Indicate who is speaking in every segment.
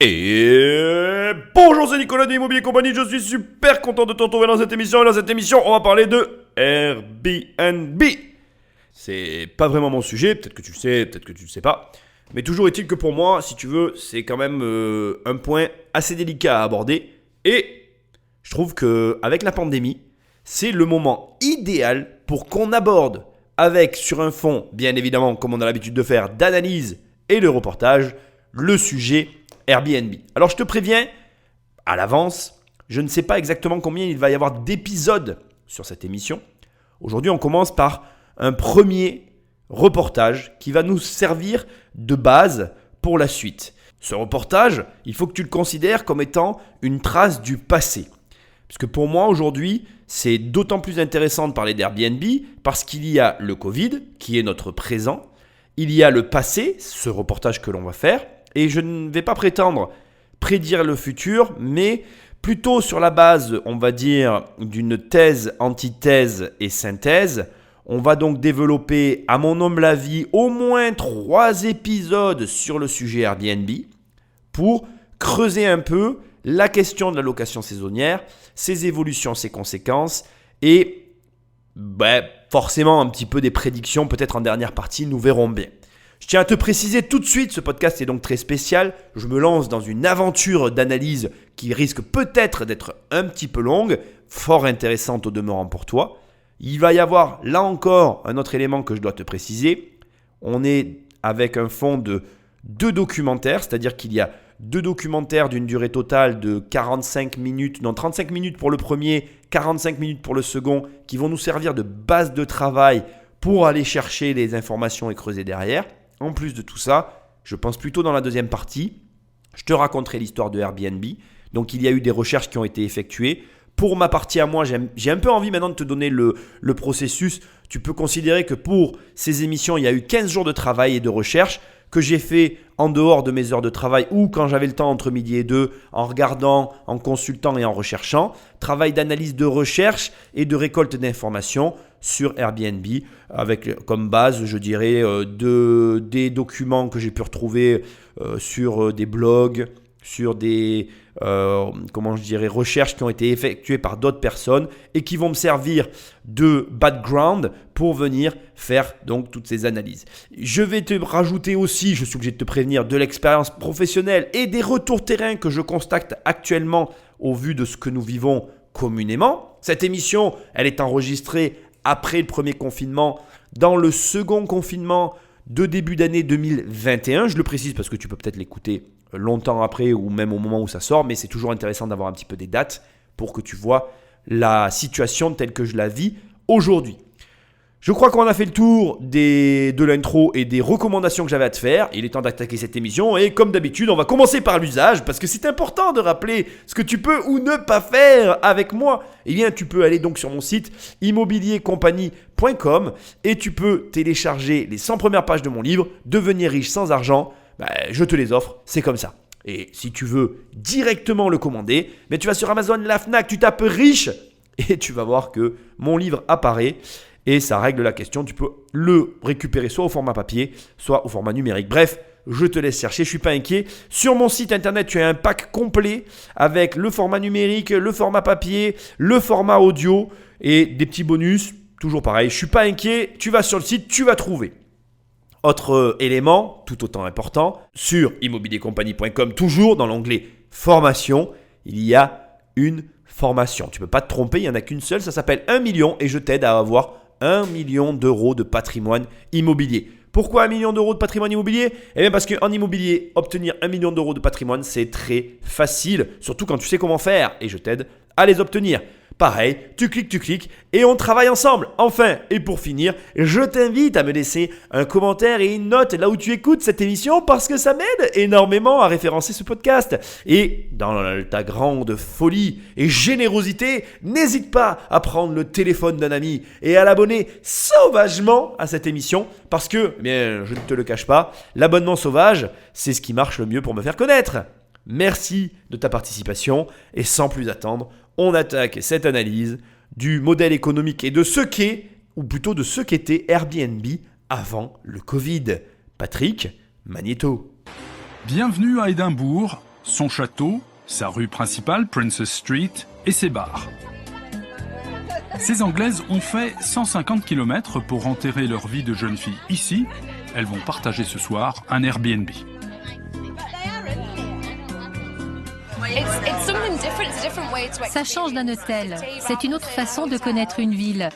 Speaker 1: Et bonjour, c'est Nicolas d'Immobilier Compagnie, je suis super content de te retrouver dans cette émission. Et dans cette émission, on va parler de Airbnb. C'est pas vraiment mon sujet, peut-être que tu le sais, peut-être que tu le sais pas. Mais toujours est-il que pour moi, si tu veux, c'est quand même un point assez délicat à aborder. Et je trouve qu'avec la pandémie, c'est le moment idéal pour qu'on aborde avec, sur un fond, bien évidemment, comme on a l'habitude de faire, d'analyse et de reportage, le sujet Airbnb. Alors je te préviens à l'avance, je ne sais pas exactement combien il va y avoir d'épisodes sur cette émission. Aujourd'hui, on commence par un premier reportage qui va nous servir de base pour la suite. Ce reportage, il faut que tu le considères comme étant une trace du passé. Parce que pour moi, aujourd'hui, c'est d'autant plus intéressant de parler d'Airbnb parce qu'il y a le Covid, qui est notre présent. Il y a le passé, ce reportage que l'on va faire. Et je ne vais pas prétendre prédire le futur, mais plutôt sur la base, on va dire, d'une thèse, antithèse et synthèse. On va donc développer, à mon humble avis, au moins 3 épisodes sur le sujet Airbnb pour creuser un peu la question de la location saisonnière, ses évolutions, ses conséquences et forcément un petit peu des prédictions, peut-être en dernière partie, nous verrons bien. Je tiens à te préciser tout de suite, ce podcast est donc très spécial. Je me lance dans une aventure d'analyse qui risque peut-être d'être un petit peu longue, fort intéressante au demeurant pour toi. Il va y avoir là encore un autre élément que je dois te préciser. On est avec un fond de 2 documentaires, c'est-à-dire qu'il y a 2 documentaires d'une durée totale de 35 minutes pour le premier, 45 minutes pour le second, qui vont nous servir de base de travail pour aller chercher les informations et creuser derrière. En plus de tout ça, je pense plutôt dans la deuxième partie, je te raconterai l'histoire de Airbnb. Donc il y a eu des recherches qui ont été effectuées. Pour ma partie à moi, j'ai un peu envie maintenant de te donner le processus. Tu peux considérer que pour ces émissions, il y a eu 15 jours de travail et de recherche que j'ai fait en dehors de mes heures de travail ou quand j'avais le temps entre midi et 2, en regardant, en consultant et en recherchant. Travail d'analyse de recherche et de récolte d'informations sur Airbnb avec comme base, je dirais, des documents que j'ai pu retrouver sur des blogs, sur des recherches qui ont été effectuées par d'autres personnes et qui vont me servir de background pour venir faire donc toutes ces analyses. Je vais te rajouter aussi, je suis obligé de te prévenir, de l'expérience professionnelle et des retours terrain que je constate actuellement au vu de ce que nous vivons communément. Cette émission, elle est enregistrée après le premier confinement, dans le second confinement de début d'année 2021. Je le précise parce que tu peux peut-être l'écouter longtemps après ou même au moment où ça sort, mais c'est toujours intéressant d'avoir un petit peu des dates pour que tu vois la situation telle que je la vis aujourd'hui. Je crois qu'on a fait le tour de l'intro et des recommandations que j'avais à te faire. Il est temps d'attaquer cette émission et comme d'habitude, on va commencer par l'usage parce que c'est important de rappeler ce que tu peux ou ne pas faire avec moi. Eh bien, tu peux aller donc sur mon site immobiliercompagnie.com et tu peux télécharger les 100 premières pages de mon livre « Devenir riche sans argent ». Je te les offre, c'est comme ça. Et si tu veux directement le commander, tu vas sur Amazon, la Fnac, tu tapes riche et tu vas voir que mon livre apparaît. Et ça règle la question, tu peux le récupérer soit au format papier, soit au format numérique. Bref, je te laisse chercher, je ne suis pas inquiet. Sur mon site internet, tu as un pack complet avec le format numérique, le format papier, le format audio et des petits bonus. Toujours pareil, je ne suis pas inquiet, tu vas sur le site, tu vas trouver. Autre élément, tout autant important, sur immobiliercompagnie.com, toujours dans l'onglet formation, il y a une formation. Tu ne peux pas te tromper, il n'y en a qu'une seule, ça s'appelle 1 million et je t'aide à avoir 1 million d'euros de patrimoine immobilier. Pourquoi 1 million d'euros de patrimoine immobilier ? Eh bien parce qu'en immobilier, obtenir 1 million d'euros de patrimoine, c'est très facile, surtout quand tu sais comment faire et je t'aide à les obtenir. Pareil, tu cliques et on travaille ensemble. Enfin, et pour finir, je t'invite à me laisser un commentaire et une note là où tu écoutes cette émission parce que ça m'aide énormément à référencer ce podcast. Et dans ta grande folie et générosité, n'hésite pas à prendre le téléphone d'un ami et à l'abonner sauvagement à cette émission parce que, je ne te le cache pas, l'abonnement sauvage, c'est ce qui marche le mieux pour me faire connaître. Merci de ta participation et sans plus attendre, on attaque cette analyse du modèle économique et de ce qu'est, ou plutôt de ce qu'était Airbnb avant le Covid. Patrick Magnéto.
Speaker 2: Bienvenue à Édimbourg, son château, sa rue principale, Princess Street, et ses bars. Ces Anglaises ont fait 150 km pour enterrer leur vie de jeune fille ici. Elles vont partager ce soir un Airbnb.
Speaker 3: Ça change d'un hôtel. C'est une autre façon de connaître une ville.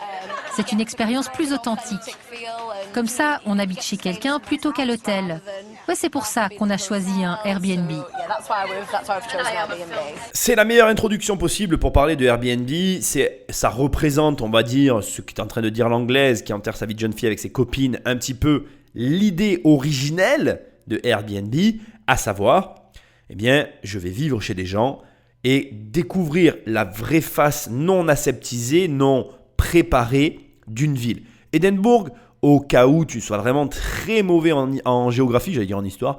Speaker 3: C'est une expérience plus authentique. Comme ça, on habite chez quelqu'un plutôt qu'à l'hôtel. Ouais, c'est pour ça qu'on a choisi un Airbnb.
Speaker 1: C'est la meilleure introduction possible pour parler de Airbnb. Ça représente, on va dire, ce qui est en train de dire l'anglaise, qui enterre sa vie de jeune fille avec ses copines, un petit peu l'idée originelle de Airbnb, à savoir, eh bien, je vais vivre chez des gens et découvrir la vraie face non aseptisée, non préparée d'une ville. Édimbourg, au cas où tu sois vraiment très mauvais en géographie, j'allais dire en histoire,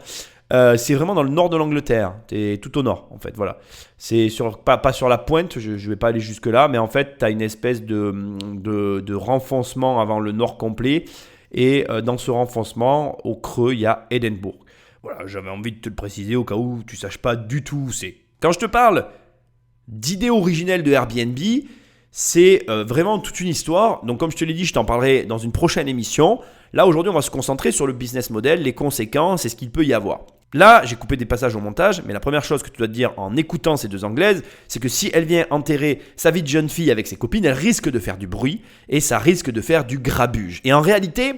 Speaker 1: c'est vraiment dans le nord de l'Angleterre. Tu es tout au nord, en fait. Voilà. C'est pas sur la pointe, je ne vais pas aller jusque-là, mais en fait, tu as une espèce de renfoncement avant le nord complet. Et dans ce renfoncement, au creux, il y a Édimbourg. Voilà, j'avais envie de te le préciser au cas où tu ne saches pas du tout où c'est. Quand je te parle d'idée originelle de Airbnb, c'est vraiment toute une histoire. Donc comme je te l'ai dit, je t'en parlerai dans une prochaine émission. Là, aujourd'hui, on va se concentrer sur le business model, les conséquences et ce qu'il peut y avoir. Là, j'ai coupé des passages au montage, mais la première chose que tu dois te dire en écoutant ces deux Anglaises, c'est que si elle vient enterrer sa vie de jeune fille avec ses copines, elle risque de faire du bruit et ça risque de faire du grabuge. Et en réalité,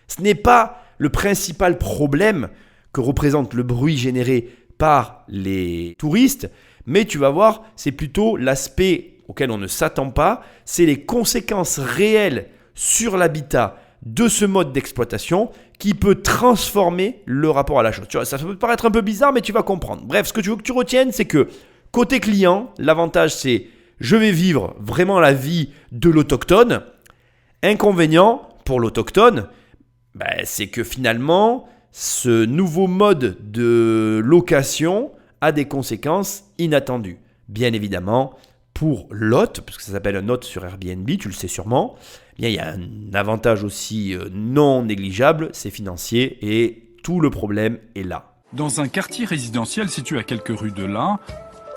Speaker 1: ce n'est pas le principal problème que représente le bruit généré par les touristes, mais tu vas voir, c'est plutôt l'aspect auquel on ne s'attend pas, c'est les conséquences réelles sur l'habitat de ce mode d'exploitation qui peut transformer le rapport à la chose. Tu vois, ça peut paraître un peu bizarre, mais tu vas comprendre. Bref, ce que je veux que tu retiennes, c'est que côté client, l'avantage c'est je vais vivre vraiment la vie de l'autochtone. Inconvénient pour l'autochtone, c'est que finalement, ce nouveau mode de location a des conséquences inattendues. Bien évidemment, pour l'hôte, parce que ça s'appelle un hôte sur Airbnb, tu le sais sûrement, il y a un avantage aussi non négligeable, c'est financier et tout le problème est là.
Speaker 2: Dans un quartier résidentiel situé à quelques rues de là,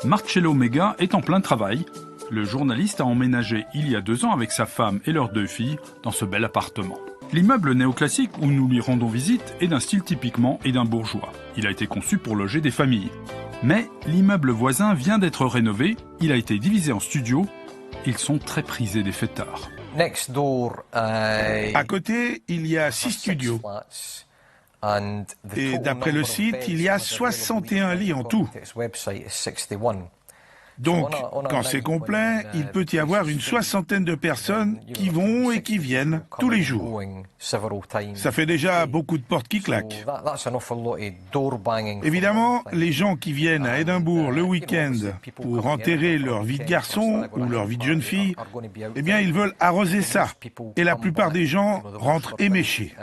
Speaker 2: Marcello Mega est en plein travail. Le journaliste a emménagé il y a 2 ans avec sa femme et leurs 2 filles dans ce bel appartement. L'immeuble néoclassique où nous lui rendons visite est d'un style typiquement édimbourgeois. Il a été conçu pour loger des familles. Mais l'immeuble voisin vient d'être rénové, il a été divisé en studios. Ils sont très prisés des fêtards.
Speaker 4: À côté, il y a 6 studios. Et d'après le site, il y a 61 lits en tout. Donc, quand c'est complet, il peut y avoir une 60aine de personnes qui vont et qui viennent tous les jours. Ça fait déjà beaucoup de portes qui claquent. Évidemment, les gens qui viennent à Édimbourg le week-end pour enterrer leur vie de garçon ou leur vie de jeune fille, eh bien, ils veulent arroser ça. Et la plupart des gens rentrent éméchés.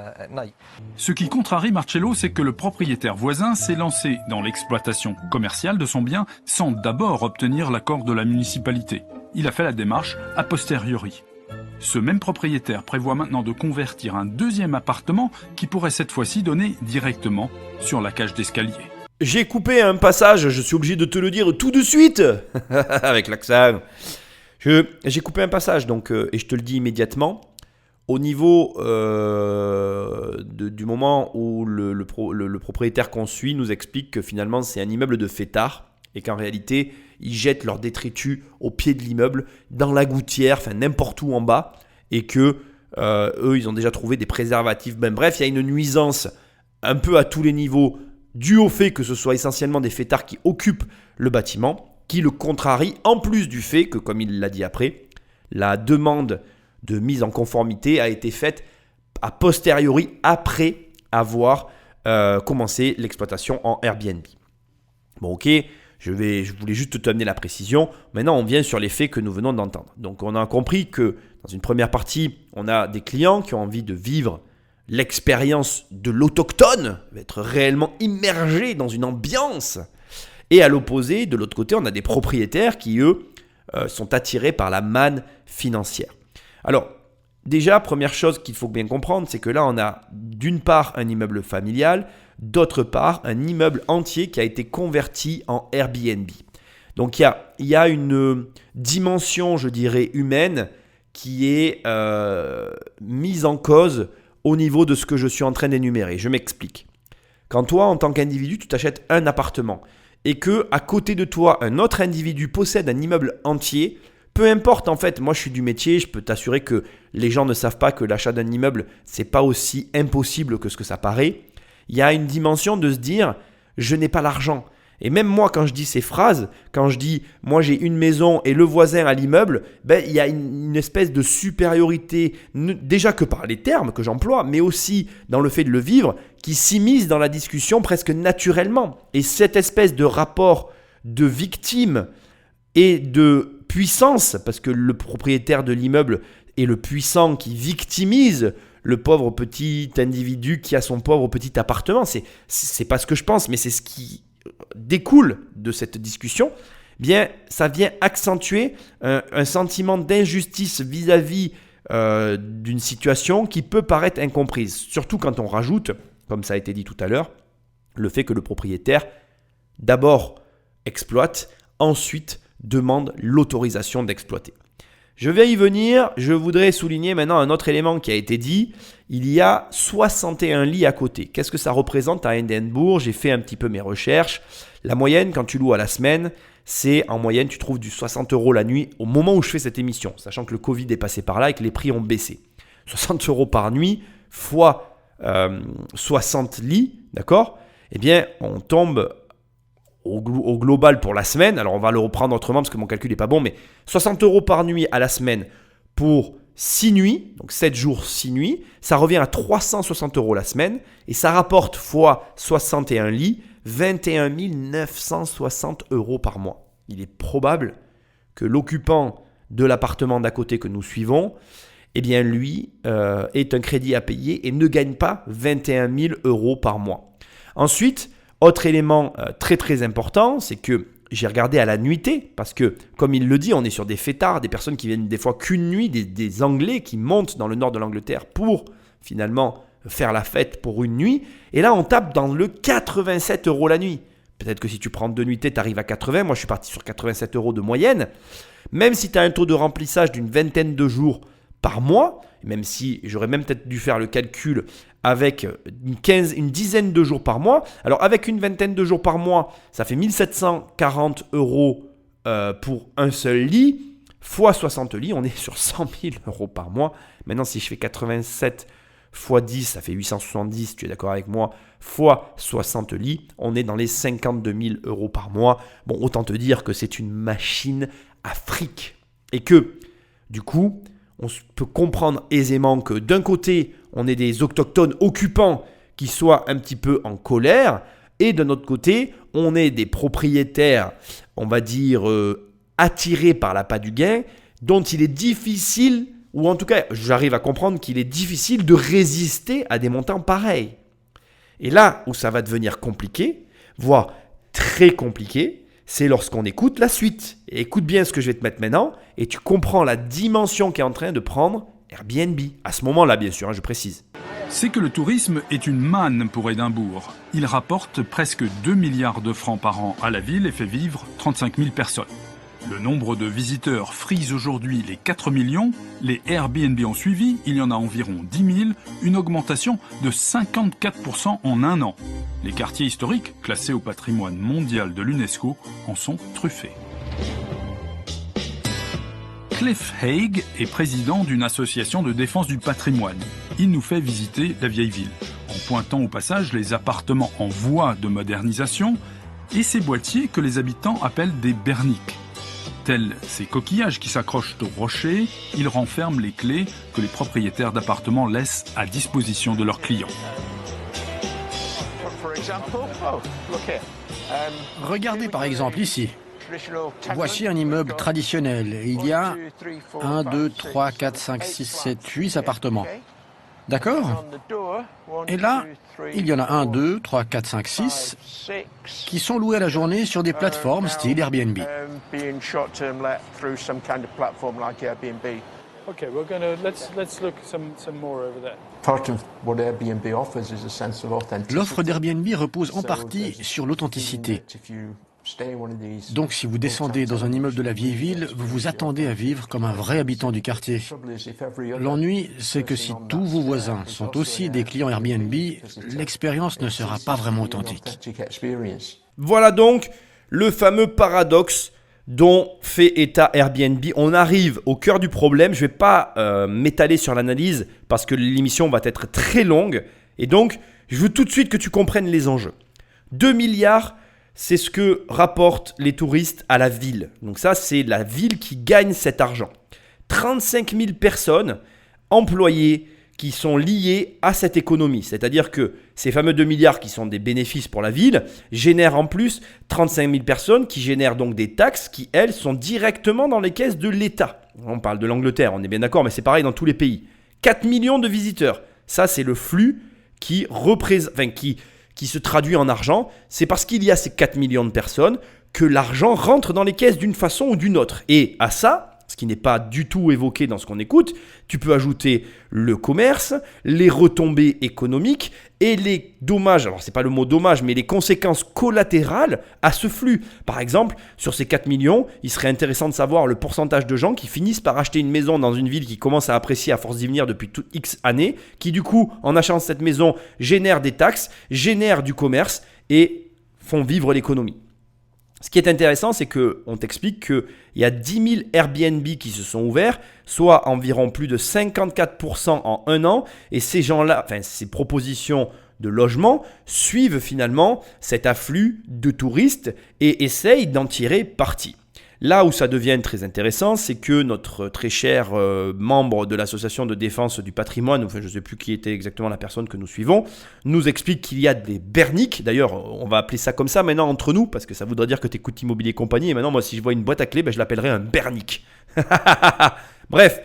Speaker 2: Ce qui contrarie Marcello, c'est que le propriétaire voisin s'est lancé dans l'exploitation commerciale de son bien sans d'abord obtenir l'accord de la municipalité. Il a fait la démarche a posteriori. Ce même propriétaire prévoit maintenant de convertir un 2e appartement qui pourrait cette fois-ci donner directement sur la cage d'escalier.
Speaker 1: J'ai coupé un passage, je suis obligé de te le dire tout de suite, avec l'accent. J'ai coupé un passage, donc, et je te le dis immédiatement. Au niveau du moment où le propriétaire qu'on suit nous explique que finalement c'est un immeuble de fêtards et qu'en réalité ils jettent leurs détritus au pied de l'immeuble, dans la gouttière, enfin n'importe où en bas, et que eux ils ont déjà trouvé des préservatifs. Bref, il y a une nuisance un peu à tous les niveaux dû au fait que ce soit essentiellement des fêtards qui occupent le bâtiment, qui le contrarie, en plus du fait que, comme il l'a dit après, la demande de mise en conformité a été faite a posteriori, après avoir commencé l'exploitation en Airbnb. Bon, ok, je voulais juste te amener la précision. Maintenant, on vient sur les faits que nous venons d'entendre. Donc, on a compris que dans une première partie, on a des clients qui ont envie de vivre l'expérience de l'autochtone, d'être réellement immergés dans une ambiance. Et à l'opposé, de l'autre côté, on a des propriétaires qui, eux, sont attirés par la manne financière. Alors, déjà, première chose qu'il faut bien comprendre, c'est que là, on a d'une part un immeuble familial, d'autre part, un immeuble entier qui a été converti en Airbnb. Donc il y a une dimension, je dirais, humaine qui est mise en cause au niveau de ce que je suis en train d'énumérer. Je m'explique. Quand toi, en tant qu'individu, tu t'achètes un appartement et que à côté de toi, un autre individu possède un immeuble entier, peu importe en fait, moi je suis du métier, je peux t'assurer que les gens ne savent pas que l'achat d'un immeuble, c'est pas aussi impossible que ce que ça paraît. Il y a une dimension de se dire, je n'ai pas l'argent. Et même moi, quand je dis ces phrases, quand je dis « moi j'ai une maison et le voisin a l'immeuble », il y a une espèce de supériorité, déjà que par les termes que j'emploie, mais aussi dans le fait de le vivre, qui s'immisce dans la discussion presque naturellement. Et cette espèce de rapport de victime et de puissance, parce que le propriétaire de l'immeuble est le puissant qui victimise le pauvre petit individu qui a son pauvre petit appartement. C'est pas ce que je pense, mais c'est ce qui découle de cette discussion. Bien, ça vient accentuer un sentiment d'injustice vis-à-vis d'une situation qui peut paraître incomprise. Surtout quand on rajoute, comme ça a été dit tout à l'heure, le fait que le propriétaire d'abord exploite, ensuite demande l'autorisation d'exploiter. Je vais y venir, je voudrais souligner maintenant un autre élément qui a été dit. Il y a 61 lits à côté. Qu'est-ce que ça représente à Édimbourg? J'ai fait un petit peu mes recherches. La moyenne, quand tu loues à la semaine, c'est en moyenne, tu trouves du 60 € la nuit au moment où je fais cette émission, sachant que le Covid est passé par là et que les prix ont baissé. 60 € par nuit fois 60 lits, d'accord? Eh bien, on tombe au global pour la semaine, alors on va le reprendre autrement parce que mon calcul n'est pas bon, mais 60 € par nuit à la semaine pour 6 nuits, donc 7 jours, 6 nuits, ça revient à 360 € la semaine et ça rapporte fois 61 lits, 21 960 € par mois. Il est probable que l'occupant de l'appartement d'à côté que nous suivons, eh bien lui ait un crédit à payer et ne gagne pas 21 000 € par mois. Ensuite, autre élément très très important, c'est que j'ai regardé à la nuitée, parce que comme il le dit, on est sur des fêtards, des personnes qui viennent des fois qu'une nuit, des Anglais qui montent dans le nord de l'Angleterre pour finalement faire la fête pour une nuit. Et là, on tape dans le 87 € la nuit. Peut-être que si tu prends 2 nuitées, tu arrives à 80. Moi, je suis parti sur 87 € de moyenne. Même si tu as un taux de remplissage d'une vingtaine de jours par mois, même si j'aurais même peut-être dû faire le calcul avec une dizaine de jours par mois. Alors avec une vingtaine de jours par mois, ça fait 1740 € pour un seul lit, fois 60 lits, on est sur 100 000 € par mois. Maintenant, si je fais 87 fois 10, ça fait 870, tu es d'accord avec moi, fois 60 lits, on est dans les 52 000 € par mois. Bon, autant te dire que c'est une machine à fric. Et que, du coup, on peut comprendre aisément que d'un côté, on est des autochtones occupants qui soient un petit peu en colère, et d'un autre côté, on est des propriétaires, on va dire, attirés par l'appât du gain, dont il est difficile, ou en tout cas, j'arrive à comprendre qu'il est difficile de résister à des montants pareils. Et là où ça va devenir compliqué, voire très compliqué, c'est lorsqu'on écoute la suite. Et écoute bien ce que je vais te mettre maintenant et tu comprends la dimension qu'est en train de prendre Airbnb. À ce moment-là, bien sûr, je précise.
Speaker 2: C'est que le tourisme est une manne pour Édimbourg. Il rapporte presque 2 milliards de francs par an à la ville et fait vivre 35 000 personnes. Le nombre de visiteurs frise aujourd'hui les 4 millions. Les Airbnb ont suivi, il y en a environ 10 000, une augmentation de 54% en un an. Les quartiers historiques, classés au patrimoine mondial de l'UNESCO, en sont truffés. Cliff Haig est président d'une association de défense du patrimoine. Il nous fait visiter la vieille ville, en pointant au passage les appartements en voie de modernisation et ces boîtiers que les habitants appellent des berniques. Tels ces coquillages qui s'accrochent aux rochers, ils renferment les clés que les propriétaires d'appartements laissent à disposition de leurs clients.
Speaker 5: Regardez par exemple ici. Voici un immeuble traditionnel. Il y a 1, 2, 3, 4, 5, 6, 7, 8 appartements. D'accord? Et là, il y en a 1, 2, 3, 4, 5, 6 qui sont loués à la journée sur des plateformes style Airbnb.
Speaker 6: Okay, let's look some more over there.
Speaker 7: Part of what Airbnb offers is a sense of authenticity.
Speaker 5: L'offre d'Airbnb repose en partie sur l'authenticité. Donc si vous descendez dans un immeuble de la vieille ville, vous vous attendez à vivre comme un vrai habitant du quartier. L'ennui, c'est que si tous vos voisins sont aussi des clients Airbnb, l'expérience ne sera pas vraiment authentique.
Speaker 1: Voilà donc le fameux paradoxe dont fait état Airbnb. On arrive au cœur du problème. Je ne vais pas m'étaler sur l'analyse parce que l'émission va être très longue. Et donc, je veux tout de suite que tu comprennes les enjeux. 2 milliards, c'est ce que rapportent les touristes à la ville. Donc ça, c'est la ville qui gagne cet argent. 35 000 personnes employées qui sont liées à cette économie. C'est-à-dire que ces fameux 2 milliards qui sont des bénéfices pour la ville génèrent en plus 35 000 personnes qui génèrent donc des taxes qui, elles, sont directement dans les caisses de l'État. On parle de l'Angleterre, on est bien d'accord, mais c'est pareil dans tous les pays. 4 millions de visiteurs. Ça, c'est le flux qui se traduit en argent. C'est parce qu'il y a ces 4 millions de personnes que l'argent rentre dans les caisses d'une façon ou d'une autre. Et à ça, ce qui n'est pas du tout évoqué dans ce qu'on écoute, tu peux ajouter le commerce, les retombées économiques et les dommages, alors c'est pas le mot dommage, mais les conséquences collatérales à ce flux. Par exemple, sur ces 4 millions, il serait intéressant de savoir le pourcentage de gens qui finissent par acheter une maison dans une ville qui commence à apprécier à force d'y venir depuis X années, qui du coup, en achetant cette maison, génèrent des taxes, génèrent du commerce et font vivre l'économie. Ce qui est intéressant, c'est qu'on t'explique qu'il y a 10 000 Airbnb qui se sont ouverts, soit environ plus de 54% en un an. Et ces gens-là, ces propositions de logement suivent finalement cet afflux de touristes et essayent d'en tirer parti. Là où ça devient très intéressant, c'est que notre très cher membre de l'association de défense du patrimoine, je ne sais plus qui était exactement la personne que nous suivons, nous explique qu'il y a des berniques. D'ailleurs, on va appeler ça comme ça maintenant entre nous, parce que ça voudrait dire que tu écoutes Immobilier Compagnie. Et maintenant, moi, si je vois une boîte à clés, je l'appellerai un bernique. Bref.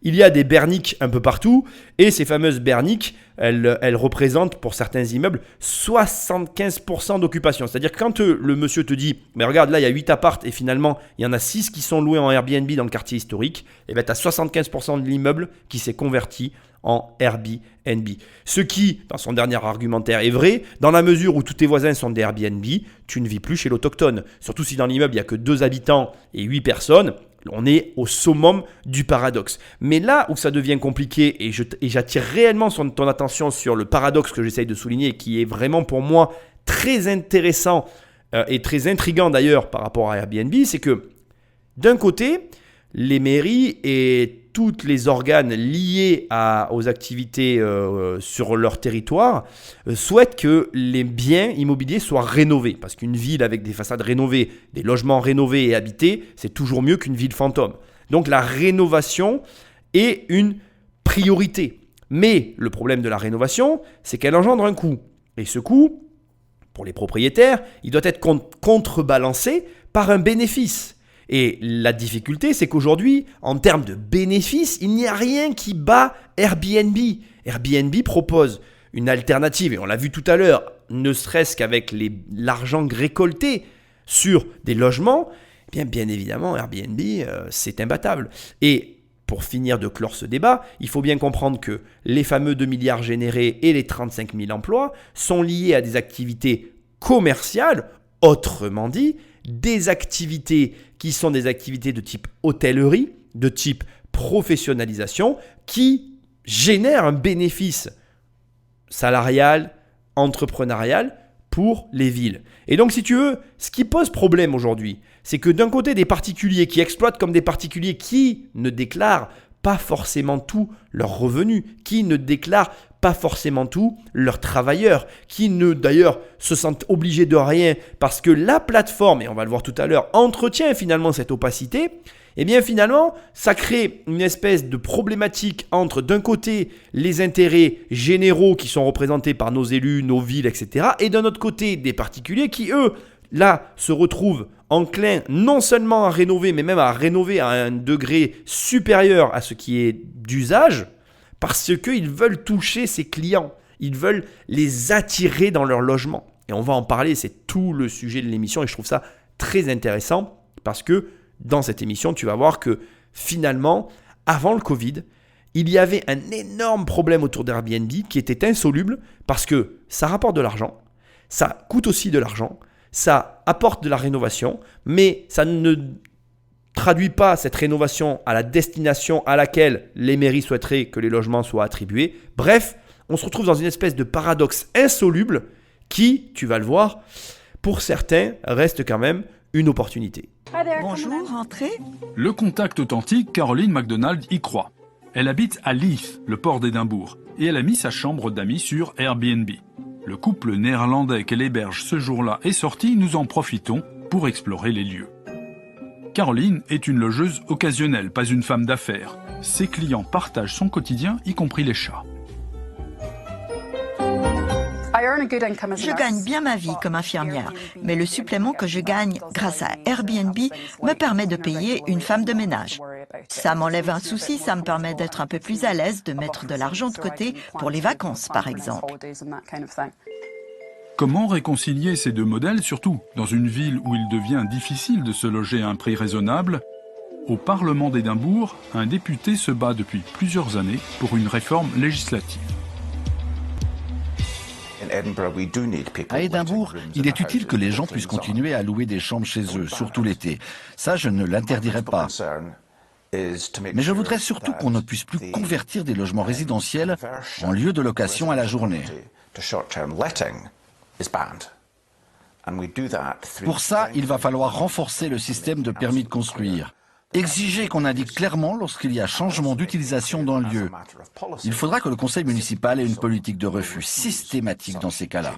Speaker 1: Il y a des berniques un peu partout et ces fameuses berniques, elles représentent pour certains immeubles 75% d'occupation. C'est-à-dire que quand le monsieur te dit « mais regarde là il y a 8 appartes et finalement il y en a 6 qui sont loués en Airbnb dans le quartier historique », et bien tu as 75% de l'immeuble qui s'est converti en Airbnb. Ce qui, dans son dernier argumentaire, est vrai, dans la mesure où tous tes voisins sont des Airbnb, tu ne vis plus chez l'autochtone. Surtout si dans l'immeuble il n'y a que 2 habitants et 8 personnes. On est au summum du paradoxe. Mais là où ça devient compliqué, et j'attire réellement ton attention sur le paradoxe que j'essaye de souligner, qui est vraiment pour moi très intéressant et très intriguant d'ailleurs par rapport à Airbnb, c'est que d'un côté, les mairies et tous les organes liés aux activités sur leur territoire souhaitent que les biens immobiliers soient rénovés. Parce qu'une ville avec des façades rénovées, des logements rénovés et habités, c'est toujours mieux qu'une ville fantôme. Donc la rénovation est une priorité. Mais le problème de la rénovation, c'est qu'elle engendre un coût. Et ce coût, pour les propriétaires, il doit être contrebalancé par un bénéfice. Et la difficulté, c'est qu'aujourd'hui, en termes de bénéfices, il n'y a rien qui bat Airbnb. Airbnb propose une alternative, et on l'a vu tout à l'heure, ne serait-ce qu'avec l'argent récolté sur des logements, bien évidemment, Airbnb, c'est imbattable. Et pour finir de clore ce débat, il faut bien comprendre que les fameux 2 milliards générés et les 35 000 emplois sont liés à des activités commerciales, autrement dit, des activités qui sont des activités de type hôtellerie, de type professionnalisation, qui génèrent un bénéfice salarial, entrepreneurial pour les villes. Et donc, si tu veux, ce qui pose problème aujourd'hui, c'est que d'un côté, des particuliers qui exploitent comme des particuliers qui ne déclarent pas forcément tous leurs revenus, qui ne déclarent pas forcément tous leurs travailleurs, qui ne d'ailleurs se sentent obligés de rien parce que la plateforme, et on va le voir tout à l'heure, entretient finalement cette opacité. Et bien finalement, ça crée une espèce de problématique entre d'un côté les intérêts généraux qui sont représentés par nos élus, nos villes, etc. et d'un autre côté des particuliers qui eux, là, se retrouvent enclins non seulement à rénover, mais même à rénover à un degré supérieur à ce qui est d'usage, parce qu'ils veulent toucher ces clients, ils veulent les attirer dans leur logement. Et on va en parler, c'est tout le sujet de l'émission et je trouve ça très intéressant parce que dans cette émission, tu vas voir que finalement, avant le Covid, il y avait un énorme problème autour d'Airbnb qui était insoluble parce que ça rapporte de l'argent, ça coûte aussi de l'argent, ça apporte de la rénovation, mais ça ne traduit pas cette rénovation à la destination à laquelle les mairies souhaiteraient que les logements soient attribués. Bref, on se retrouve dans une espèce de paradoxe insoluble qui, tu vas le voir, pour certains, reste quand même une opportunité.
Speaker 8: Bonjour, entrez.
Speaker 2: Le contact authentique, Caroline McDonald y croit. Elle habite à Leith, le port d'Édimbourg, et elle a mis sa chambre d'amis sur Airbnb. Le couple néerlandais qu'elle héberge ce jour-là est sorti, nous en profitons pour explorer les lieux. Caroline est une logeuse occasionnelle, pas une femme d'affaires. Ses clients partagent son quotidien, y compris les chats.
Speaker 8: Je gagne bien ma vie comme infirmière, mais le supplément que je gagne grâce à Airbnb me permet de payer une femme de ménage. Ça m'enlève un souci, ça me permet d'être un peu plus à l'aise, de mettre de l'argent de côté pour les vacances, par exemple.
Speaker 2: Comment réconcilier ces deux modèles, surtout dans une ville où il devient difficile de se loger à un prix raisonnable? Au Parlement d'Édimbourg, un député se bat depuis plusieurs années pour une réforme législative.
Speaker 9: À Édimbourg, il est utile que les gens puissent continuer à louer des chambres chez eux, surtout l'été. Ça, je ne l'interdirai pas. Mais je voudrais surtout qu'on ne puisse plus convertir des logements résidentiels en lieux de location à la journée. Pour ça, il va falloir renforcer le système de permis de construire. Exiger qu'on indique clairement lorsqu'il y a changement d'utilisation d'un lieu. Il faudra que le conseil municipal ait une politique de refus systématique dans ces cas-là.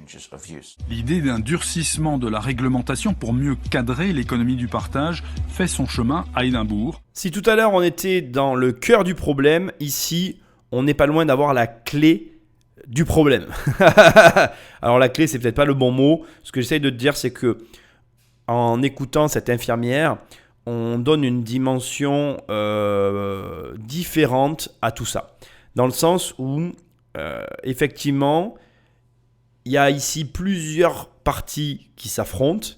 Speaker 2: L'idée d'un durcissement de la réglementation pour mieux cadrer l'économie du partage fait son chemin à Édimbourg.
Speaker 1: Si tout à l'heure on était dans le cœur du problème, ici on n'est pas loin d'avoir la clé du problème. Alors la clé, c'est peut-être pas le bon mot. Ce que j'essaye de te dire, c'est que en écoutant cette infirmière, on donne une dimension différente à tout ça. Dans le sens où, effectivement, il y a ici plusieurs parties qui s'affrontent.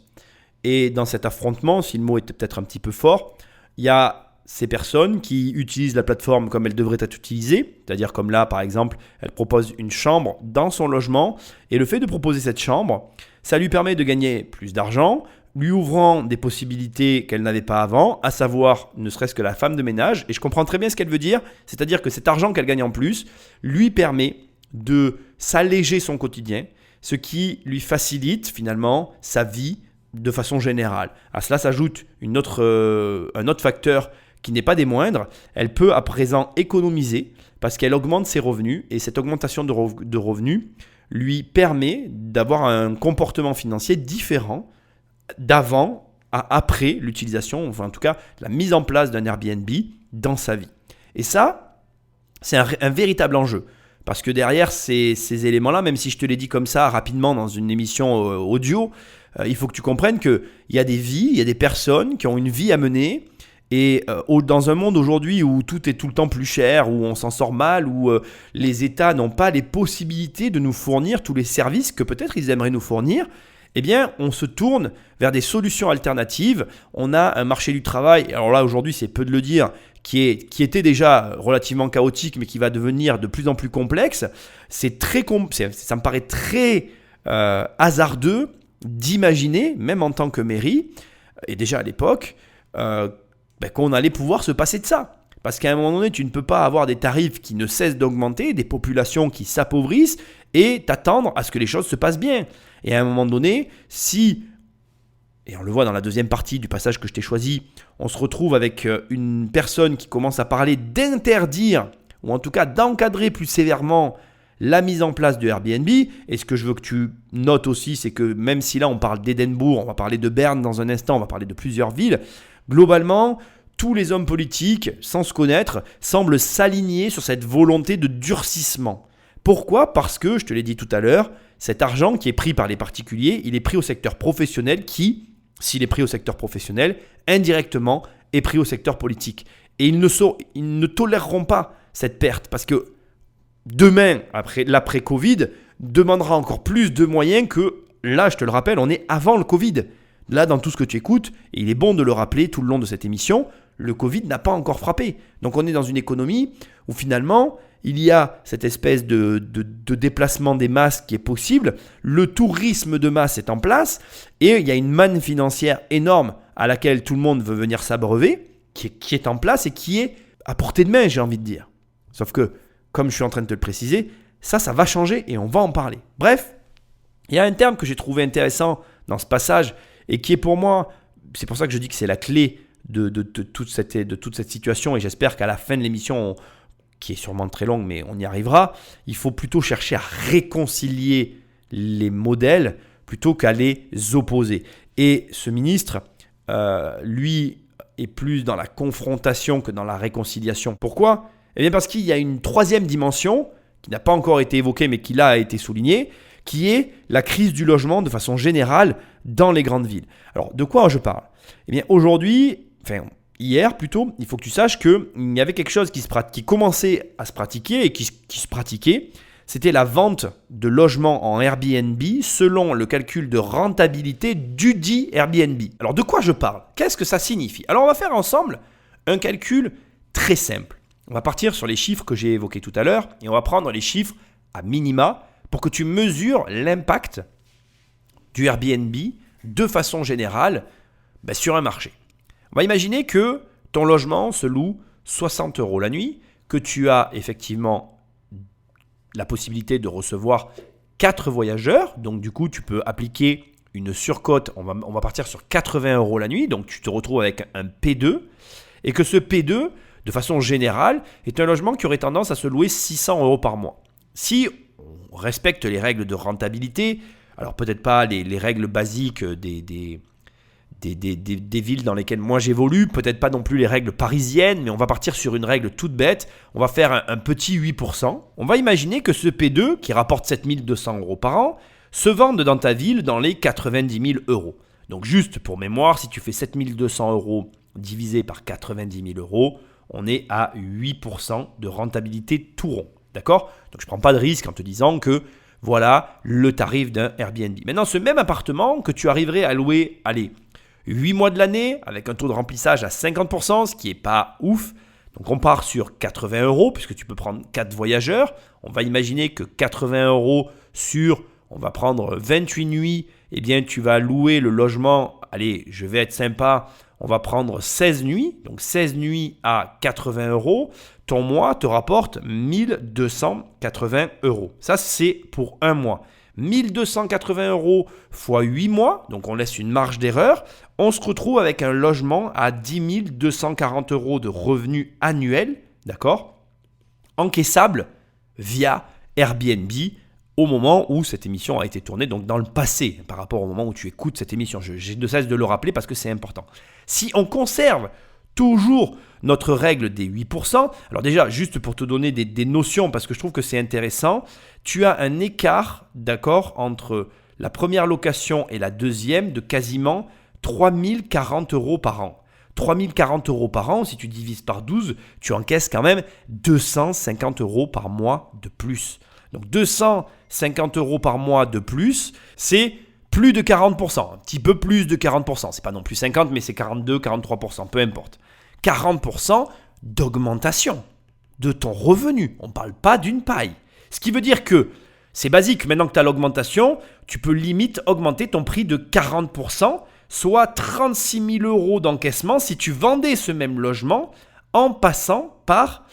Speaker 1: Et dans cet affrontement, si le mot était peut-être un petit peu fort, il y a ces personnes qui utilisent la plateforme comme elle devrait être utilisée. C'est-à-dire comme là, par exemple, elle propose une chambre dans son logement. Et le fait de proposer cette chambre, ça lui permet de gagner plus d'argent, lui ouvrant des possibilités qu'elle n'avait pas avant, à savoir ne serait-ce que la femme de ménage. Et je comprends très bien ce qu'elle veut dire, c'est-à-dire que cet argent qu'elle gagne en plus lui permet de s'alléger son quotidien, ce qui lui facilite finalement sa vie de façon générale. À cela s'ajoute un autre facteur qui n'est pas des moindres. Elle peut à présent économiser parce qu'elle augmente ses revenus, et cette augmentation de revenus lui permet d'avoir un comportement financier différent d'avant à après l'utilisation, enfin en tout cas la mise en place d'un Airbnb dans sa vie. Et ça, c'est un véritable enjeu. Parce que derrière ces éléments-là, même si je te l'ai dit comme ça rapidement dans une émission audio, il faut que tu comprennes qu'il y a des vies, il y a des personnes qui ont une vie à mener. Et dans un monde aujourd'hui où tout est tout le temps plus cher, où on s'en sort mal, où les États n'ont pas les possibilités de nous fournir tous les services que peut-être ils aimeraient nous fournir, eh bien, on se tourne vers des solutions alternatives. On a un marché du travail, alors là aujourd'hui c'est peu de le dire, qui était déjà relativement chaotique, mais qui va devenir de plus en plus complexe. Ça me paraît très hasardeux d'imaginer, même en tant que mairie, et déjà à l'époque, qu'on allait pouvoir se passer de ça. Parce qu'à un moment donné, tu ne peux pas avoir des tarifs qui ne cessent d'augmenter, des populations qui s'appauvrissent, et t'attendre à ce que les choses se passent bien. Et à un moment donné, et on le voit dans la deuxième partie du passage que je t'ai choisi, on se retrouve avec une personne qui commence à parler d'interdire, ou en tout cas d'encadrer plus sévèrement la mise en place de Airbnb. Et ce que je veux que tu notes aussi, c'est que même si là on parle d'Édimbourg, on va parler de Berne dans un instant, on va parler de plusieurs villes, globalement, tous les hommes politiques, sans se connaître, semblent s'aligner sur cette volonté de durcissement. Pourquoi ? Parce que, je te l'ai dit tout à l'heure, cet argent qui est pris par les particuliers, il est pris au secteur professionnel qui, s'il est pris au secteur professionnel, indirectement est pris au secteur politique. Et ils ne toléreront pas cette perte parce que demain, après l'après-Covid, demandera encore plus de moyens que, là, je te le rappelle, on est avant le Covid. Là, dans tout ce que tu écoutes, et il est bon de le rappeler tout le long de cette émission, le Covid n'a pas encore frappé. Donc on est dans une économie où finalement, il y a cette espèce de déplacement des masses qui est possible, le tourisme de masse est en place et il y a une manne financière énorme à laquelle tout le monde veut venir s'abreuver, qui est en place et qui est à portée de main, j'ai envie de dire. Sauf que, comme je suis en train de te le préciser, ça va changer et on va en parler. Bref, il y a un terme que j'ai trouvé intéressant dans ce passage et qui est pour moi, c'est pour ça que je dis que c'est la clé de toute cette situation et j'espère qu'à la fin de l'émission, qui est sûrement très longue, mais on y arrivera, il faut plutôt chercher à réconcilier les modèles plutôt qu'à les opposer. Et ce ministre, lui, est plus dans la confrontation que dans la réconciliation. Pourquoi ? Eh bien parce qu'il y a une troisième dimension qui n'a pas encore été évoquée, mais qui là a été soulignée, qui est la crise du logement de façon générale dans les grandes villes. Alors, de quoi je parle ? Eh bien, hier plutôt, il faut que tu saches qu'il y avait quelque chose qui commençait à se pratiquer et qui se pratiquait. C'était la vente de logements en Airbnb selon le calcul de rentabilité du dit Airbnb. Alors, de quoi je parle ? Qu'est-ce que ça signifie ? Alors, on va faire ensemble un calcul très simple. On va partir sur les chiffres que j'ai évoqués tout à l'heure et on va prendre les chiffres à minima pour que tu mesures l'impact du Airbnb de façon générale sur un marché. On va imaginer que ton logement se loue 60 € la nuit, que tu as effectivement la possibilité de recevoir 4 voyageurs. Donc du coup, tu peux appliquer une surcote. On va partir sur 80 € la nuit. Donc tu te retrouves avec un P2. Et que ce P2, de façon générale, est un logement qui aurait tendance à se louer 600 € par mois. Si on respecte les règles de rentabilité, alors peut-être pas les règles basiques des villes dans lesquelles moi j'évolue, peut-être pas non plus les règles parisiennes, mais on va partir sur une règle toute bête, on va faire un petit 8%. On va imaginer que ce P2, qui rapporte 7200 € par an, se vende dans ta ville dans les 90 000 €. Donc juste pour mémoire, si tu fais 7200 € divisé par 90 000 €, on est à 8% de rentabilité tout rond. D'accord ? Donc je ne prends pas de risque en te disant que voilà le tarif d'un Airbnb. Maintenant, ce même appartement que tu arriverais à louer, 8 mois de l'année, avec un taux de remplissage à 50%, ce qui n'est pas ouf. Donc on part sur 80 € puisque tu peux prendre 4 voyageurs. On va imaginer que 80 € sur, on va prendre 28 nuits, eh bien tu vas louer le logement, je vais être sympa, on va prendre 16 nuits, donc 16 nuits à 80 €. Ton mois te rapporte 1280 €. Ça, c'est pour un mois. 1280 € fois 8 mois, donc on laisse une marge d'erreur. On se retrouve avec un logement à 10 240 € de revenus annuels, d'accord, encaissable via Airbnb au moment où cette émission a été tournée, donc dans le passé, par rapport au moment où tu écoutes cette émission. J'ai de cesse de le rappeler parce que c'est important. Si on conserve toujours notre règle des 8%, alors déjà, juste pour te donner des notions, parce que je trouve que c'est intéressant, tu as un écart, d'accord, entre la première location et la deuxième de quasiment 3040 € par an. 3040 € par an, si tu divises par 12, tu encaisses quand même 250 € par mois de plus. Donc 250 € par mois de plus, c'est plus de 40%, un petit peu plus de 40%. C'est pas non plus 50, mais c'est 42, 43%, peu importe. 40% d'augmentation de ton revenu. On ne parle pas d'une paille. Ce qui veut dire que c'est basique. Maintenant que tu as l'augmentation, tu peux limite augmenter ton prix de 40%, soit 36 000 € d'encaissement si tu vendais ce même logement en passant par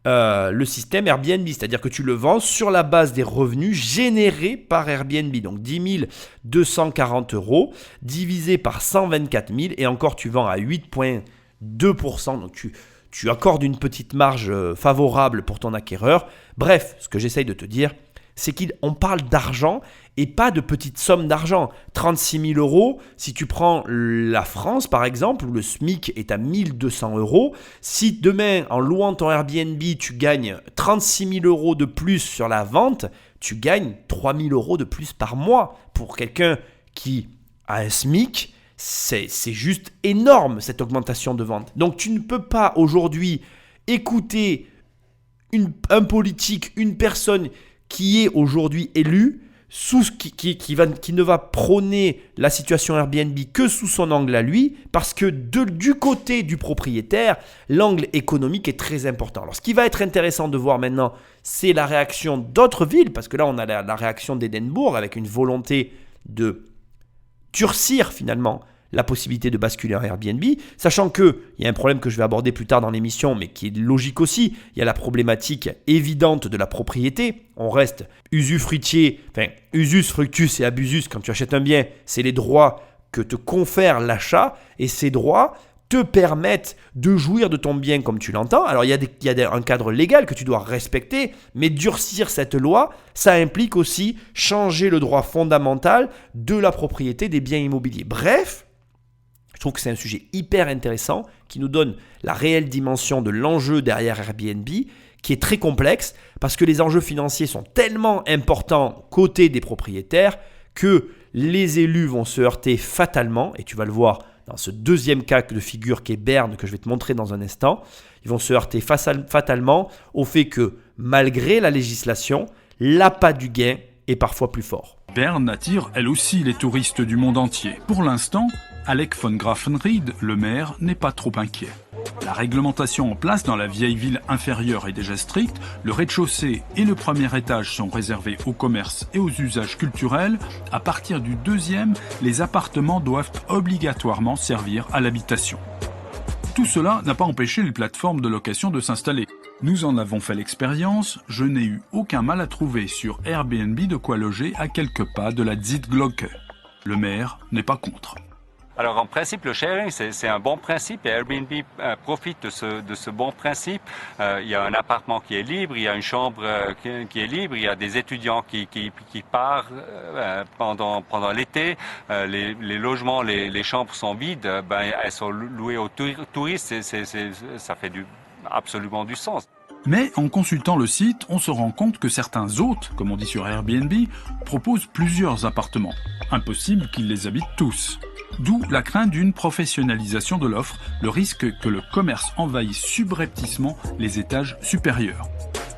Speaker 1: le système Airbnb. C'est-à-dire que tu le vends sur la base des revenus générés par Airbnb. Donc 10 240 € divisé par 124 000 et encore tu vends à 8,2%. Donc tu accordes une petite marge favorable pour ton acquéreur. Bref, ce que j'essaye de te dire, c'est qu'on parle d'argent et pas de petites sommes d'argent. 36 000 €, si tu prends la France par exemple, où le SMIC est à 1200 €, si demain en louant ton Airbnb, tu gagnes 36 000 € de plus sur la vente, tu gagnes 3 000 € de plus par mois. Pour quelqu'un qui a un SMIC, c'est juste énorme cette augmentation de vente. Donc tu ne peux pas aujourd'hui écouter un politique, une personne qui est aujourd'hui élue qui ne va prôner la situation Airbnb que sous son angle à lui, parce que du côté du propriétaire, l'angle économique est très important. Alors ce qui va être intéressant de voir maintenant, c'est la réaction d'autres villes, parce que là on a la réaction d'Édimbourg avec une volonté de durcir finalement la possibilité de basculer en Airbnb, sachant qu'il y a un problème que je vais aborder plus tard dans l'émission, mais qui est logique aussi. Il y a la problématique évidente de la propriété. On reste usufruitier, enfin usus, fructus et abusus quand tu achètes un bien, c'est les droits que te confère l'achat, et ces droits te permettent de jouir de ton bien comme tu l'entends. Alors il y a un cadre légal que tu dois respecter, mais durcir cette loi, ça implique aussi changer le droit fondamental de la propriété des biens immobiliers. Bref, je trouve que c'est un sujet hyper intéressant qui nous donne la réelle dimension de l'enjeu derrière Airbnb, qui est très complexe parce que les enjeux financiers sont tellement importants côté des propriétaires que les élus vont se heurter fatalement, et tu vas le voir dans ce deuxième cas de figure qui est Berne, que je vais te montrer dans un instant. Ils vont se heurter fatalement au fait que malgré la législation, l'appât du gain est parfois plus fort.
Speaker 2: Berne attire elle aussi les touristes du monde entier. Pour l'instant, Alec von Grafenried, le maire, n'est pas trop inquiet. La réglementation en place dans la vieille ville inférieure est déjà stricte. Le rez-de-chaussée et le premier étage sont réservés au commerce et aux usages culturels. À partir du deuxième, les appartements doivent obligatoirement servir à l'habitation. Tout cela n'a pas empêché les plateformes de location de s'installer. Nous en avons fait l'expérience, je n'ai eu aucun mal à trouver sur Airbnb de quoi loger à quelques pas de la Zitglocke. Le maire n'est pas contre.
Speaker 10: Alors en principe, le sharing, c'est un bon principe et Airbnb profite de ce bon principe. Il y a un appartement qui est libre, il y a une chambre qui est libre, il y a des étudiants qui partent pendant l'été. Les logements, les chambres sont vides, elles sont louées aux touristes, ça fait absolument du sens.
Speaker 2: Mais en consultant le site, on se rend compte que certains hôtes, comme on dit sur Airbnb, proposent plusieurs appartements. Impossible qu'ils les habitent tous. D'où la crainte d'une professionnalisation de l'offre, le risque que le commerce envahisse subrepticement les étages supérieurs.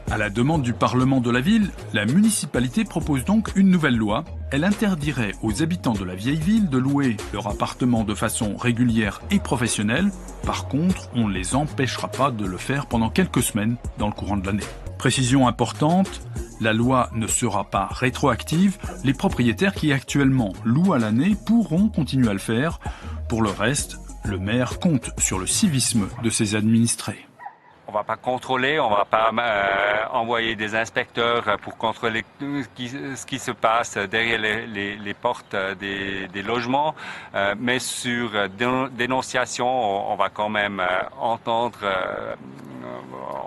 Speaker 2: À la demande du Parlement de la ville, la municipalité propose donc une nouvelle loi. Elle interdirait aux habitants de la vieille ville de louer leur appartement de façon régulière et professionnelle. Par contre, on ne les empêchera pas de le faire pendant quelques semaines dans le courant de l'année. Précision importante, la loi ne sera pas rétroactive. Les propriétaires qui actuellement louent à l'année pourront continuer à le faire. Pour le reste, le maire compte sur le civisme de ses administrés.
Speaker 10: On va pas contrôler, on va pas envoyer des inspecteurs pour contrôler ce qui se passe derrière les portes des logements, mais sur dénonciation, on va quand même entendre,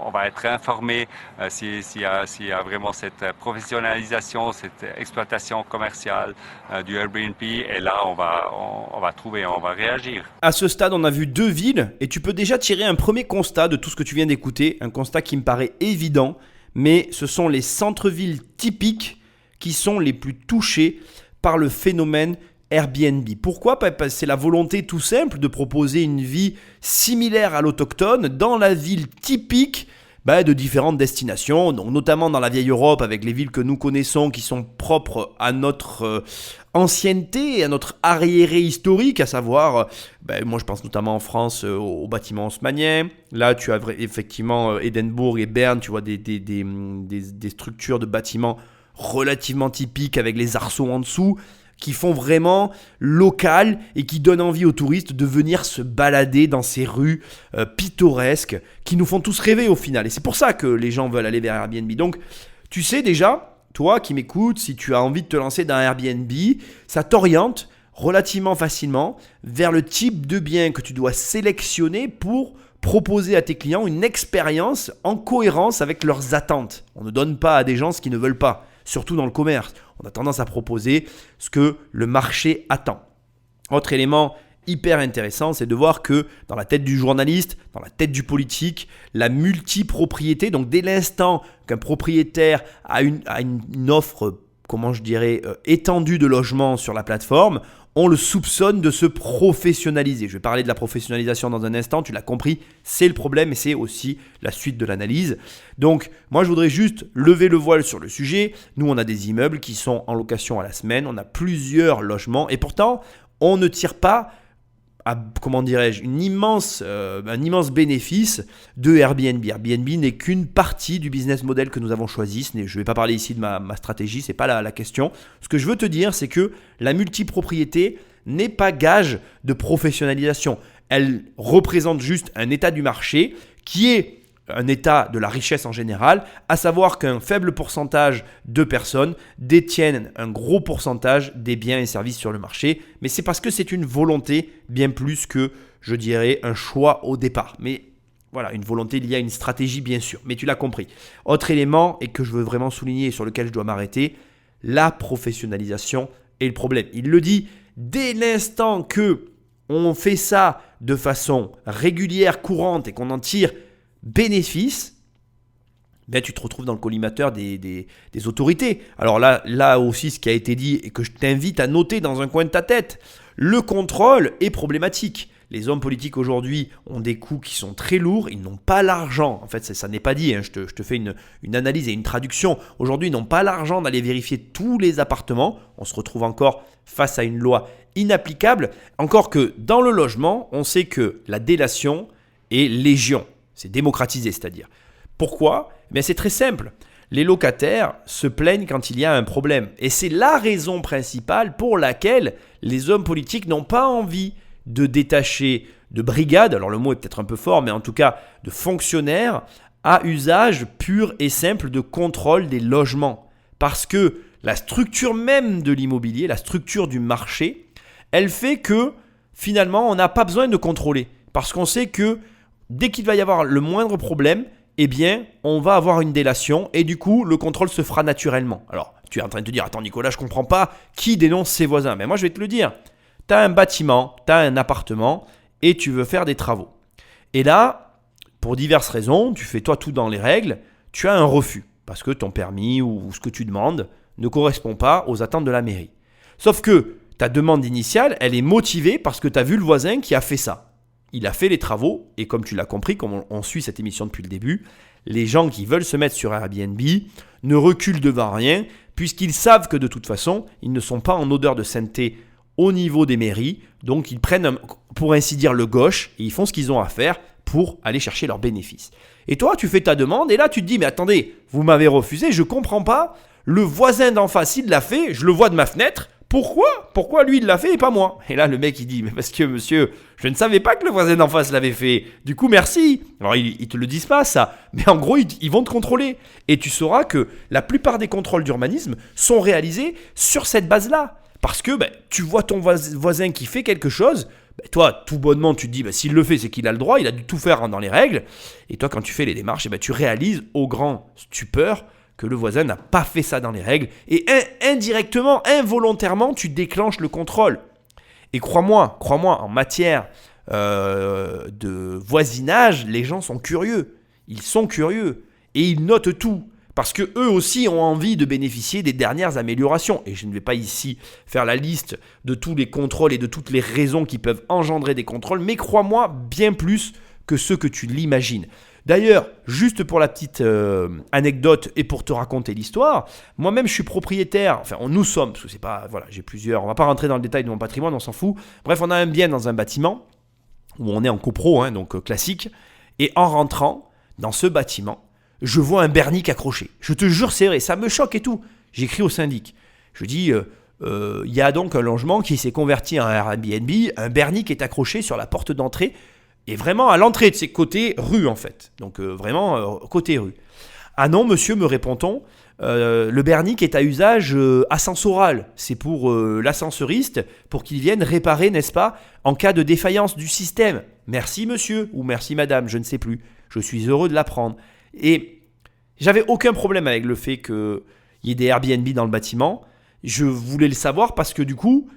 Speaker 10: on va être informé s'il y a vraiment cette professionnalisation, cette exploitation commerciale du Airbnb, et là on va trouver, on va réagir.
Speaker 1: À ce stade, on a vu deux villes et tu peux déjà tirer un premier constat de tout ce que tu viens d'écouter, un constat qui me paraît évident, mais ce sont les centres-villes typiques qui sont les plus touchés par le phénomène Airbnb. Pourquoi ? Parce que c'est la volonté tout simple de proposer une vie similaire à l'autochtone dans la ville typique de différentes destinations, donc notamment dans la vieille Europe avec les villes que nous connaissons qui sont propres à notre ancienneté, à notre arriéré historique, à savoir, moi je pense notamment en France aux bâtiments haussmanniens. Là tu as effectivement Édimbourg et Berne, tu vois des structures de bâtiments relativement typiques avec les arceaux en dessous, qui font vraiment local et qui donnent envie aux touristes de venir se balader dans ces rues pittoresques qui nous font tous rêver au final. Et c'est pour ça que les gens veulent aller vers Airbnb. Donc, tu sais déjà, toi qui m'écoutes, si tu as envie de te lancer dans Airbnb, ça t'oriente relativement facilement vers le type de bien que tu dois sélectionner pour proposer à tes clients une expérience en cohérence avec leurs attentes. On ne donne pas à des gens ce qu'ils ne veulent pas, surtout dans le commerce. On a tendance à proposer ce que le marché attend. Autre élément hyper intéressant, c'est de voir que dans la tête du journaliste, dans la tête du politique, la multipropriété, donc dès l'instant qu'un propriétaire a une offre, étendue de logement sur la plateforme, on le soupçonne de se professionnaliser. Je vais parler de la professionnalisation dans un instant, tu l'as compris, c'est le problème et c'est aussi la suite de l'analyse. Donc, moi, je voudrais juste lever le voile sur le sujet. Nous, on a des immeubles qui sont en location à la semaine, on a plusieurs logements et pourtant, on ne tire pas à, un immense bénéfice de Airbnb. Airbnb n'est qu'une partie du business model que nous avons choisi. Je ne vais pas parler ici de ma stratégie, ce n'est pas la question. Ce que je veux te dire, c'est que la multipropriété n'est pas gage de professionnalisation. Elle représente juste un état du marché qui est un état de la richesse en général, à savoir qu'un faible pourcentage de personnes détiennent un gros pourcentage des biens et services sur le marché, mais c'est parce que c'est une volonté bien plus que, je dirais, un choix au départ. Mais voilà, une volonté liée à une stratégie bien sûr, mais tu l'as compris. Autre élément et que je veux vraiment souligner et sur lequel je dois m'arrêter, la professionnalisation est le problème. Il le dit, dès l'instant que on fait ça de façon régulière, courante et qu'on en tire bénéfice, ben tu te retrouves dans le collimateur des autorités. Alors là aussi, ce qui a été dit et que je t'invite à noter dans un coin de ta tête, le contrôle est problématique. Les hommes politiques aujourd'hui ont des coûts qui sont très lourds, ils n'ont pas l'argent. En fait, ça n'est pas dit, hein. Je te fais une analyse et une traduction. Aujourd'hui, ils n'ont pas l'argent d'aller vérifier tous les appartements. On se retrouve encore face à une loi inapplicable. Encore que dans le logement, on sait que la délation est légion. C'est démocratisé, c'est-à-dire. Pourquoi ? Mais c'est très simple. Les locataires se plaignent quand il y a un problème. Et c'est la raison principale pour laquelle les hommes politiques n'ont pas envie de détacher de brigades, alors le mot est peut-être un peu fort, mais en tout cas de fonctionnaires à usage pur et simple de contrôle des logements. Parce que la structure même de l'immobilier, la structure du marché, elle fait que finalement on n'a pas besoin de contrôler. Parce qu'on sait que dès qu'il va y avoir le moindre problème, eh bien, on va avoir une délation et du coup, le contrôle se fera naturellement. Alors, tu es en train de te dire, attends Nicolas, je ne comprends pas, qui dénonce ses voisins ? Mais moi, je vais te le dire. Tu as un bâtiment, tu as un appartement et tu veux faire des travaux. Et là, pour diverses raisons, tu fais toi tout dans les règles, tu as un refus parce que ton permis ou ce que tu demandes ne correspond pas aux attentes de la mairie. Sauf que ta demande initiale, elle est motivée parce que tu as vu le voisin qui a fait ça. Il a fait les travaux et comme tu l'as compris, comme on suit cette émission depuis le début, les gens qui veulent se mettre sur Airbnb ne reculent devant rien puisqu'ils savent que de toute façon, ils ne sont pas en odeur de sainteté au niveau des mairies. Donc, ils prennent, pour ainsi dire, le gauche et ils font ce qu'ils ont à faire pour aller chercher leurs bénéfices. Et toi, tu fais ta demande et là, tu te dis, mais attendez, vous m'avez refusé, je ne comprends pas. Le voisin d'en face, il l'a fait, je le vois de ma fenêtre. Pourquoi lui il l'a fait et pas moi ? Et là le mec il dit mais parce que monsieur je ne savais pas que le voisin d'en face l'avait fait. Du coup merci. Alors ils te le disent pas ça, mais en gros ils vont te contrôler et tu sauras que la plupart des contrôles d'urbanisme sont réalisés sur cette base-là. Parce que tu vois ton voisin qui fait quelque chose, toi tout bonnement tu te dis s'il le fait c'est qu'il a le droit, il a dû tout faire dans les règles. Et toi quand tu fais les démarches tu réalises au grand stupeur que le voisin n'a pas fait ça dans les règles et indirectement, involontairement, tu déclenches le contrôle. Et crois-moi, en matière de voisinage, les gens sont curieux. Ils sont curieux et ils notent tout parce que eux aussi ont envie de bénéficier des dernières améliorations. Et je ne vais pas ici faire la liste de tous les contrôles et de toutes les raisons qui peuvent engendrer des contrôles, mais crois-moi, bien plus que ce que tu l'imagines. D'ailleurs, juste pour la petite anecdote et pour te raconter l'histoire, moi-même je suis propriétaire, enfin nous sommes, parce que c'est pas, voilà, j'ai plusieurs, on va pas rentrer dans le détail de mon patrimoine, on s'en fout. Bref, on a un bien dans un bâtiment où on est en copro, donc classique, et en rentrant dans ce bâtiment, je vois un bernic accroché. Je te jure, c'est vrai, ça me choque et tout. J'écris au syndic, je dis, il y a donc un logement qui s'est converti en Airbnb, un bernic est accroché sur la porte d'entrée. Et vraiment à l'entrée de ces côtés rue en fait. Donc vraiment côté rue. Ah non monsieur, me répond-on, le bernic est à usage ascensoral. C'est pour l'ascensoriste, pour qu'il vienne réparer, n'est-ce pas, en cas de défaillance du système. Merci monsieur ou merci madame, je ne sais plus. Je suis heureux de l'apprendre. Et j'avais aucun problème avec le fait qu'il y ait des Airbnb dans le bâtiment. Je voulais le savoir parce que du coup...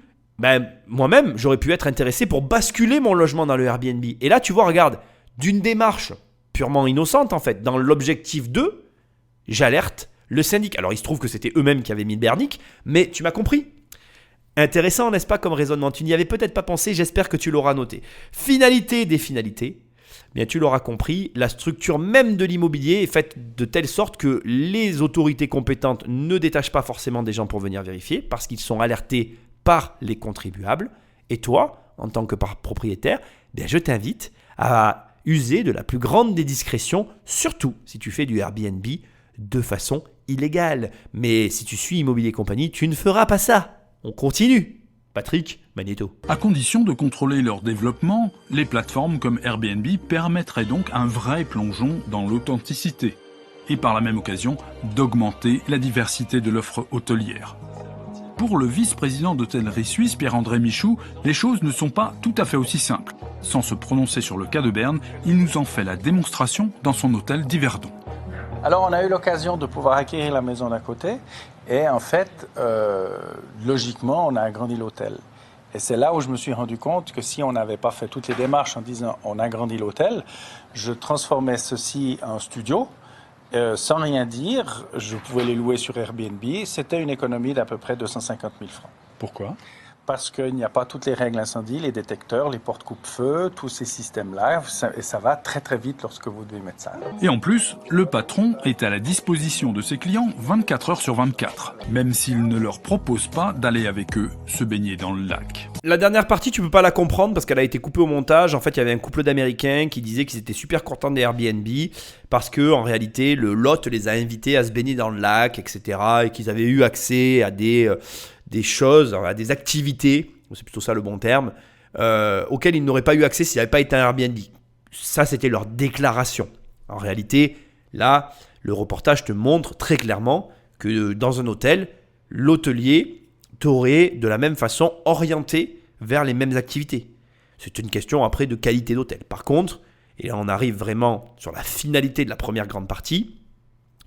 Speaker 1: moi-même, j'aurais pu être intéressé pour basculer mon logement dans le Airbnb. Et là, tu vois, regarde, d'une démarche purement innocente, en fait, dans l'objectif 2, j'alerte le syndic. Alors, il se trouve que c'était eux-mêmes qui avaient mis le bernic, mais tu m'as compris. Intéressant, n'est-ce pas, comme raisonnement? Tu n'y avais peut-être pas pensé, j'espère que tu l'auras noté. Finalité des finalités, bien tu l'auras compris, la structure même de l'immobilier est faite de telle sorte que les autorités compétentes ne détachent pas forcément des gens pour venir vérifier parce qu'ils sont alertés par les contribuables. Et toi, en tant que propriétaire, bien je t'invite à user de la plus grande des discrétions, surtout si tu fais du Airbnb de façon illégale. Mais si tu suis Immobilier Compagnie, tu ne feras pas ça. On continue. Patrick Magnéto.
Speaker 2: À condition de contrôler leur développement, les plateformes comme Airbnb permettraient donc un vrai plongeon dans l'authenticité et par la même occasion d'augmenter la diversité de l'offre hôtelière. Pour le vice-président d'Hôtellerie Suisse, Pierre-André Michoud, les choses ne sont pas tout à fait aussi simples. Sans se prononcer sur le cas de Berne, il nous en fait la démonstration dans son hôtel d'Yverdon.
Speaker 11: Alors on a eu l'occasion de pouvoir acquérir la maison d'à côté et en fait, logiquement, on a agrandi l'hôtel. Et c'est là où je me suis rendu compte que si on n'avait pas fait toutes les démarches en disant on agrandit l'hôtel, je transformais ceci en studio. Sans rien dire, je pouvais les louer sur Airbnb. C'était une économie d'à peu près 250 000 francs.
Speaker 2: Pourquoi ?
Speaker 11: Parce qu'il n'y a pas toutes les règles incendies, les détecteurs, les portes coupe-feu, tous ces systèmes-là. Et ça va très très vite lorsque vous devez mettre ça.
Speaker 2: Et en plus, le patron est à la disposition de ses clients 24 heures sur 24, même s'il ne leur propose pas d'aller avec eux se baigner dans le lac.
Speaker 1: La dernière partie, tu peux pas la comprendre parce qu'elle a été coupée au montage. En fait, il y avait un couple d'Américains qui disaient qu'ils étaient super contents des Airbnb parce que en réalité, le lot les a invités à se baigner dans le lac, etc. et qu'ils avaient eu accès à des choses, à des activités, c'est plutôt ça le bon terme, auxquelles ils n'auraient pas eu accès s'il n'y avait pas été un Airbnb. Ça, c'était leur déclaration. En réalité, là, le reportage te montre très clairement que dans un hôtel, l'hôtelier t'aurait de la même façon orienté vers les mêmes activités. C'est une question après de qualité d'hôtel. Par contre, et là on arrive vraiment sur la finalité de la première grande partie,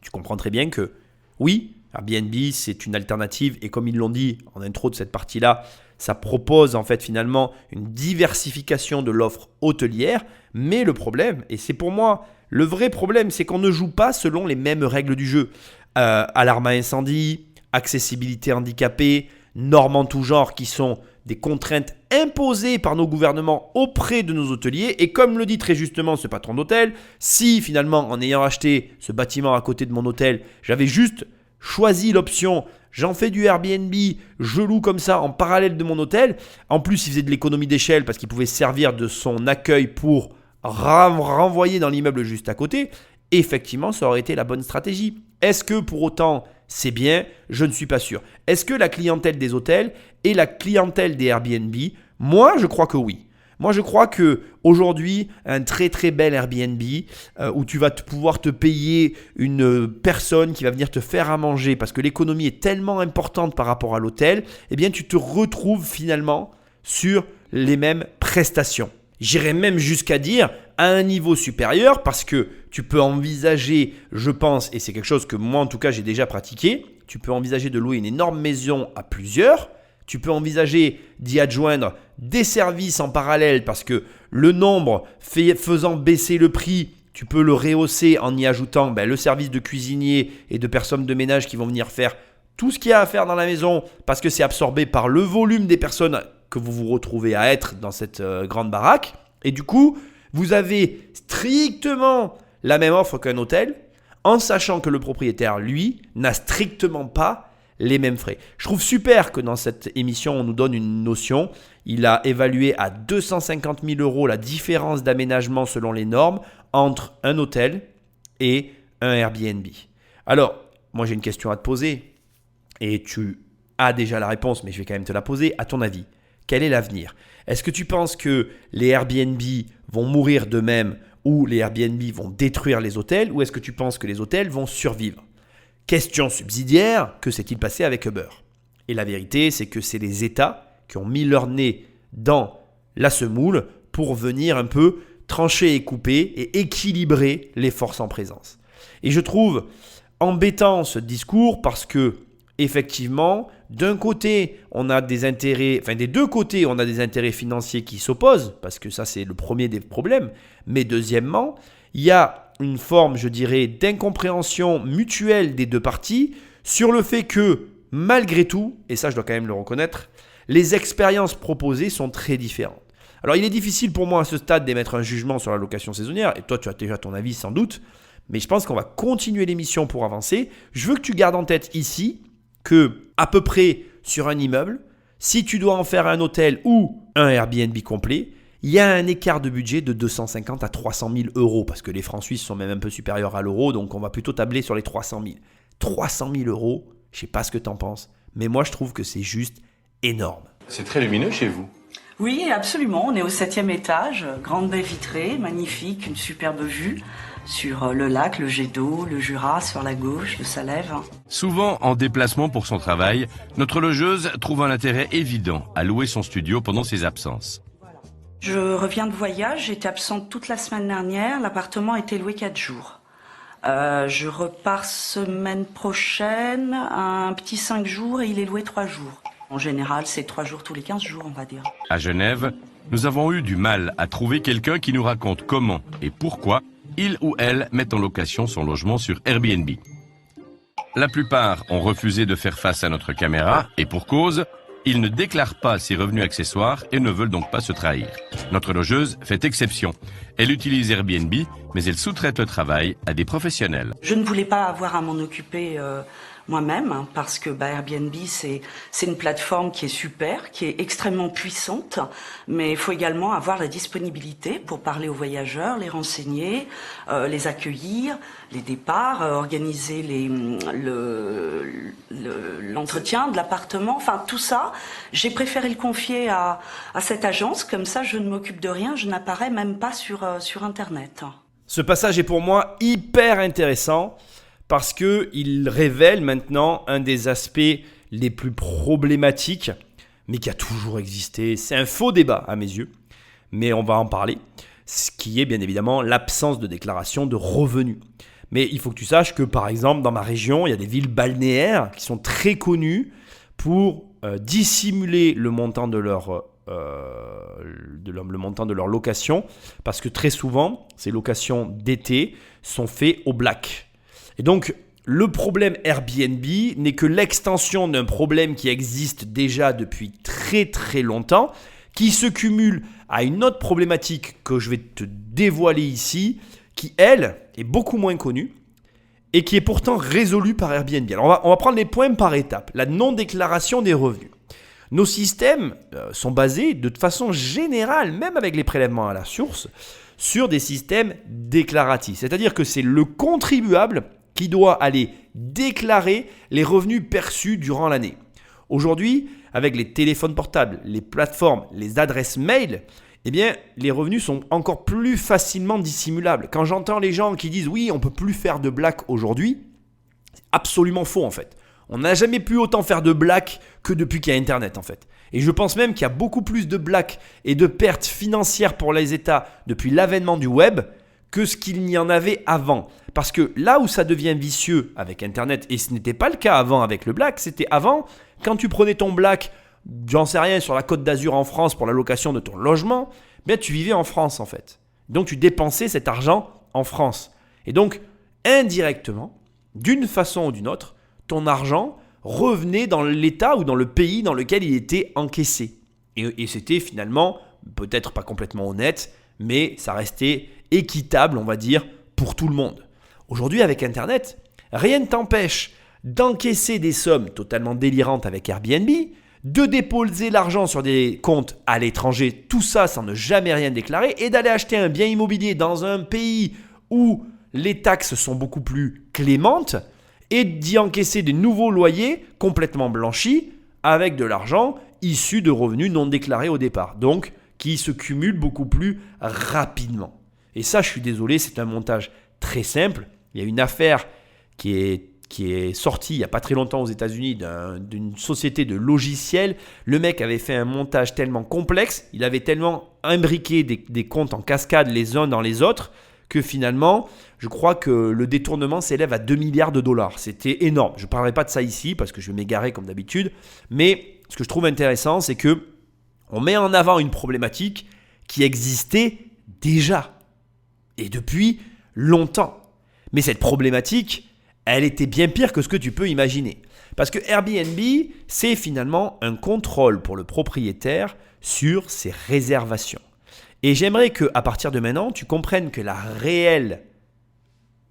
Speaker 1: tu comprends très bien que oui, Airbnb, c'est une alternative et comme ils l'ont dit en intro de cette partie-là, ça propose en fait finalement une diversification de l'offre hôtelière. Mais le problème, et c'est pour moi le vrai problème, c'est qu'on ne joue pas selon les mêmes règles du jeu. Alarme à incendie, accessibilité handicapée, normes en tout genre qui sont des contraintes imposées par nos gouvernements auprès de nos hôteliers. Et comme le dit très justement ce patron d'hôtel, si finalement en ayant acheté ce bâtiment à côté de mon hôtel, j'avais juste choisi l'option, j'en fais du Airbnb, je loue comme ça en parallèle de mon hôtel. En plus, il faisait de l'économie d'échelle parce qu'il pouvait servir de son accueil pour renvoyer dans l'immeuble juste à côté. Effectivement, ça aurait été la bonne stratégie. Est-ce que pour autant c'est bien? Je ne suis pas sûr. Est-ce que la clientèle des hôtels est la clientèle des Airbnb? Moi, je crois que oui. Moi, je crois qu'aujourd'hui, un très très bel Airbnb où tu vas pouvoir te payer une personne qui va venir te faire à manger parce que l'économie est tellement importante par rapport à l'hôtel, eh bien, tu te retrouves finalement sur les mêmes prestations. J'irais même jusqu'à dire à un niveau supérieur parce que tu peux envisager, je pense, et c'est quelque chose que moi en tout cas j'ai déjà pratiqué, tu peux envisager de louer une énorme maison à plusieurs. Tu peux envisager d'y adjoindre des services en parallèle parce que le nombre faisant baisser le prix, tu peux le rehausser en y ajoutant le service de cuisinier et de personnes de ménage qui vont venir faire tout ce qu'il y a à faire dans la maison parce que c'est absorbé par le volume des personnes que vous vous retrouvez à être dans cette grande baraque. Et du coup, vous avez strictement la même offre qu'un hôtel en sachant que le propriétaire, lui, n'a strictement pas les mêmes frais. Je trouve super que dans cette émission, on nous donne une notion. Il a évalué à 250 000 € la différence d'aménagement selon les normes entre un hôtel et un Airbnb. Alors, moi j'ai une question à te poser et tu as déjà la réponse, mais je vais quand même te la poser. À ton avis, quel est l'avenir? Est-ce que tu penses que les Airbnb vont mourir d'eux-mêmes ou les Airbnb vont détruire les hôtels ou est-ce que tu penses que les hôtels vont survivre? Question subsidiaire, que s'est-il passé avec Uber? Et la vérité, c'est que c'est les États qui ont mis leur nez dans la semoule pour venir un peu trancher et couper et équilibrer les forces en présence. Et je trouve embêtant ce discours parce que, effectivement, d'un côté, on a des intérêts, des deux côtés, on a des intérêts financiers qui s'opposent, parce que ça, c'est le premier des problèmes. Mais deuxièmement, il y a une forme, je dirais, d'incompréhension mutuelle des deux parties sur le fait que, malgré tout, et ça je dois quand même le reconnaître, les expériences proposées sont très différentes. Alors il est difficile pour moi à ce stade d'émettre un jugement sur la location saisonnière, et toi tu as déjà ton avis sans doute, mais je pense qu'on va continuer l'émission pour avancer. Je veux que tu gardes en tête ici que à peu près sur un immeuble, si tu dois en faire un hôtel ou un Airbnb complet, il y a un écart de budget de 250 à 300 000 euros, parce que les francs suisses sont même un peu supérieurs à l'euro, donc on va plutôt tabler sur les 300 000. 300 000 euros, je ne sais pas ce que tu en penses, mais moi je trouve que c'est juste énorme.
Speaker 12: C'est très lumineux chez vous.
Speaker 13: Oui, absolument. On est au 7e étage, grande baie vitrée, magnifique, une superbe vue sur le lac, le jet d'eau, le Jura sur la gauche, le Salève.
Speaker 12: Souvent en déplacement pour son travail, notre logeuse trouve un intérêt évident à louer son studio pendant ses absences.
Speaker 13: Je reviens de voyage, j'étais absente toute la semaine dernière, l'appartement a été loué 4 jours. Je repars semaine prochaine, un petit 5 jours et il est loué 3 jours. En général, c'est 3 jours tous les 15 jours, on va dire.
Speaker 12: À Genève, nous avons eu du mal à trouver quelqu'un qui nous raconte comment et pourquoi il ou elle met en location son logement sur Airbnb. La plupart ont refusé de faire face à notre caméra et pour cause, ils ne déclarent pas ses revenus accessoires et ne veulent donc pas se trahir. Notre logeuse fait exception. Elle utilise Airbnb, mais elle sous-traite le travail à des professionnels.
Speaker 13: Je ne voulais pas avoir à m'en occuper moi-même, hein, parce que Airbnb, c'est une plateforme qui est super, qui est extrêmement puissante, mais il faut également avoir la disponibilité pour parler aux voyageurs, les renseigner, les accueillir, les départs, organiser l'entretien de l'appartement, enfin tout ça. J'ai préféré le confier à cette agence, comme ça je ne m'occupe de rien, je n'apparais même pas sur Internet.
Speaker 1: Ce passage est pour moi hyper intéressant parce qu'il révèle maintenant un des aspects les plus problématiques, mais qui a toujours existé. C'est un faux débat à mes yeux, mais on va en parler, ce qui est bien évidemment l'absence de déclaration de revenus. Mais il faut que tu saches que par exemple dans ma région, il y a des villes balnéaires qui sont très connues pour dissimuler le montant de leur location, parce que très souvent, ces locations d'été sont faites au black. Et donc, le problème Airbnb n'est que l'extension d'un problème qui existe déjà depuis très très longtemps, qui se cumule à une autre problématique que je vais te dévoiler ici, qui elle est beaucoup moins connue et qui est pourtant résolue par Airbnb. Alors on va prendre les points par étapes. La non-déclaration des revenus. Nos systèmes sont basés de façon générale, même avec les prélèvements à la source, sur des systèmes déclaratifs. C'est-à-dire que c'est le contribuable qui doit aller déclarer les revenus perçus durant l'année. Aujourd'hui, avec les téléphones portables, les plateformes, les adresses mail, eh bien, les revenus sont encore plus facilement dissimulables. Quand j'entends les gens qui disent « oui, on ne peut plus faire de black aujourd'hui », c'est absolument faux en fait. On n'a jamais pu autant faire de black que depuis qu'il y a Internet en fait. Et je pense même qu'il y a beaucoup plus de black et de pertes financières pour les États depuis l'avènement du web que ce qu'il n'y en avait avant. Parce que là où ça devient vicieux avec Internet, et ce n'était pas le cas avant avec le black, c'était avant, quand tu prenais ton black, j'en sais rien, sur la Côte d'Azur en France pour la location de ton logement, bien tu vivais en France en fait. Donc tu dépensais cet argent en France. Et donc indirectement, d'une façon ou d'une autre, ton argent revenait dans l'État ou dans le pays dans lequel il était encaissé. Et c'était finalement, peut-être pas complètement honnête, mais ça restait équitable, on va dire, pour tout le monde. Aujourd'hui, avec Internet, rien ne t'empêche d'encaisser des sommes totalement délirantes avec Airbnb, de déposer l'argent sur des comptes à l'étranger, tout ça sans ne jamais rien déclarer, et d'aller acheter un bien immobilier dans un pays où les taxes sont beaucoup plus clémentes, et d'y encaisser des nouveaux loyers complètement blanchis avec de l'argent issu de revenus non déclarés au départ, donc qui se cumulent beaucoup plus rapidement. Et ça, je suis désolé, c'est un montage très simple. Il y a une affaire qui est sortie il n'y a pas très longtemps aux États-Unis d'une société de logiciels. Le mec avait fait un montage tellement complexe, il avait tellement imbriqué des comptes en cascade les uns dans les autres, que finalement, je crois que le détournement s'élève à 2 milliards de dollars. C'était énorme. Je ne parlerai pas de ça ici parce que je vais m'égarer comme d'habitude. Mais ce que je trouve intéressant, c'est qu'on met en avant une problématique qui existait déjà et depuis longtemps. Mais cette problématique, elle était bien pire que ce que tu peux imaginer. Parce que Airbnb, c'est finalement un contrôle pour le propriétaire sur ses réservations. Et j'aimerais qu'à partir de maintenant, tu comprennes que la réelle,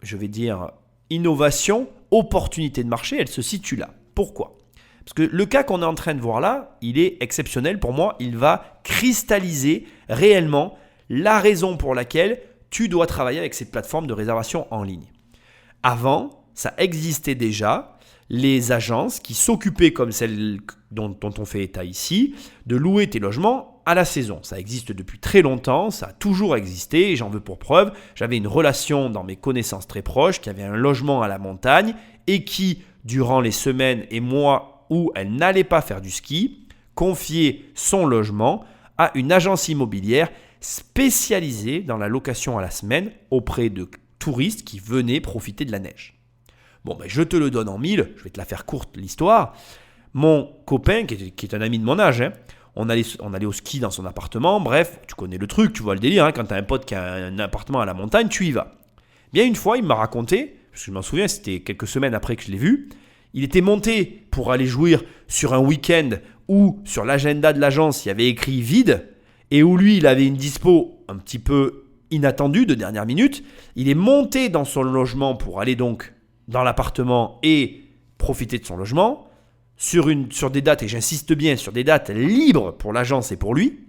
Speaker 1: je vais dire, innovation, opportunité de marché, elle se situe là. Pourquoi ? Parce que le cas qu'on est en train de voir là, il est exceptionnel pour moi. Il va cristalliser réellement la raison pour laquelle tu dois travailler avec ces plateformes de réservation en ligne. Avant, ça existait déjà, les agences qui s'occupaient, comme celle dont on fait état ici, de louer tes logements à la saison. Ça existe depuis très longtemps, ça a toujours existé et j'en veux pour preuve. J'avais une relation dans mes connaissances très proches qui avait un logement à la montagne et qui, durant les semaines et mois où elle n'allait pas faire du ski, confiait son logement à une agence immobilière spécialisée dans la location à la semaine auprès de touristes qui venaient profiter de la neige. Bon, je te le donne en mille, je vais te la faire courte l'histoire. Mon copain, qui est un ami de mon âge, on allait au ski dans son appartement, bref, tu connais le truc, tu vois le délire, quand tu as un pote qui a un appartement à la montagne, tu y vas. Bien une fois, il m'a raconté, parce que je m'en souviens, c'était quelques semaines après que je l'ai vu, il était monté pour aller jouir sur un week-end où sur l'agenda de l'agence, il y avait écrit vide, et où lui, il avait une dispo un petit peu inattendue de dernière minute. Il est monté dans son logement pour aller donc dans l'appartement et profiter de son logement sur des dates, et j'insiste bien, sur des dates libres pour l'agence et pour lui.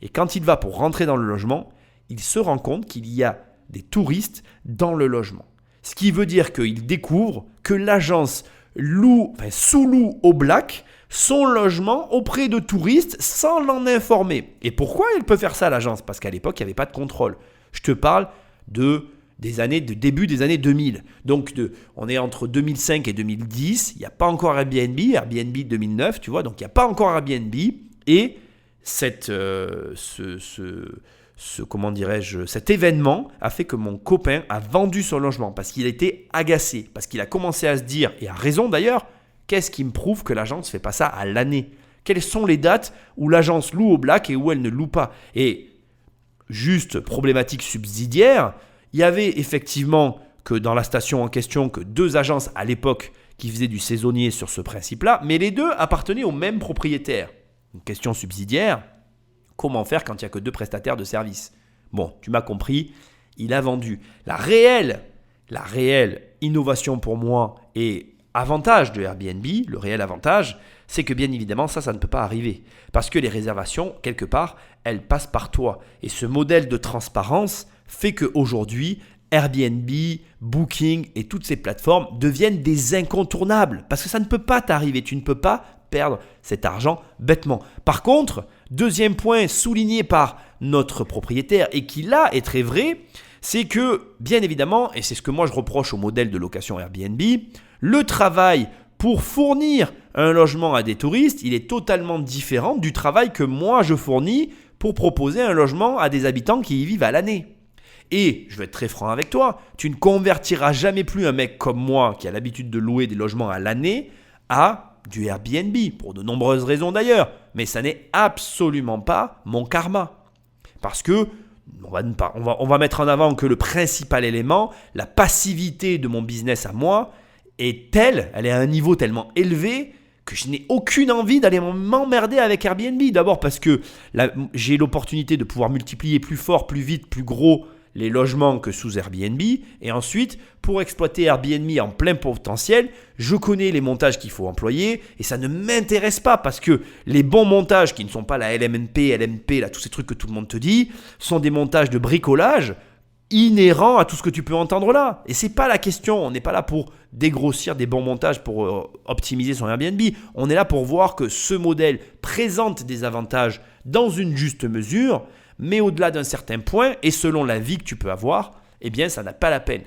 Speaker 1: Et quand il va pour rentrer dans le logement, il se rend compte qu'il y a des touristes dans le logement. Ce qui veut dire qu'il découvre que l'agence sous-loue au black son logement auprès de touristes sans l'en informer. Et pourquoi elle peut faire ça, l'agence ? Parce qu'à l'époque, il n'y avait pas de contrôle. Je te parle de début des années 2000. Donc, on est entre 2005 et 2010. Il n'y a pas encore Airbnb 2009, tu vois. Donc, il n'y a pas encore Airbnb. Et cet événement a fait que mon copain a vendu son logement parce qu'il était agacé. Parce qu'il a commencé à se dire, et a raison d'ailleurs, qu'est-ce qui me prouve que l'agence ne fait pas ça à l'année ? Quelles sont les dates où l'agence loue au black et où elle ne loue pas ? Et juste problématique subsidiaire, il y avait effectivement que dans la station en question que 2 agences à l'époque qui faisaient du saisonnier sur ce principe-là, mais les 2 appartenaient au même propriétaire. Une question subsidiaire, comment faire quand il n'y a que 2 prestataires de services ? Bon, tu m'as compris, il a vendu. La réelle innovation pour moi et avantage de Airbnb, le réel avantage, c'est que bien évidemment ça ne peut pas arriver. Parce que les réservations, quelque part, elles passent par toi. Et ce modèle de transparence fait qu'aujourd'hui, Airbnb, Booking et toutes ces plateformes deviennent des incontournables. Parce que ça ne peut pas t'arriver, tu ne peux pas perdre cet argent bêtement. Par contre, deuxième point souligné par notre propriétaire et qui là est très vrai, c'est que bien évidemment, et c'est ce que moi je reproche au modèle de location Airbnb, le travail pour fournir un logement à des touristes, il est totalement différent du travail que moi je fournis pour proposer un logement à des habitants qui y vivent à l'année. Et je vais être très franc avec toi, tu ne convertiras jamais plus un mec comme moi qui a l'habitude de louer des logements à l'année à du Airbnb, pour de nombreuses raisons d'ailleurs, mais ça n'est absolument pas mon karma. Parce que on va mettre en avant que le principal élément, la passivité de mon business à moi, est telle, elle est à un niveau tellement élevé que je n'ai aucune envie d'aller m'emmerder avec Airbnb. D'abord parce que j'ai l'opportunité de pouvoir multiplier plus fort, plus vite, plus gros les logements que sous Airbnb. Et ensuite, pour exploiter Airbnb en plein potentiel, je connais les montages qu'il faut employer et ça ne m'intéresse pas parce que les bons montages qui ne sont pas la LMNP, LMP, là, tous ces trucs que tout le monde te dit, sont des montages de bricolage inhérents à tout ce que tu peux entendre là. Et c'est pas la question, on n'est pas là pour dégrossir des bons montages pour optimiser son Airbnb. On est là pour voir que ce modèle présente des avantages dans une juste mesure, mais au-delà d'un certain point, et selon la vie que tu peux avoir, eh bien ça n'a pas la peine.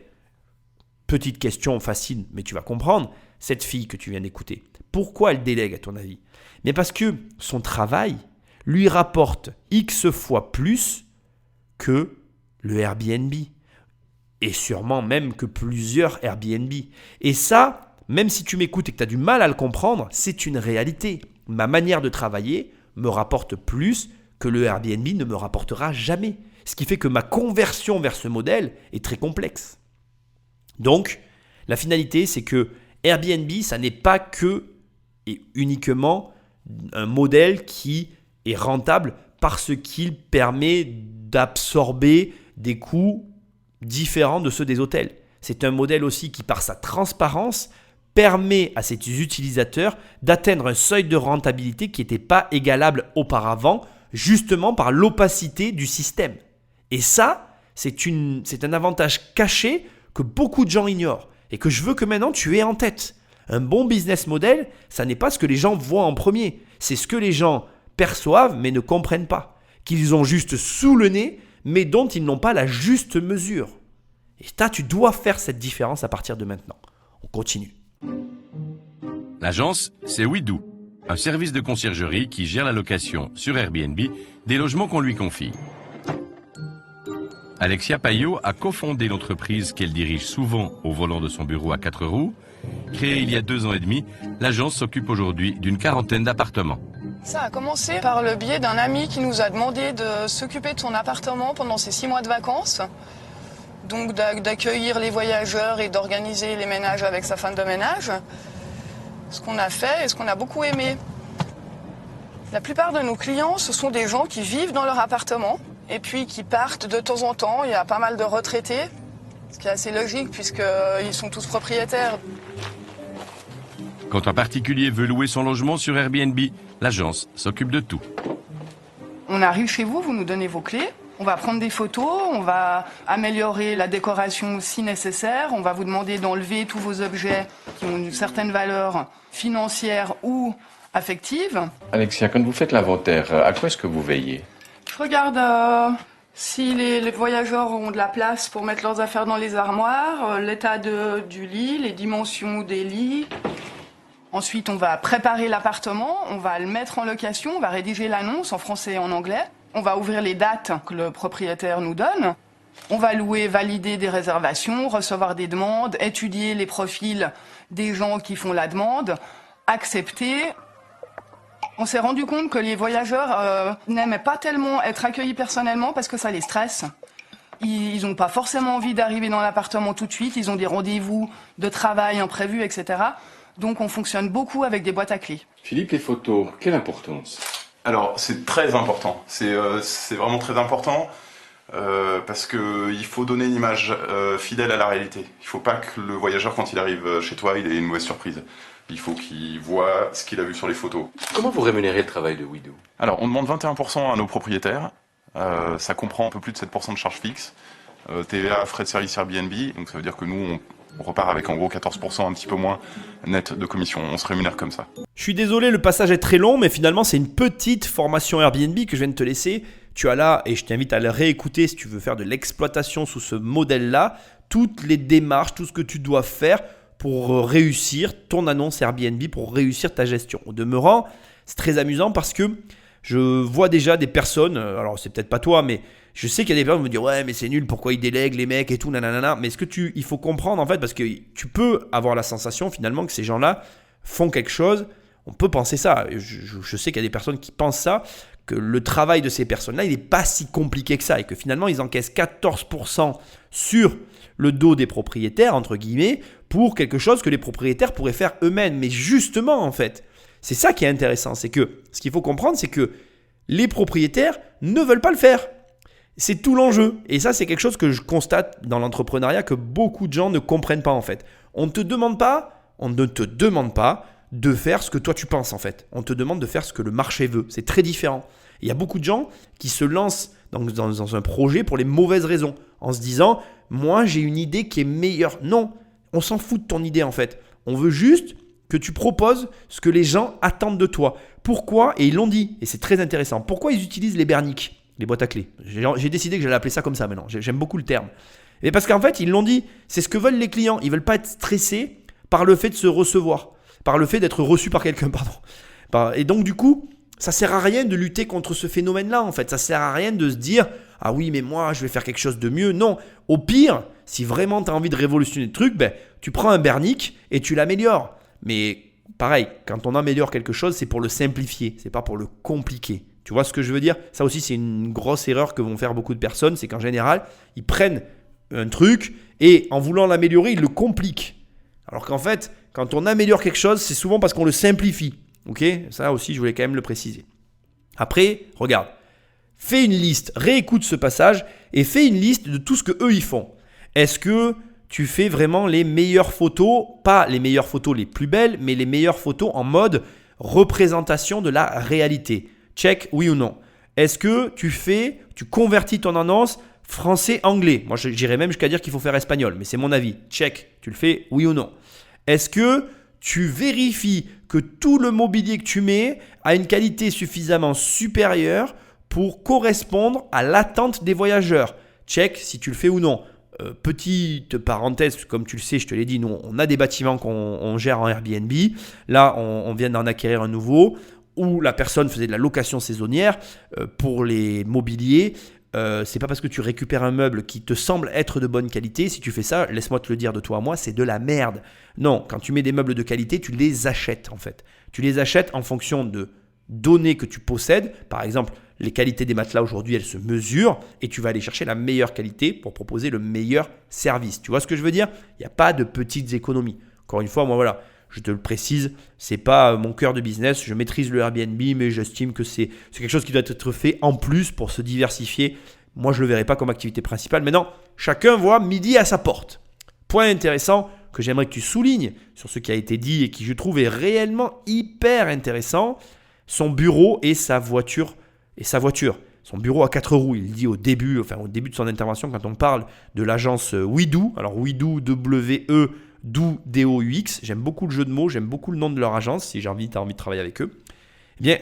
Speaker 1: Petite question facile, mais tu vas comprendre, cette fille que tu viens d'écouter, pourquoi elle délègue à ton avis ? Mais parce que son travail lui rapporte X fois plus que le Airbnb. Et sûrement même que plusieurs Airbnb. Et ça, même si tu m'écoutes et que tu as du mal à le comprendre, c'est une réalité. Ma manière de travailler me rapporte plus que le Airbnb ne me rapportera jamais. Ce qui fait que ma conversion vers ce modèle est très complexe. Donc, la finalité, c'est que Airbnb, ça n'est pas que et uniquement un modèle qui est rentable parce qu'il permet d'absorber des coûts différents de ceux des hôtels. C'est un modèle aussi qui, par sa transparence, permet à ses utilisateurs d'atteindre un seuil de rentabilité qui n'était pas égalable auparavant, justement par l'opacité du système. Et ça, c'est un avantage caché que beaucoup de gens ignorent et que je veux que maintenant tu aies en tête. Un bon business model, ça n'est pas ce que les gens voient en premier, c'est ce que les gens perçoivent mais ne comprennent pas, qu'ils ont juste sous le nez mais dont ils n'ont pas la juste mesure. Et ça, tu dois faire cette différence à partir de maintenant. On continue.
Speaker 12: L'agence, c'est WeDo, un service de conciergerie qui gère la location sur Airbnb des logements qu'on lui confie. Alexia Payot a cofondé l'entreprise qu'elle dirige souvent au volant de son bureau à 4 roues. Créée il y a 2 ans et demi, l'agence s'occupe aujourd'hui d'une 40aine d'appartements.
Speaker 14: Ça a commencé par le biais d'un ami qui nous a demandé de s'occuper de son appartement pendant ses 6 mois de vacances. Donc d'accueillir les voyageurs et d'organiser les ménages avec sa femme de ménage. Ce qu'on a fait et ce qu'on a beaucoup aimé. La plupart de nos clients, ce sont des gens qui vivent dans leur appartement et puis qui partent de temps en temps. Il y a pas mal de retraités, ce qui est assez logique puisqu'ils sont tous propriétaires.
Speaker 12: Quand un particulier veut louer son logement sur Airbnb, l'agence s'occupe de tout.
Speaker 14: On arrive chez vous, vous nous donnez vos clés. On va prendre des photos, on va améliorer la décoration si nécessaire. On va vous demander d'enlever tous vos objets qui ont une certaine valeur financière ou affective.
Speaker 15: Alexia, quand vous faites l'inventaire, à quoi est-ce que vous veillez?
Speaker 14: Je regarde si les voyageurs ont de la place pour mettre leurs affaires dans les armoires, l'état du lit, les dimensions des lits. Ensuite, on va préparer l'appartement, on va le mettre en location, on va rédiger l'annonce en français et en anglais. On va ouvrir les dates que le propriétaire nous donne. On va louer, valider des réservations, recevoir des demandes, étudier les profils des gens qui font la demande, accepter. On s'est rendu compte que les voyageurs n'aimaient pas tellement être accueillis personnellement parce que ça les stresse. Ils n'ont pas forcément envie d'arriver dans l'appartement tout de suite, ils ont des rendez-vous de travail imprévus, etc. Donc on fonctionne beaucoup avec des boîtes à clés.
Speaker 15: Philippe, les photos, quelle importance?
Speaker 16: Alors c'est très important, c'est vraiment très important parce qu'il faut donner une image fidèle à la réalité. Il ne faut pas que le voyageur, quand il arrive chez toi, il ait une mauvaise surprise. Il faut qu'il voit ce qu'il a vu sur les photos.
Speaker 15: Comment vous rémunérez le travail de WeDo?
Speaker 16: Alors on demande 21% à nos propriétaires, ça comprend un peu plus de 7% de charges fixes, TVA, frais de service Airbnb, donc ça veut dire que nous on repart avec en gros 14%, un petit peu moins net de commission. On se rémunère comme ça.
Speaker 1: Je suis désolé, le passage est très long, mais finalement, c'est une petite formation Airbnb que je viens de te laisser. Tu as là, et je t'invite à le réécouter si tu veux faire de l'exploitation sous ce modèle-là, toutes les démarches, tout ce que tu dois faire pour réussir ton annonce Airbnb, pour réussir ta gestion. Au demeurant, c'est très amusant parce que je vois déjà des personnes, alors c'est peut-être pas toi, mais je sais qu'il y a des personnes qui me disent « Ouais, mais c'est nul, pourquoi ils délèguent les mecs et tout, nanana. » Mais il faut comprendre en fait, parce que tu peux avoir la sensation finalement que ces gens-là font quelque chose. On peut penser ça. Je sais qu'il y a des personnes qui pensent ça, que le travail de ces personnes-là, il n'est pas si compliqué que ça et que finalement, ils encaissent 14% sur le dos des propriétaires, entre guillemets, pour quelque chose que les propriétaires pourraient faire eux-mêmes. Mais justement, en fait, c'est ça qui est intéressant. C'est que ce qu'il faut comprendre, c'est que les propriétaires ne veulent pas le faire. C'est tout l'enjeu. Et ça, c'est quelque chose que je constate dans l'entrepreneuriat que beaucoup de gens ne comprennent pas en fait. On ne te demande pas de faire ce que toi tu penses en fait. On te demande de faire ce que le marché veut. C'est très différent. Il y a beaucoup de gens qui se lancent dans un projet pour les mauvaises raisons. En se disant, moi j'ai une idée qui est meilleure. Non, on s'en fout de ton idée en fait. On veut juste que tu proposes ce que les gens attendent de toi. Pourquoi? Et ils l'ont dit, et c'est très intéressant. Pourquoi ils utilisent les berniques? Les boîtes à clés. J'ai décidé que j'allais appeler ça comme ça maintenant. J'aime beaucoup le terme. Et parce qu'en fait, ils l'ont dit, c'est ce que veulent les clients. Ils ne veulent pas être stressés par le fait de se recevoir, par le fait d'être reçu par quelqu'un, pardon. Et donc du coup, ça ne sert à rien de lutter contre ce phénomène-là en fait. Ça ne sert à rien de se dire « Ah oui, mais moi, je vais faire quelque chose de mieux. » Non, au pire, si vraiment tu as envie de révolutionner le truc, tu prends un bernique et tu l'améliores. Mais pareil, quand on améliore quelque chose, c'est pour le simplifier, c'est pas pour le compliquer. Tu vois ce que je veux dire? Ça aussi, c'est une grosse erreur que vont faire beaucoup de personnes. C'est qu'en général, ils prennent un truc et en voulant l'améliorer, ils le compliquent. Alors qu'en fait, quand on améliore quelque chose, c'est souvent parce qu'on le simplifie. Ok ? Ça aussi, je voulais quand même le préciser. Après, regarde. Fais une liste, réécoute ce passage et fais une liste de tout ce qu'eux ils font. Est-ce que tu fais vraiment les meilleures photos, pas les meilleures photos les plus belles, mais les meilleures photos en mode représentation de la réalité? Check, oui ou non. Est-ce que tu convertis ton annonce français-anglais? Moi, j'irais même jusqu'à dire qu'il faut faire espagnol, mais c'est mon avis. Check, tu le fais, oui ou non. Est-ce que tu vérifies que tout le mobilier que tu mets a une qualité suffisamment supérieure pour correspondre à l'attente des voyageurs? Check si tu le fais ou non. Petite parenthèse, comme tu le sais, je te l'ai dit, nous on a des bâtiments qu'on gère en Airbnb. Là, on vient d'en acquérir un nouveau où la personne faisait de la location saisonnière pour les mobiliers. C'est pas parce que tu récupères un meuble qui te semble être de bonne qualité, si tu fais ça, laisse-moi te le dire de toi à moi, c'est de la merde. Non, quand tu mets des meubles de qualité, tu les achètes en fait. Tu les achètes en fonction de données que tu possèdes. Par exemple, les qualités des matelas aujourd'hui, elles se mesurent et tu vas aller chercher la meilleure qualité pour proposer le meilleur service. Tu vois ce que je veux dire? Il n'y a pas de petites économies. Encore une fois, moi voilà, je te le précise, c'est pas mon cœur de business. Je maîtrise le Airbnb, mais j'estime que c'est quelque chose qui doit être fait en plus pour se diversifier. Moi, je ne le verrai pas comme activité principale. Maintenant, chacun voit midi à sa porte. Point intéressant que j'aimerais que tu soulignes sur ce qui a été dit et qui, je trouve, est réellement hyper intéressant. Son bureau et sa voiture. Son bureau à 4 roues, il dit au début de son intervention, quand on parle de l'agence WeDo. Alors WeDo, D-O-U-X. J'aime beaucoup le jeu de mots, j'aime beaucoup le nom de leur agence, si tu as envie de travailler avec eux. Eh bien,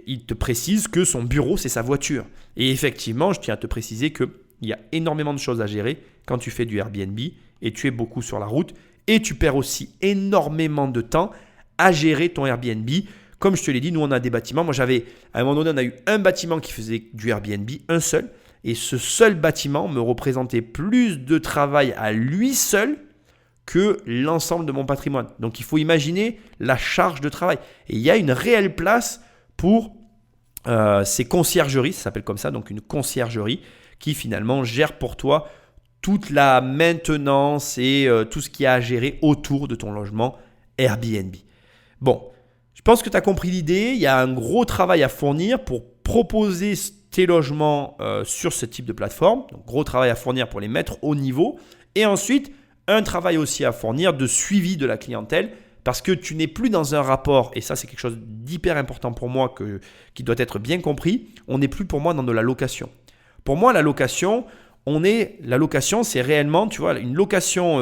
Speaker 1: il te précise que son bureau, c'est sa voiture. Et effectivement, je tiens à te préciser qu'il y a énormément de choses à gérer quand tu fais du Airbnb et tu es beaucoup sur la route. Et tu perds aussi énormément de temps à gérer ton Airbnb. Comme je te l'ai dit, nous, on a des bâtiments. Moi, à un moment donné, on a eu un bâtiment qui faisait du Airbnb, un seul. Et ce seul bâtiment me représentait plus de travail à lui seul que l'ensemble de mon patrimoine. Donc, il faut imaginer la charge de travail. Et il y a une réelle place pour ces conciergeries, ça s'appelle comme ça, donc une conciergerie qui finalement gère pour toi toute la maintenance et tout ce qu'il y a à gérer autour de ton logement Airbnb. Bon. Je pense que tu as compris l'idée. Il y a un gros travail à fournir pour proposer tes logements sur ce type de plateforme. Donc, gros travail à fournir pour les mettre au niveau. Et ensuite, un travail aussi à fournir de suivi de la clientèle parce que tu n'es plus dans un rapport, et ça c'est quelque chose d'hyper important pour moi qui doit être bien compris, on n'est plus pour moi dans de la location. Pour moi, la location, c'est réellement, tu vois, une location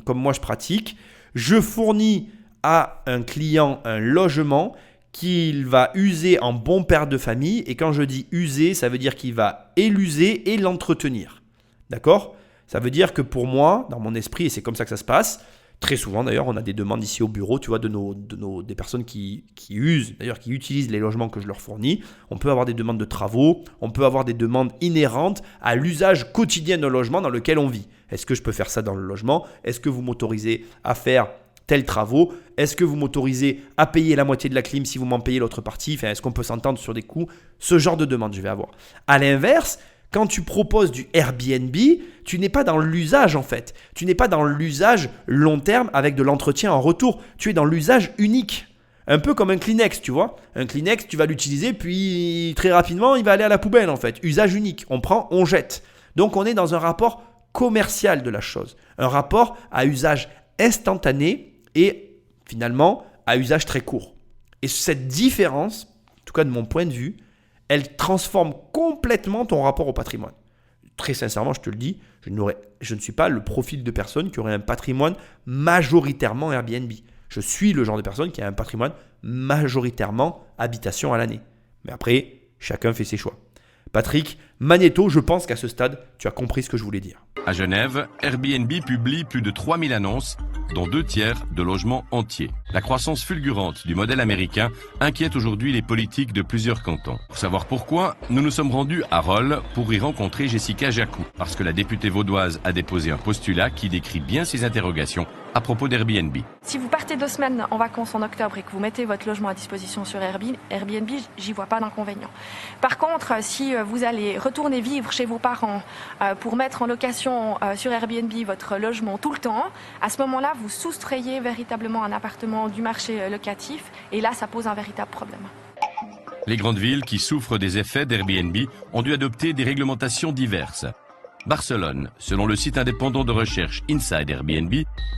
Speaker 1: comme moi je pratique. Je fournis à un client un logement qu'il va user en bon père de famille. Et quand je dis user, ça veut dire qu'il va l'user et l'entretenir. D'accord ? Ça veut dire que pour moi, dans mon esprit, et c'est comme ça que ça se passe, très souvent d'ailleurs, on a des demandes ici au bureau, tu vois, des personnes qui usent, d'ailleurs qui utilisent les logements que je leur fournis. On peut avoir des demandes de travaux, on peut avoir des demandes inhérentes à l'usage quotidien d'un logement dans lequel on vit. Est-ce que je peux faire ça dans le logement ? Est-ce que vous m'autorisez à faire tels travaux? Est-ce que vous m'autorisez à payer la moitié de la clim si vous m'en payez l'autre partie? Enfin, est-ce qu'on peut s'entendre sur des coûts? Ce genre de demande, je vais avoir. À l'inverse, quand tu proposes du Airbnb, tu n'es pas dans l'usage en fait. Tu n'es pas dans l'usage long terme avec de l'entretien en retour. Tu es dans l'usage unique. Un peu comme un Kleenex, tu vois. Un Kleenex, tu vas l'utiliser, puis très rapidement, il va aller à la poubelle en fait. Usage unique. On prend, on jette. Donc, on est dans un rapport commercial de la chose. Un rapport à usage instantané et finalement à usage très court. Et cette différence, en tout cas de mon point de vue, elle transforme complètement ton rapport au patrimoine. Très sincèrement, je te le dis, je ne suis pas le profil de personne qui aurait un patrimoine majoritairement Airbnb. Je suis le genre de personne qui a un patrimoine majoritairement habitation à l'année. Mais après, chacun fait ses choix. Patrick, Magnéto, je pense qu'à ce stade, tu as compris ce que je voulais dire.
Speaker 12: À Genève, Airbnb publie plus de 3000 annonces, dont 2/3 de logements entiers. La croissance fulgurante du modèle américain inquiète aujourd'hui les politiques de plusieurs cantons. Pour savoir pourquoi, nous nous sommes rendus à Rolle pour y rencontrer Jessica Jacou, parce que la députée vaudoise a déposé un postulat qui décrit bien ces interrogations à propos d'Airbnb.
Speaker 17: Si vous partez 2 semaines en vacances en octobre et que vous mettez votre logement à disposition sur Airbnb, j'y vois pas d'inconvénient. Par contre, si vous allez retourner vivre chez vos parents pour mettre en location sur Airbnb votre logement tout le temps, à ce moment-là, vous soustrayez véritablement un appartement du marché locatif et là, ça pose un véritable problème.
Speaker 12: Les grandes villes qui souffrent des effets d'Airbnb ont dû adopter des réglementations diverses. Barcelone, selon le site indépendant de recherche Inside Airbnb,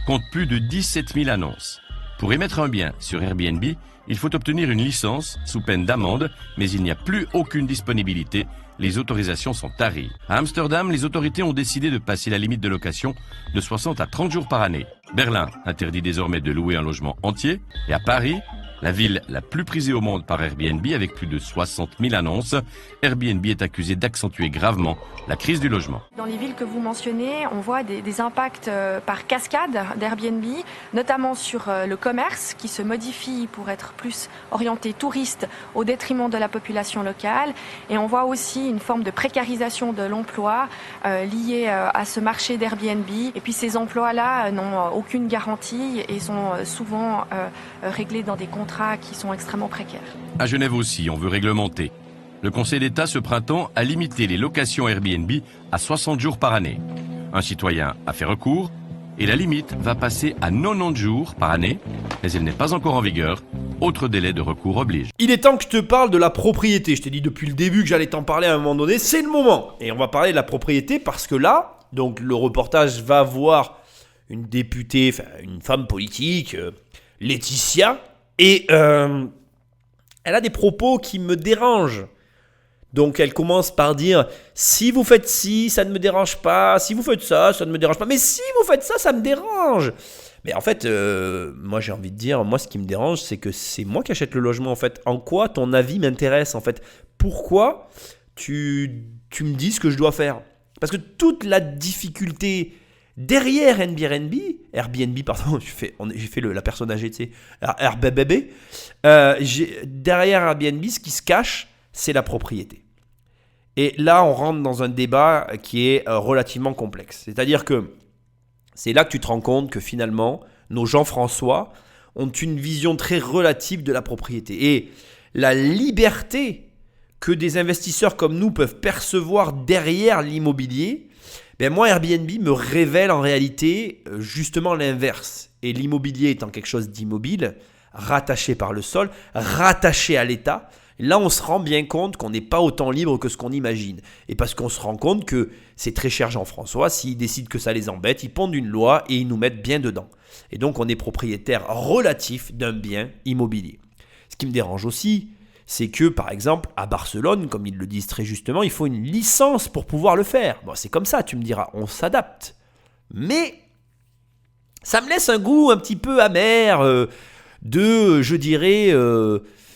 Speaker 12: compte plus de 17 000 annonces. Pour émettre un bien sur Airbnb, il faut obtenir une licence sous peine d'amende, mais il n'y a plus aucune disponibilité. Les autorisations sont taries. À Amsterdam, les autorités ont décidé de passer la limite de location de 60 à 30 jours par année. Berlin interdit désormais de louer un logement entier. Et à Paris, la ville la plus prisée au monde par Airbnb avec plus de 60 000 annonces, Airbnb est accusé d'accentuer gravement la crise du logement.
Speaker 17: Dans les villes que vous mentionnez, on voit des impacts par cascade d'Airbnb, notamment sur le commerce qui se modifie pour être plus orienté touriste au détriment de la population locale. Et on voit aussi une forme de précarisation de l'emploi liée à ce marché d'Airbnb. Et puis ces emplois-là n'ont aucune garantie et sont souvent réglés dans des contrats qui sont extrêmement précaires.
Speaker 12: À Genève aussi, on veut réglementer. Le Conseil d'État ce printemps a limité les locations Airbnb à 60 jours par année. Un citoyen a fait recours et la limite va passer à 90 jours par année, mais elle n'est pas encore en vigueur. Autre délai de recours oblige.
Speaker 1: Il est temps que je te parle de la propriété. Je t'ai dit depuis le début que j'allais t'en parler à un moment donné. C'est le moment. Et on va parler de la propriété parce que là, donc le reportage va voir une députée, enfin une femme politique, Laetitia, et elle a des propos qui me dérangent. Donc elle commence par dire « Si vous faites ci, ça ne me dérange pas. Si vous faites ça, ça ne me dérange pas. Mais si vous faites ça, ça me dérange. » Mais en fait, moi j'ai envie de dire, moi ce qui me dérange, c'est que c'est moi qui achète le logement en fait. En quoi ton avis m'intéresse en fait? Pourquoi tu me dis ce que je dois faire? Parce que toute la difficulté derrière Airbnb, pardon, j'ai fait la personne âgée, tu sais, Airbnb, derrière Airbnb, ce qui se cache, c'est la propriété. Et là, on rentre dans un débat qui est relativement complexe. C'est-à-dire que c'est là que tu te rends compte que finalement, nos Jean-François ont une vision très relative de la propriété. Et la liberté que des investisseurs comme nous peuvent percevoir derrière l'immobilier, ben moi, Airbnb me révèle en réalité justement l'inverse. Et l'immobilier étant quelque chose d'immobile, rattaché par le sol, rattaché à l'État, là, on se rend bien compte qu'on n'est pas autant libre que ce qu'on imagine. Et parce qu'on se rend compte que c'est très cher Jean-François, s'ils décident que ça les embête, ils pondent une loi et ils nous mettent bien dedans. Et donc, on est propriétaire relatif d'un bien immobilier. Ce qui me dérange aussi, c'est que, par exemple, à Barcelone, comme ils le disent très justement, il faut une licence pour pouvoir le faire. Bon, c'est comme ça, tu me diras, on s'adapte. Mais ça me laisse un goût un petit peu amer de, je dirais...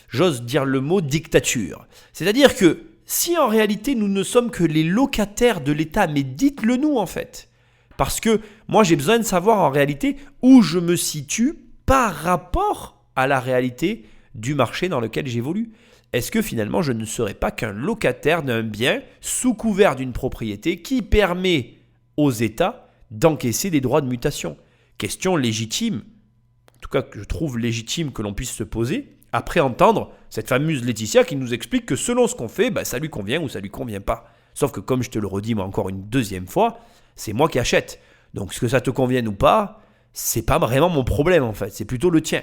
Speaker 1: j'ose dire le mot dictature. C'est-à-dire que si en réalité nous ne sommes que les locataires de l'État, mais dites-le nous en fait. Parce que moi j'ai besoin de savoir en réalité où je me situe par rapport à la réalité du marché dans lequel j'évolue. Est-ce que finalement je ne serais pas qu'un locataire d'un bien sous couvert d'une propriété qui permet aux États d'encaisser des droits de mutation? Question légitime, en tout cas que je trouve légitime que l'on puisse se poser. Après entendre cette fameuse Laetitia qui nous explique que selon ce qu'on fait, ça lui convient ou ça lui convient pas. Sauf que comme je te le redis moi encore une deuxième fois, c'est moi qui achète. Donc ce que ça te convienne ou pas, c'est pas vraiment mon problème en fait, c'est plutôt le tien.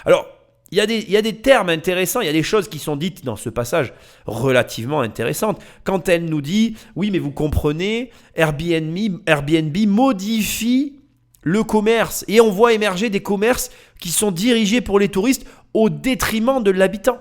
Speaker 1: Alors, il y a des termes intéressants, il y a des choses qui sont dites dans ce passage relativement intéressantes. Quand elle nous dit, oui mais vous comprenez, Airbnb modifie le commerce et on voit émerger des commerces qui sont dirigés pour les touristes au détriment de l'habitant.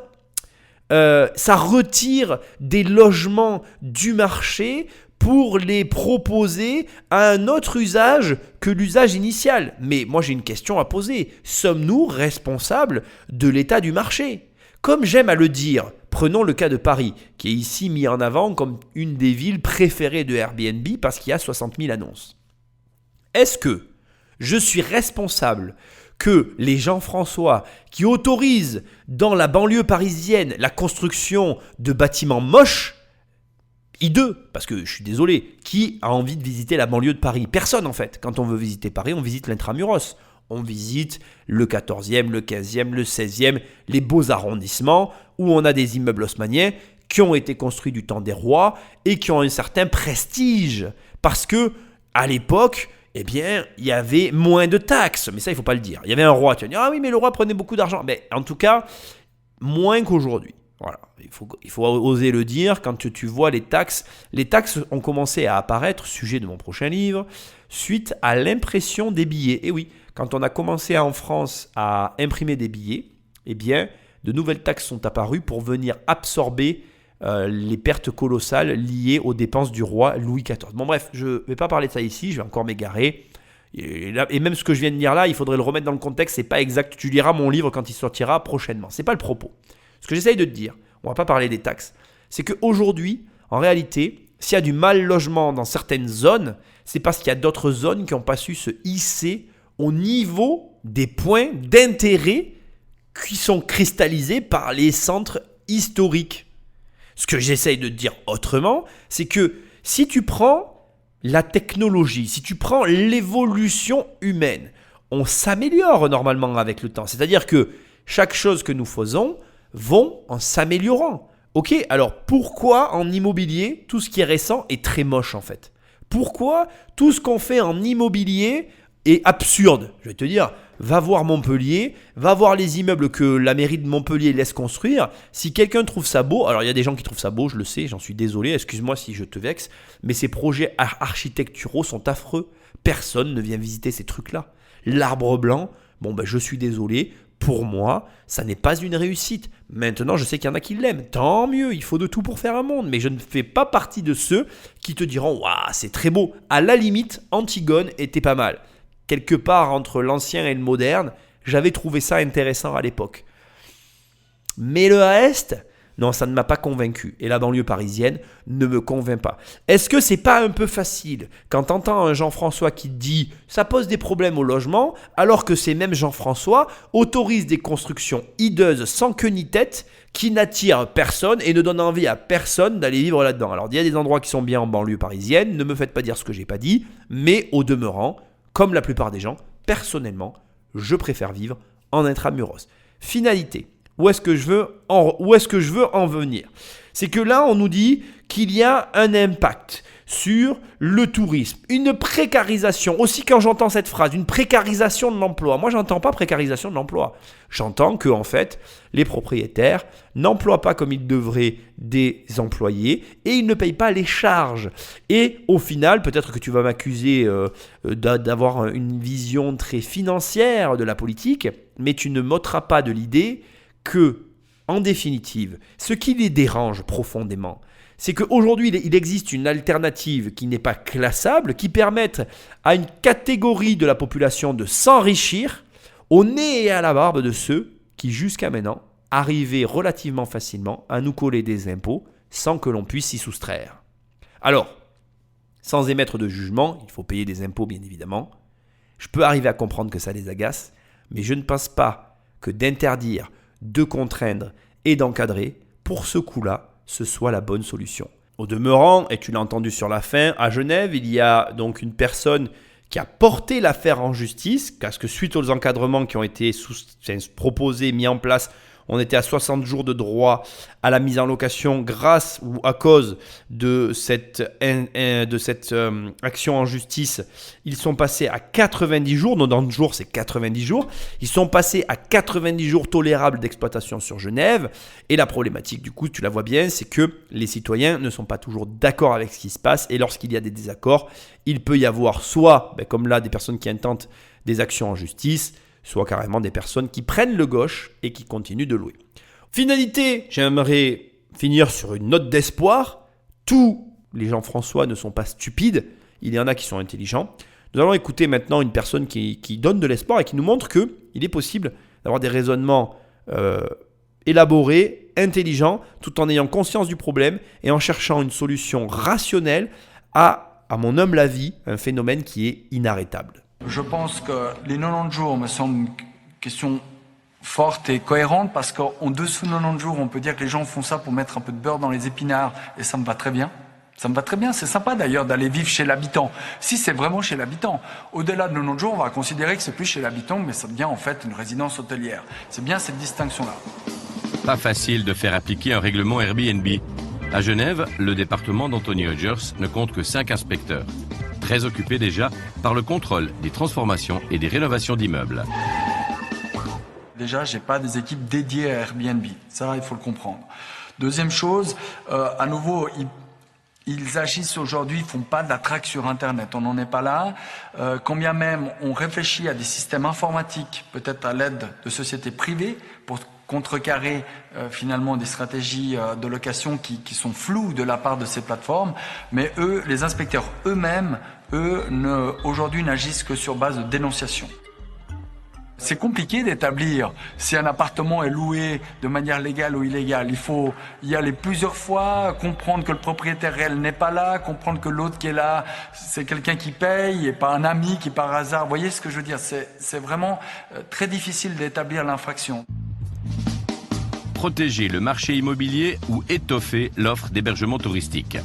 Speaker 1: Ça retire des logements du marché pour les proposer à un autre usage que l'usage initial. Mais moi j'ai une question à poser. Sommes-nous responsables de l'état du marché? Comme j'aime à le dire, prenons le cas de Paris, qui est ici mis en avant comme une des villes préférées de Airbnb parce qu'il y a 60 000 annonces. Est-ce que je suis responsable que les Jean-François qui autorisent dans la banlieue parisienne la construction de bâtiments moches, hideux, parce que je suis désolé, qui a envie de visiter la banlieue de Paris? Personne en fait. Quand on veut visiter Paris, on visite l'intramuros. On visite le 14e, le 15e, le 16e, les beaux arrondissements où on a des immeubles haussmanniens qui ont été construits du temps des rois et qui ont un certain prestige. Parce que à l'époque, eh bien, il y avait moins de taxes. Mais ça, il ne faut pas le dire. Il y avait un roi qui a dit « Ah oui, mais le roi prenait beaucoup d'argent. » Mais en tout cas, moins qu'aujourd'hui. Voilà, il faut oser le dire quand tu vois les taxes. Les taxes ont commencé à apparaître, sujet de mon prochain livre, suite à l'impression des billets. Et oui, quand on a commencé en France à imprimer des billets, eh bien, de nouvelles taxes sont apparues pour venir absorber les pertes colossales liées aux dépenses du roi Louis XIV. Bon bref, je ne vais pas parler de ça ici, je vais encore m'égarer. Et même ce que je viens de dire là, il faudrait le remettre dans le contexte, c'est pas exact. Tu liras mon livre quand il sortira prochainement. C'est pas le propos. Ce que j'essaye de te dire, on va pas parler des taxes, c'est qu'aujourd'hui, en réalité, s'il y a du mal logement dans certaines zones, c'est parce qu'il y a d'autres zones qui n'ont pas su se hisser au niveau des points d'intérêt qui sont cristallisés par les centres historiques. Ce que j'essaye de dire autrement, c'est que si tu prends la technologie, si tu prends l'évolution humaine, on s'améliore normalement avec le temps. C'est-à-dire que chaque chose que nous faisons vont en s'améliorant. Ok, alors pourquoi en immobilier, tout ce qui est récent est très moche en fait? Pourquoi tout ce qu'on fait en immobilier est absurde? Je vais te dire, va voir Montpellier, va voir les immeubles que la mairie de Montpellier laisse construire. Si quelqu'un trouve ça beau, alors il y a des gens qui trouvent ça beau, je le sais, j'en suis désolé, excuse-moi si je te vexe, mais ces projets architecturaux sont affreux. Personne ne vient visiter ces trucs-là. L'arbre blanc, bon ben je suis désolé, pour moi, ça n'est pas une réussite. Maintenant, je sais qu'il y en a qui l'aiment. Tant mieux, il faut de tout pour faire un monde. Mais je ne fais pas partie de ceux qui te diront « Waouh, c'est très beau ». À la limite, Antigone était pas mal. Quelque part entre l'ancien et le moderne, j'avais trouvé ça intéressant à l'époque. Mais le reste, non, ça ne m'a pas convaincu. Et la banlieue parisienne ne me convainc pas. Est-ce que c'est pas un peu facile quand t'entends un Jean-François qui te dit « ça pose des problèmes au logement » alors que ces mêmes Jean-François autorisent des constructions hideuses sans queue ni tête qui n'attirent personne et ne donnent envie à personne d'aller vivre là-dedans. Alors il y a des endroits qui sont bien en banlieue parisienne, ne me faites pas dire ce que j'ai pas dit, mais au demeurant, comme la plupart des gens, personnellement, je préfère vivre en intramuros. Finalité. Où est-ce que je veux en venir? C'est que là, on nous dit qu'il y a un impact sur le tourisme, une précarisation. Aussi, quand j'entends cette phrase, une précarisation de l'emploi. Moi, j'entends pas précarisation de l'emploi. J'entends que, en fait, les propriétaires n'emploient pas comme ils devraient des employés et ils ne payent pas les charges. Et au final, peut-être que tu vas m'accuser d'avoir une vision très financière de la politique, mais tu ne m'ôteras pas de l'idée que, en définitive, ce qui les dérange profondément, c'est qu'aujourd'hui, il existe une alternative qui n'est pas classable, qui permette à une catégorie de la population de s'enrichir au nez et à la barbe de ceux qui, jusqu'à maintenant, arrivaient relativement facilement à nous coller des impôts sans que l'on puisse s'y soustraire. Alors, sans émettre de jugement, il faut payer des impôts bien évidemment, je peux arriver à comprendre que ça les agace, mais je ne pense pas que d'interdire, de contraindre et d'encadrer, pour ce coup-là, ce soit la bonne solution. Au demeurant, et tu l'as entendu sur la fin, à Genève, il y a donc une personne qui a porté l'affaire en justice, parce que suite aux encadrements qui ont été proposés, mis en place, on était à 60 jours de droit à la mise en location grâce ou à cause de cette action en justice. Ils sont passés à 90 jours, 90 jours c'est 90 jours. Ils sont passés à 90 jours tolérables d'exploitation sur Genève. Et la problématique du coup, tu la vois bien, c'est que les citoyens ne sont pas toujours d'accord avec ce qui se passe. Et lorsqu'il y a des désaccords, il peut y avoir soit, comme là, des personnes qui intentent des actions en justice, soit carrément des personnes qui prennent le gauche et qui continuent de louer. Finalité, j'aimerais finir sur une note d'espoir. Tous les Jean-François ne sont pas stupides, il y en a qui sont intelligents. Nous allons écouter maintenant une personne qui donne de l'espoir et qui nous montre qu'il est possible d'avoir des raisonnements élaborés, intelligents, tout en ayant conscience du problème et en cherchant une solution rationnelle à mon humble avis, un phénomène qui est inarrêtable.
Speaker 18: Je pense que les 90 jours me semblent une question forte et cohérente parce qu'en dessous de 90 jours, on peut dire que les gens font ça pour mettre un peu de beurre dans les épinards et ça me va très bien. Ça me va très bien, c'est sympa d'ailleurs d'aller vivre chez l'habitant. Si c'est vraiment chez l'habitant. Au-delà de 90 jours, on va considérer que c'est plus chez l'habitant, mais ça devient en fait une résidence hôtelière. C'est bien cette distinction-là.
Speaker 12: Pas facile de faire appliquer un règlement Airbnb. À Genève, le département d'Anthony Hodgers ne compte que 5 inspecteurs, très occupés déjà par le contrôle des transformations et des rénovations d'immeubles.
Speaker 18: Déjà, j'ai pas des équipes dédiées à Airbnb. Ça, il faut le comprendre. Deuxième chose, à nouveau, ils agissent aujourd'hui, ils font pas de la traque sur Internet. On n'en est pas là. Quand bien même on réfléchit à des systèmes informatiques, peut-être à l'aide de sociétés privées, pour contrecarrer finalement des stratégies de location qui sont floues de la part de ces plateformes. Mais eux, les inspecteurs eux-mêmes, aujourd'hui n'agissent que sur base de dénonciation. C'est compliqué d'établir si un appartement est loué de manière légale ou illégale. Il faut y aller plusieurs fois, comprendre que le propriétaire réel n'est pas là, comprendre que l'autre qui est là, c'est quelqu'un qui paye et pas un ami qui par hasard. Vous voyez ce que je veux dire? C'est vraiment très difficile d'établir l'infraction.
Speaker 12: Protéger le marché immobilier ou étoffer l'offre d'hébergement touristique.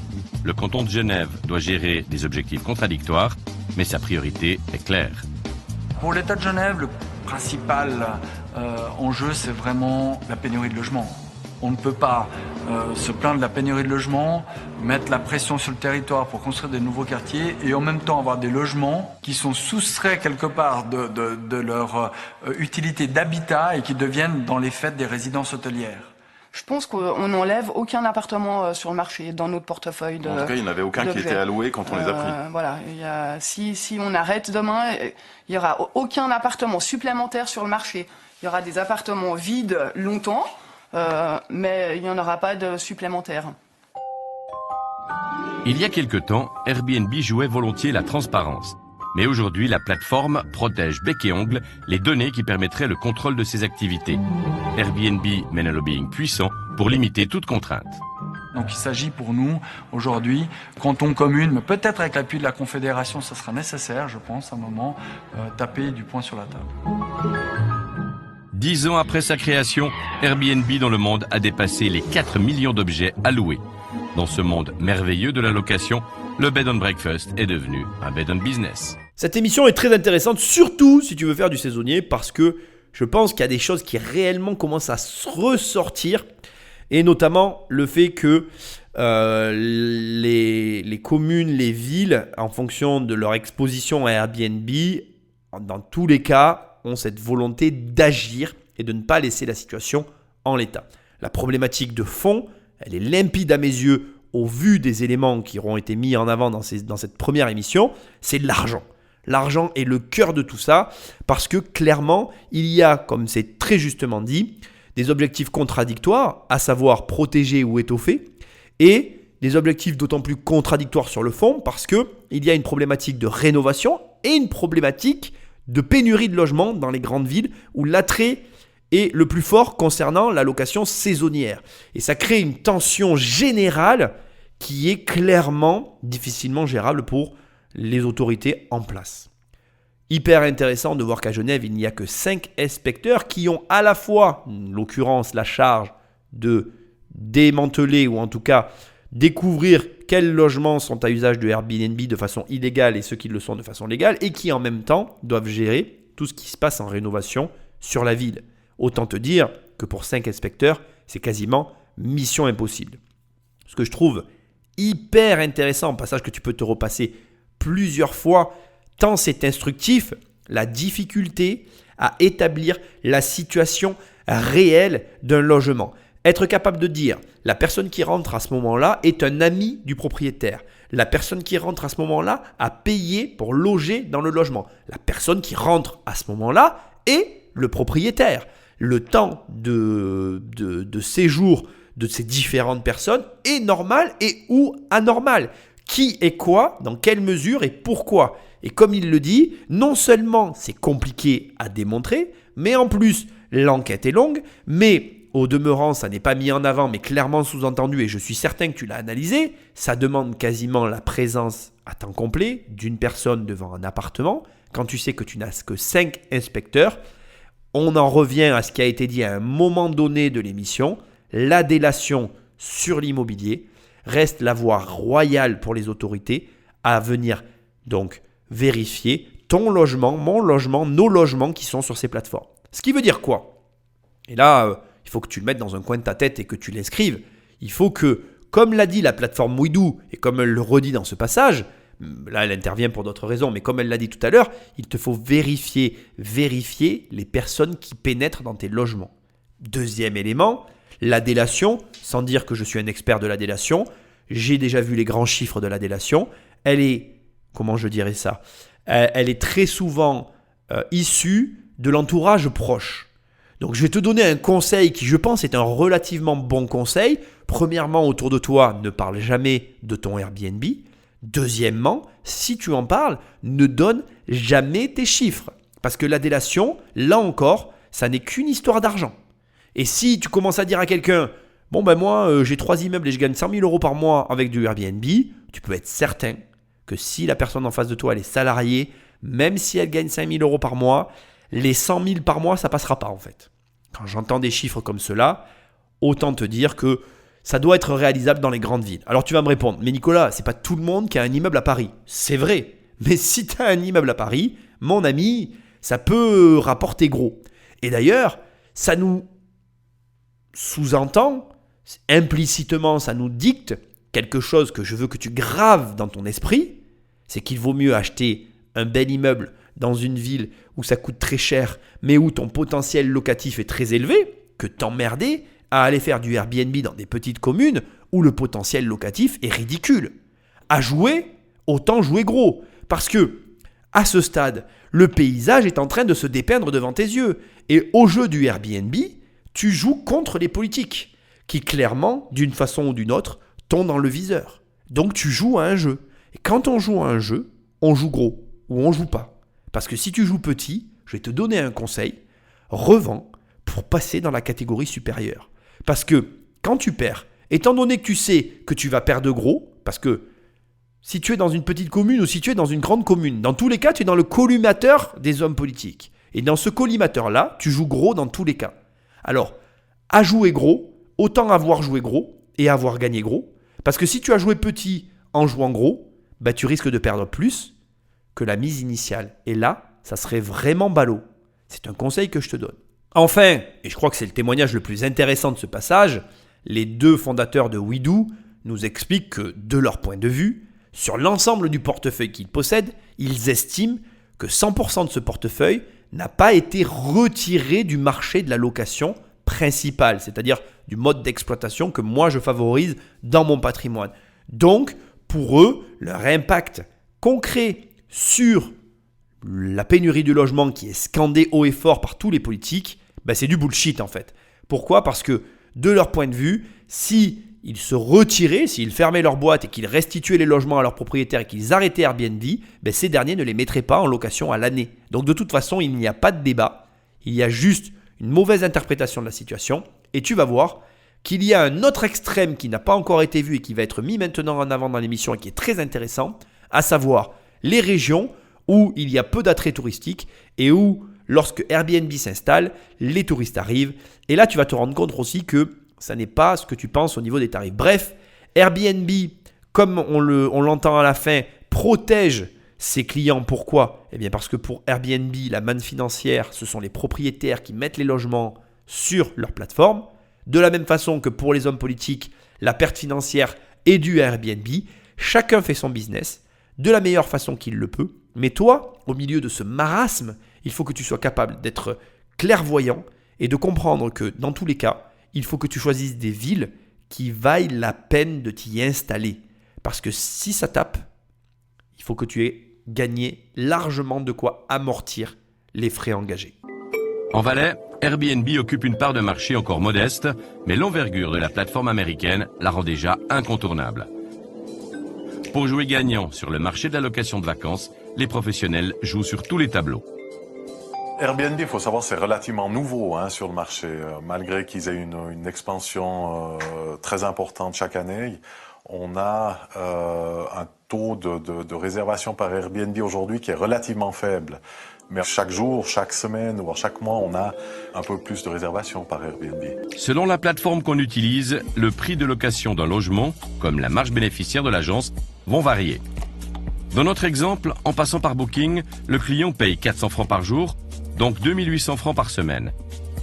Speaker 12: Le canton de Genève doit gérer des objectifs contradictoires, mais sa priorité est claire.
Speaker 18: Pour l'État de Genève, le principal enjeu, c'est vraiment la pénurie de logements. On ne peut pas se plaindre de la pénurie de logements, mettre la pression sur le territoire pour construire des nouveaux quartiers et en même temps avoir des logements qui sont soustraits quelque part de leur utilité d'habitat et qui deviennent dans les faits des résidences hôtelières.
Speaker 14: Je pense qu'on n'enlève aucun appartement sur le marché dans notre portefeuille.
Speaker 16: En tout cas, il n'y en avait aucun qui était alloué quand on les a pris.
Speaker 14: Voilà, si on arrête demain, il n'y aura aucun appartement supplémentaire sur le marché. Il y aura des appartements vides longtemps, mais il n'y en aura pas de supplémentaires.
Speaker 12: Il y a quelque temps, Airbnb jouait volontiers la transparence. Mais aujourd'hui, la plateforme protège bec et ongle les données qui permettraient le contrôle de ses activités. Airbnb mène un lobbying puissant pour limiter toute contrainte.
Speaker 18: Donc il s'agit pour nous, aujourd'hui, canton commune, mais peut-être avec l'appui de la Confédération, ça sera nécessaire, je pense, à un moment, taper du poing sur la table.
Speaker 12: 10 ans après sa création, Airbnb dans le monde a dépassé les 4 millions d'objets alloués. Dans ce monde merveilleux de la location, le bed and breakfast est devenu un bed and business.
Speaker 1: Cette émission est très intéressante, surtout si tu veux faire du saisonnier, parce que je pense qu'il y a des choses qui réellement commencent à se ressortir, et notamment le fait que les communes, les villes, en fonction de leur exposition à Airbnb, dans tous les cas, ont cette volonté d'agir et de ne pas laisser la situation en l'état. La problématique de fond, elle est limpide à mes yeux au vu des éléments qui auront été mis en avant dans cette première émission, c'est l'argent. L'argent est le cœur de tout ça parce que clairement, il y a, comme c'est très justement dit, des objectifs contradictoires, à savoir protéger ou étoffer, et des objectifs d'autant plus contradictoires sur le fond parce qu'il y a une problématique de rénovation et une problématique de pénurie de logements dans les grandes villes où l'attrait est le plus fort concernant la location saisonnière. Et ça crée une tension générale qui est clairement difficilement gérable pour les autorités en place. Hyper intéressant de voir qu'à Genève, il n'y a que 5 inspecteurs qui ont à la fois, en l'occurrence, la charge de démanteler ou en tout cas découvrir quels logements sont à usage de Airbnb de façon illégale et ceux qui le sont de façon légale et qui en même temps doivent gérer tout ce qui se passe en rénovation sur la ville. Autant te dire que pour 5 inspecteurs, c'est quasiment mission impossible. Ce que je trouve hyper intéressant, un passage que tu peux te repasser plusieurs fois, tant c'est instructif, la difficulté à établir la situation réelle d'un logement. Être capable de dire, la personne qui rentre à ce moment-là est un ami du propriétaire. La personne qui rentre à ce moment-là a payé pour loger dans le logement. La personne qui rentre à ce moment-là est le propriétaire. Le temps de séjour de ces différentes personnes est normal et ou anormal. Qui est quoi, dans quelle mesure et pourquoi. Et comme il le dit, non seulement c'est compliqué à démontrer, mais en plus l'enquête est longue, mais au demeurant ça n'est pas mis en avant, mais clairement sous-entendu, et je suis certain que tu l'as analysé, ça demande quasiment la présence à temps complet d'une personne devant un appartement. Quand tu sais que tu n'as que 5 inspecteurs, on en revient à ce qui a été dit à un moment donné de l'émission, la délation sur l'immobilier, reste la voie royale pour les autorités à venir donc vérifier ton logement, mon logement, nos logements qui sont sur ces plateformes. Ce qui veut dire quoi? Et là, il faut que tu le mettes dans un coin de ta tête et que tu l'inscrives. Il faut que, comme l'a dit la plateforme WeDo et comme elle le redit dans ce passage, là elle intervient pour d'autres raisons, mais comme elle l'a dit tout à l'heure, il te faut vérifier les personnes qui pénètrent dans tes logements. Deuxième élément, la délation, sans dire que je suis un expert de la délation, j'ai déjà vu les grands chiffres de la délation, elle est, comment je dirais ça, elle est très souvent issue de l'entourage proche. Donc je vais te donner un conseil qui je pense est un relativement bon conseil. Premièrement, autour de toi, ne parle jamais de ton Airbnb. Deuxièmement, si tu en parles, ne donne jamais tes chiffres. Parce que la délation, là encore, ça n'est qu'une histoire d'argent. Et si tu commences à dire à quelqu'un, bon ben moi j'ai 3 immeubles et je gagne 100 000 € par mois avec du Airbnb, tu peux être certain que si la personne en face de toi elle est salariée, même si elle gagne 5 000 € par mois, les 100 000 par mois ça passera pas en fait. Quand j'entends des chiffres comme cela, autant te dire que ça doit être réalisable dans les grandes villes. Alors tu vas me répondre, mais Nicolas, c'est pas tout le monde qui a un immeuble à Paris. C'est vrai, mais si tu as un immeuble à Paris, mon ami, ça peut rapporter gros. Et d'ailleurs, ça nous sous-entend, implicitement ça nous dicte quelque chose que je veux que tu graves dans ton esprit, c'est qu'il vaut mieux acheter un bel immeuble dans une ville où ça coûte très cher, mais où ton potentiel locatif est très élevé, que t'emmerder à aller faire du Airbnb dans des petites communes où le potentiel locatif est ridicule. À jouer, autant jouer gros. Parce que, à ce stade, le paysage est en train de se dépeindre devant tes yeux. Et au jeu du Airbnb, tu joues contre les politiques, qui clairement, d'une façon ou d'une autre, t'ont dans le viseur. Donc tu joues à un jeu. Et quand on joue à un jeu, on joue gros ou on joue pas. Parce que si tu joues petit, je vais te donner un conseil, revends pour passer dans la catégorie supérieure. Parce que quand tu perds, étant donné que tu sais que tu vas perdre gros, parce que si tu es dans une petite commune ou si tu es dans une grande commune, dans tous les cas, tu es dans le collimateur des hommes politiques. Et dans ce collimateur-là, tu joues gros dans tous les cas. Alors, à jouer gros, autant avoir joué gros et avoir gagné gros. Parce que si tu as joué petit en jouant gros, bah, tu risques de perdre plus que la mise initiale. Et là, ça serait vraiment ballot. C'est un conseil que je te donne. Enfin, et je crois que c'est le témoignage le plus intéressant de ce passage, les deux fondateurs de WeDo nous expliquent que, de leur point de vue, sur l'ensemble du portefeuille qu'ils possèdent, ils estiment que 100% de ce portefeuille n'a pas été retiré du marché de la location principale, c'est-à-dire du mode d'exploitation que moi je favorise dans mon patrimoine. Donc, pour eux, leur impact concret sur la pénurie du logement qui est scandée haut et fort par tous les politiques, c'est du bullshit en fait. Pourquoi ? Parce que de leur point de vue, s'ils se retiraient, s'ils fermaient leur boîte et qu'ils restituaient les logements à leurs propriétaires et qu'ils arrêtaient Airbnb, ces derniers ne les mettraient pas en location à l'année. Donc de toute façon, il n'y a pas de débat, il y a juste une mauvaise interprétation de la situation et tu vas voir qu'il y a un autre extrême qui n'a pas encore été vu et qui va être mis maintenant en avant dans l'émission et qui est très intéressant, à savoir les régions où il y a peu d'attrait touristique et où, lorsque Airbnb s'installe, les touristes arrivent. Et là, tu vas te rendre compte aussi que ça n'est pas ce que tu penses au niveau des tarifs. Bref, Airbnb, comme on l'entend à la fin, protège ses clients. Pourquoi ? Eh bien parce que pour Airbnb, la manne financière, ce sont les propriétaires qui mettent les logements sur leur plateforme. De la même façon que pour les hommes politiques, la perte financière est due à Airbnb. Chacun fait son business de la meilleure façon qu'il le peut. Mais toi, au milieu de ce marasme, il faut que tu sois capable d'être clairvoyant et de comprendre que dans tous les cas, il faut que tu choisisses des villes qui vaillent la peine de t'y installer. Parce que si ça tape, il faut que tu aies gagné largement de quoi amortir les frais engagés.
Speaker 12: En Valais, Airbnb occupe une part de marché encore modeste, mais l'envergure de la plateforme américaine la rend déjà incontournable. Pour jouer gagnant sur le marché de la location de vacances, les professionnels jouent sur tous les tableaux.
Speaker 19: Airbnb, il faut savoir, c'est relativement nouveau sur le marché. Malgré qu'ils aient une expansion très importante chaque année, On a un taux de réservation par Airbnb aujourd'hui qui est relativement faible. Mais chaque jour, chaque semaine ou chaque mois, on a un peu plus de réservations par Airbnb.
Speaker 12: Selon la plateforme qu'on utilise, le prix de location d'un logement, comme la marge bénéficiaire de l'agence, vont varier. Dans notre exemple, en passant par Booking, le client paye 400 francs par jour, donc 2800 francs par semaine.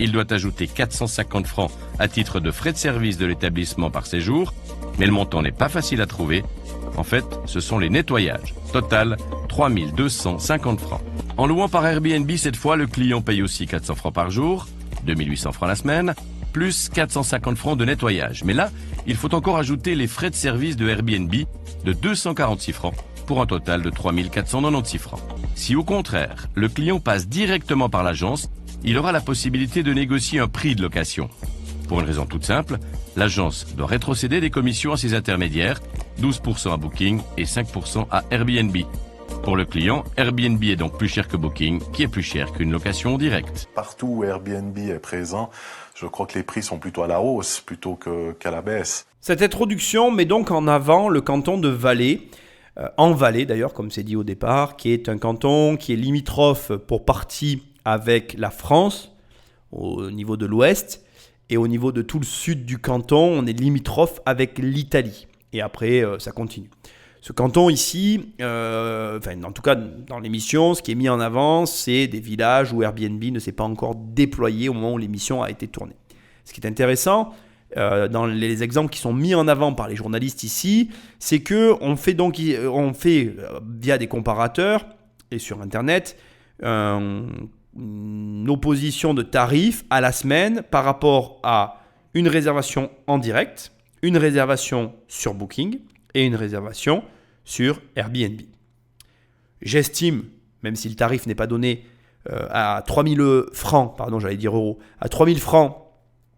Speaker 12: Il doit ajouter 450 francs à titre de frais de service de l'établissement par séjour, mais le montant n'est pas facile à trouver. En fait, ce sont les nettoyages. Total, 3250 francs. En louant par Airbnb, cette fois, le client paye aussi 400 francs par jour, 2800 francs la semaine, plus 450 francs de nettoyage. Mais là, il faut encore ajouter les frais de service de Airbnb de 246 francs pour un total de 3496 francs. Si au contraire, le client passe directement par l'agence, il aura la possibilité de négocier un prix de location. Pour une raison toute simple, l'agence doit rétrocéder des commissions à ses intermédiaires, 12% à Booking et 5% à Airbnb. Pour le client, Airbnb est donc plus cher que Booking, qui est plus cher qu'une location directe.
Speaker 19: Partout où Airbnb est présent, je crois que les prix sont plutôt à la hausse plutôt qu'à la baisse.
Speaker 1: Cette introduction met donc en avant le canton de Valais, en Valais d'ailleurs, comme c'est dit au départ, qui est un canton qui est limitrophe pour partie avec la France, au niveau de l'ouest, et au niveau de tout le sud du canton, on est limitrophe avec l'Italie. Et après, ça continue. Ce canton ici, en tout cas dans l'émission, ce qui est mis en avant, c'est des villages où Airbnb ne s'est pas encore déployé au moment où l'émission a été tournée. Ce qui est intéressant, dans les exemples qui sont mis en avant par les journalistes ici, c'est qu'on fait via des comparateurs et sur Internet une opposition de tarifs à la semaine par rapport à une réservation en direct, une réservation sur Booking et une réservation sur Airbnb. J'estime, même si le tarif n'est pas donné à 3000 francs, à 3000 francs,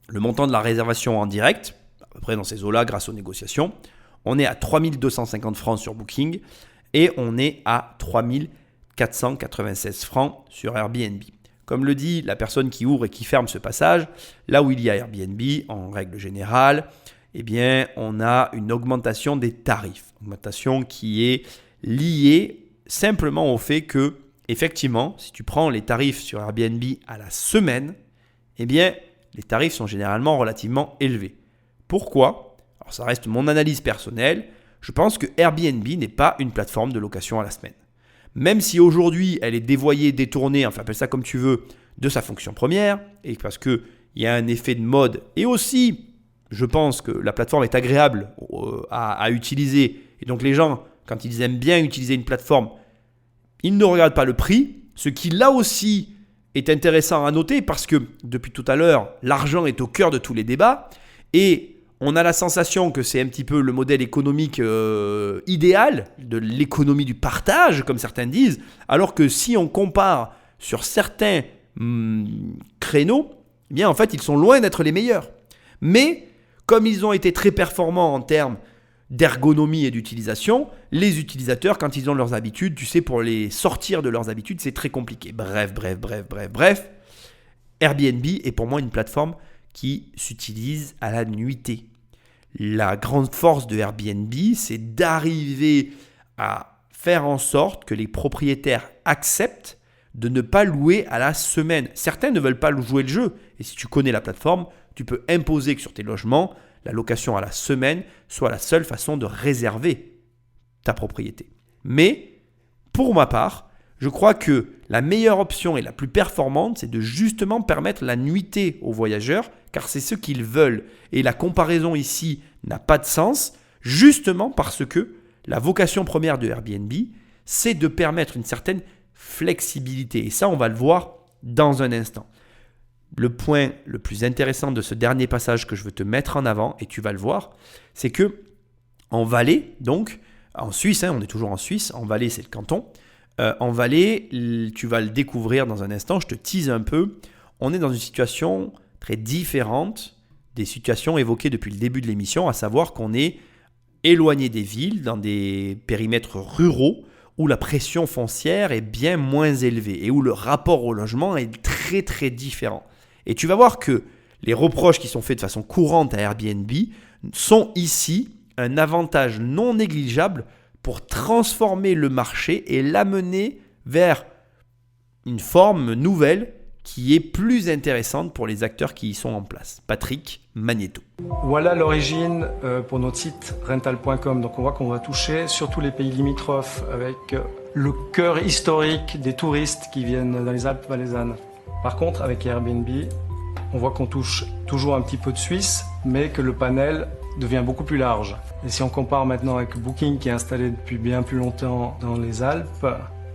Speaker 1: le montant de la réservation en direct, à peu près dans ces eaux-là grâce aux négociations, on est à 3250 francs sur Booking et on est à 3496 francs sur Airbnb. Comme le dit la personne qui ouvre et qui ferme ce passage, là où il y a Airbnb, en règle générale, eh bien, on a une augmentation des tarifs. Augmentation qui est liée simplement au fait que, effectivement, si tu prends les tarifs sur Airbnb à la semaine, eh bien, les tarifs sont généralement relativement élevés. Pourquoi ? Alors, ça reste mon analyse personnelle. Je pense que Airbnb n'est pas une plateforme de location à la semaine. Même si aujourd'hui, elle est dévoyée, détournée, enfin, appelle ça comme tu veux, de sa fonction première, et parce qu'il y a un effet de mode, et aussi, je pense que la plateforme est agréable à utiliser. Et donc, les gens, quand ils aiment bien utiliser une plateforme, ils ne regardent pas le prix, ce qui, là aussi, est intéressant à noter parce que, depuis tout à l'heure, l'argent est au cœur de tous les débats, et on a la sensation que c'est un petit peu le modèle économique idéal, de l'économie du partage, comme certains disent, alors que si on compare sur certains créneaux, eh bien en fait, ils sont loin d'être les meilleurs. Mais, comme ils ont été très performants en termes d'ergonomie et d'utilisation, les utilisateurs, quand ils ont leurs habitudes, tu sais, pour les sortir de leurs habitudes, c'est très compliqué. Bref. Airbnb est pour moi une plateforme qui s'utilise à la nuitée. La grande force de Airbnb, c'est d'arriver à faire en sorte que les propriétaires acceptent de ne pas louer à la semaine. Certains ne veulent pas jouer le jeu. Et si tu connais la plateforme, tu peux imposer que sur tes logements, la location à la semaine soit la seule façon de réserver ta propriété. Mais, pour ma part, je crois que la meilleure option et la plus performante, c'est de justement permettre la nuitée aux voyageurs, car c'est ce qu'ils veulent. Et la comparaison ici n'a pas de sens, justement parce que la vocation première de Airbnb, c'est de permettre une certaine flexibilité. Et ça, on va le voir dans un instant. Le point le plus intéressant de ce dernier passage que je veux te mettre en avant, et tu vas le voir, c'est que en Valais, donc en Suisse, on est toujours en Suisse, en Valais c'est le canton, en Valais, tu vas le découvrir dans un instant, je te tease un peu, on est dans une situation très différente des situations évoquées depuis le début de l'émission, à savoir qu'on est éloigné des villes, dans des périmètres ruraux, où la pression foncière est bien moins élevée et où le rapport au logement est très très différent. Et tu vas voir que les reproches qui sont faits de façon courante à Airbnb sont ici un avantage non négligeable pour transformer le marché et l'amener vers une forme nouvelle qui est plus intéressante pour les acteurs qui y sont en place. Patrick Magnéto.
Speaker 20: Voilà l'origine pour notre site rental.com. Donc on voit qu'on va toucher surtout les pays limitrophes avec le cœur historique des touristes qui viennent dans les Alpes valaisannes. Par contre, avec Airbnb, on voit qu'on touche toujours un petit peu de Suisse, mais que le panel devient beaucoup plus large. Et si on compare maintenant avec Booking qui est installé depuis bien plus longtemps dans les Alpes,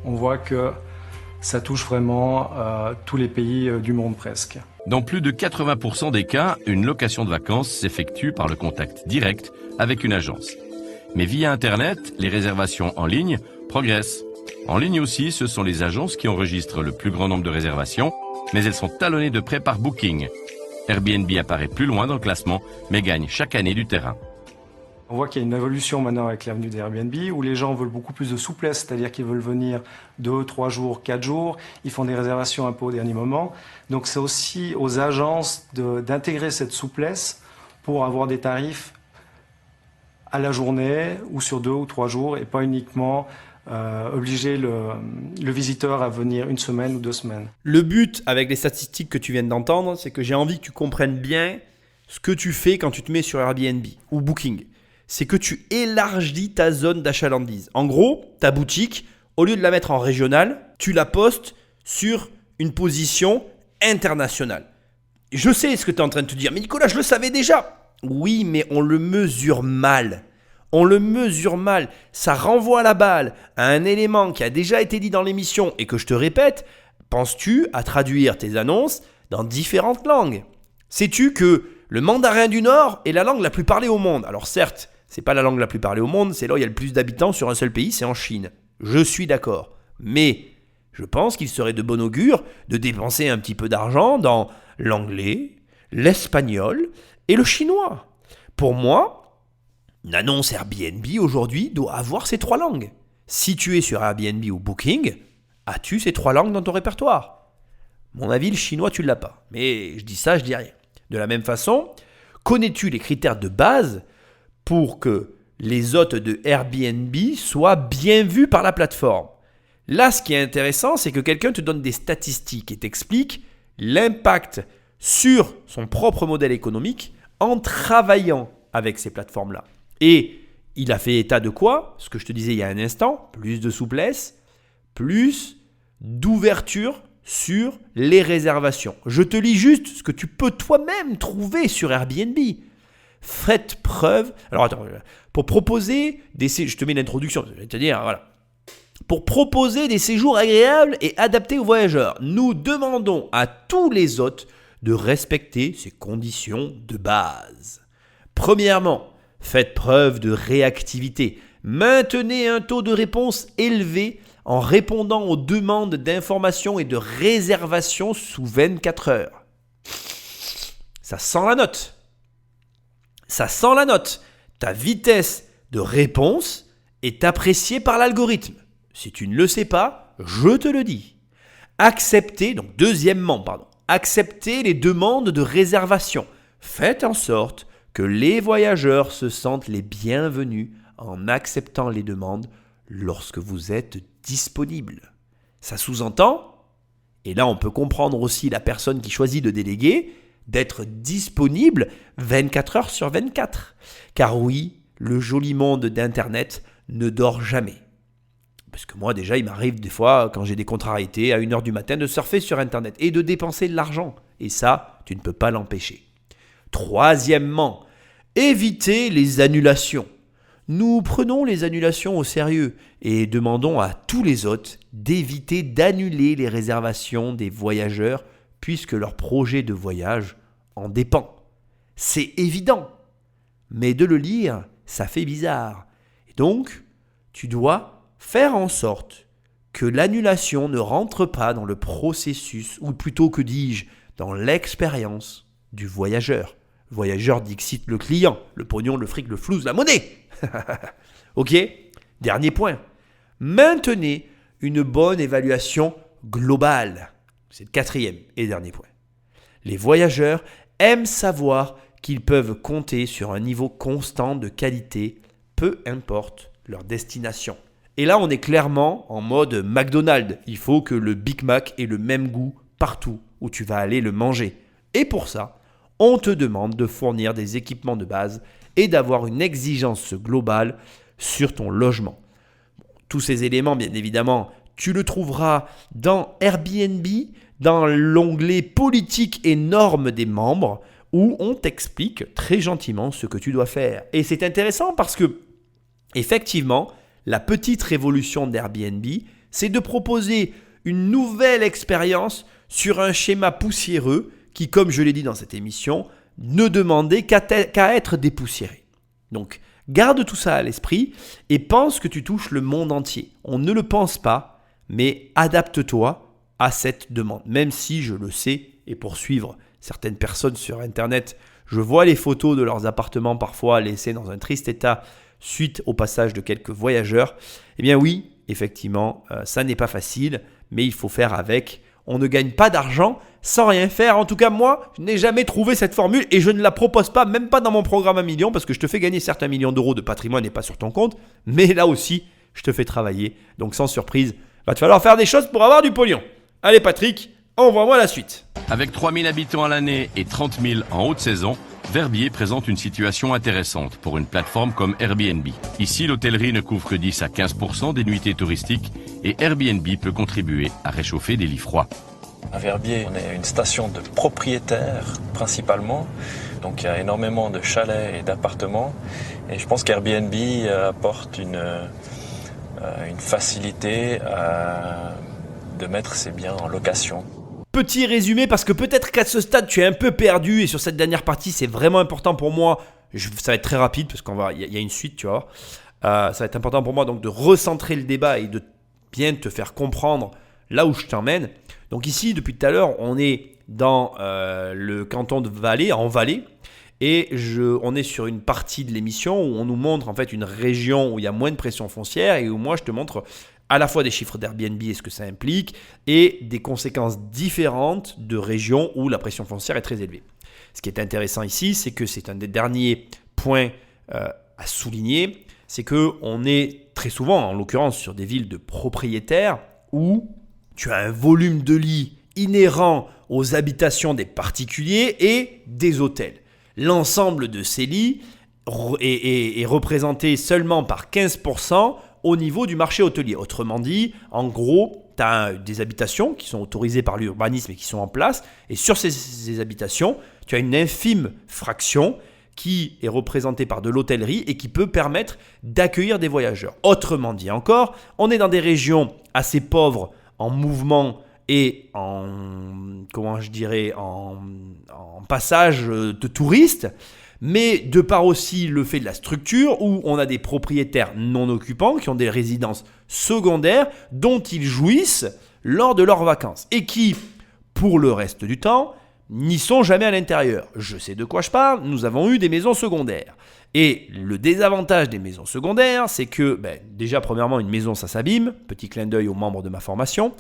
Speaker 20: on voit que ça touche vraiment tous les pays du monde presque.
Speaker 12: Dans plus de 80% des cas, une location de vacances s'effectue par le contact direct avec une agence. Mais via Internet, les réservations en ligne progressent. En ligne aussi, ce sont les agences qui enregistrent le plus grand nombre de réservations, mais elles sont talonnées de près par Booking. Airbnb apparaît plus loin dans le classement, mais gagne chaque année du terrain.
Speaker 20: On voit qu'il y a une évolution maintenant avec l'avenue d'Airbnb où les gens veulent beaucoup plus de souplesse, c'est-à-dire qu'ils veulent venir 2, 3 jours, 4 jours, ils font des réservations un peu au dernier moment. Donc c'est aussi aux agences d'intégrer cette souplesse pour avoir des tarifs à la journée ou sur 2 ou 3 jours et pas uniquement obliger le visiteur à venir 1 semaine ou 2 semaines.
Speaker 1: Le but avec les statistiques que tu viens d'entendre, c'est que j'ai envie que tu comprennes bien ce que tu fais quand tu te mets sur Airbnb ou Booking. C'est que tu élargis ta zone d'achalandise. En gros, ta boutique, au lieu de la mettre en régional, tu la postes sur une position internationale. Je sais ce que tu es en train de te dire, mais Nicolas, je le savais déjà. Oui, mais on le mesure mal. On le mesure mal. Ça renvoie la balle à un élément qui a déjà été dit dans l'émission et que je te répète. Penses-tu à traduire tes annonces dans différentes langues ? Sais-tu que le mandarin du Nord est la langue la plus parlée au monde ? Alors certes, c'est pas la langue la plus parlée au monde, c'est là où il y a le plus d'habitants sur un seul pays, c'est en Chine. Je suis d'accord. Mais je pense qu'il serait de bon augure de dépenser un petit peu d'argent dans l'anglais, l'espagnol et le chinois. Pour moi, une annonce Airbnb aujourd'hui doit avoir ces 3 langues. Si tu es sur Airbnb ou Booking, as-tu ces 3 langues dans ton répertoire ? À mon avis, le chinois, tu ne l'as pas. Mais je dis ça, je dis rien. De la même façon, connais-tu les critères de base pour que les hôtes de Airbnb soient bien vus par la plateforme ? Là, ce qui est intéressant, c'est que quelqu'un te donne des statistiques et t'explique l'impact sur son propre modèle économique en travaillant avec ces plateformes-là. Et il a fait état de quoi ? Ce que je te disais il y a un instant, plus de souplesse, plus d'ouverture sur les réservations. Je te lis juste ce que tu peux toi-même trouver sur Airbnb. Faites preuve... Alors attends, pour proposer des... Je te mets l'introduction, c'est-à-dire, voilà. Pour proposer des séjours agréables et adaptés aux voyageurs, nous demandons à tous les hôtes de respecter ces conditions de base. Premièrement, faites preuve de réactivité. Maintenez un taux de réponse élevé en répondant aux demandes d'information et de réservation sous 24 heures. Ça sent la note. Ça sent la note. Ta vitesse de réponse est appréciée par l'algorithme. Si tu ne le sais pas, je te le dis. Acceptez les demandes de réservation. Faites en sorte que les voyageurs se sentent les bienvenus en acceptant les demandes lorsque vous êtes disponible. Ça sous-entend, et là on peut comprendre aussi la personne qui choisit de déléguer, d'être disponible 24 heures sur 24. Car oui, le joli monde d'Internet ne dort jamais. Parce que moi déjà, il m'arrive des fois, quand j'ai des contrariétés, à 1h du matin, de surfer sur Internet et de dépenser de l'argent. Et ça, tu ne peux pas l'empêcher. Troisièmement, évitez les annulations. Nous prenons les annulations au sérieux et demandons à tous les hôtes d'éviter d'annuler les réservations des voyageurs puisque leur projet de voyage en dépend. C'est évident, mais de le lire, ça fait bizarre. Et donc, tu dois faire en sorte que l'annulation ne rentre pas dans le processus, ou plutôt que dis-je, dans l'expérience du voyageur. Le voyageur dixit le client, le pognon, le fric, le flouze, la monnaie. Ok ? Dernier point. Maintenez une bonne évaluation globale. C'est le 4e et dernier point. Les voyageurs aiment savoir qu'ils peuvent compter sur un niveau constant de qualité, peu importe leur destination. Et là, on est clairement en mode McDonald's. Il faut que le Big Mac ait le même goût partout où tu vas aller le manger. Et pour ça, on te demande de fournir des équipements de base et d'avoir une exigence globale sur ton logement. Tous ces éléments, bien évidemment, tu le trouveras dans Airbnb, dans l'onglet politique et normes des membres, où on t'explique très gentiment ce que tu dois faire. Et c'est intéressant parce que, effectivement, la petite révolution d'Airbnb, c'est de proposer une nouvelle expérience sur un schéma poussiéreux qui, comme je l'ai dit dans cette émission, ne demandait qu'à être dépoussiéré. Donc, garde tout ça à l'esprit et pense que tu touches le monde entier. On ne le pense pas, mais adapte-toi à cette demande. Même si je le sais, et pour suivre certaines personnes sur Internet, je vois les photos de leurs appartements parfois laissés dans un triste état suite au passage de quelques voyageurs. Eh bien oui, effectivement, ça n'est pas facile, mais il faut faire avec. On ne gagne pas d'argent sans rien faire. En tout cas, moi, je n'ai jamais trouvé cette formule et je ne la propose pas, même pas dans mon programme 1 million, parce que je te fais gagner certains millions d'euros de patrimoine et pas sur ton compte. Mais là aussi, je te fais travailler. Donc sans surprise, va te falloir faire des choses pour avoir du pognon. Allez Patrick, envoie-moi la suite.
Speaker 12: Avec 3000 habitants à l'année et 30 000 en haute saison, Verbier présente une situation intéressante pour une plateforme comme Airbnb. Ici, l'hôtellerie ne couvre que 10 à 15% des nuitées touristiques et Airbnb peut contribuer à réchauffer des lits froids.
Speaker 21: À Verbier, on est une station de propriétaires principalement, donc il y a énormément de chalets et d'appartements et je pense qu'Airbnb apporte une facilité de mettre ses biens en location.
Speaker 1: Petit résumé, parce que peut-être qu'à ce stade tu es un peu perdu et sur cette dernière partie c'est vraiment important pour moi, ça va être très rapide parce qu'il y a une suite, tu vois. Ça va être important pour moi donc de recentrer le débat et de bien te faire comprendre là où je t'emmène. Donc ici, depuis tout à l'heure, on est dans le canton de Valais, en Valais, et on est sur une partie de l'émission où on nous montre en fait une région où il y a moins de pression foncière et où moi je te montre à la fois des chiffres d'Airbnb et ce que ça implique et des conséquences différentes de régions où la pression foncière est très élevée. Ce qui est intéressant ici, c'est que c'est un des derniers points à souligner, c'est qu'on est très souvent, en l'occurrence sur des villes de propriétaires où tu as un volume de lits inhérent aux habitations des particuliers et des hôtels. L'ensemble de ces lits est représenté seulement par 15% au niveau du marché hôtelier. Autrement dit, en gros, tu as des habitations qui sont autorisées par l'urbanisme et qui sont en place. Et sur ces habitations, tu as une infime fraction qui est représentée par de l'hôtellerie et qui peut permettre d'accueillir des voyageurs. Autrement dit encore, on est dans des régions assez pauvres en mouvement et en passage de touristes, mais de par aussi le fait de la structure où on a des propriétaires non occupants qui ont des résidences secondaires dont ils jouissent lors de leurs vacances et qui, pour le reste du temps, n'y sont jamais à l'intérieur. Je sais de quoi je parle, nous avons eu des maisons secondaires. Et le désavantage des maisons secondaires, c'est que, déjà, premièrement, une maison, ça s'abîme, petit clin d'œil aux membres de ma formation,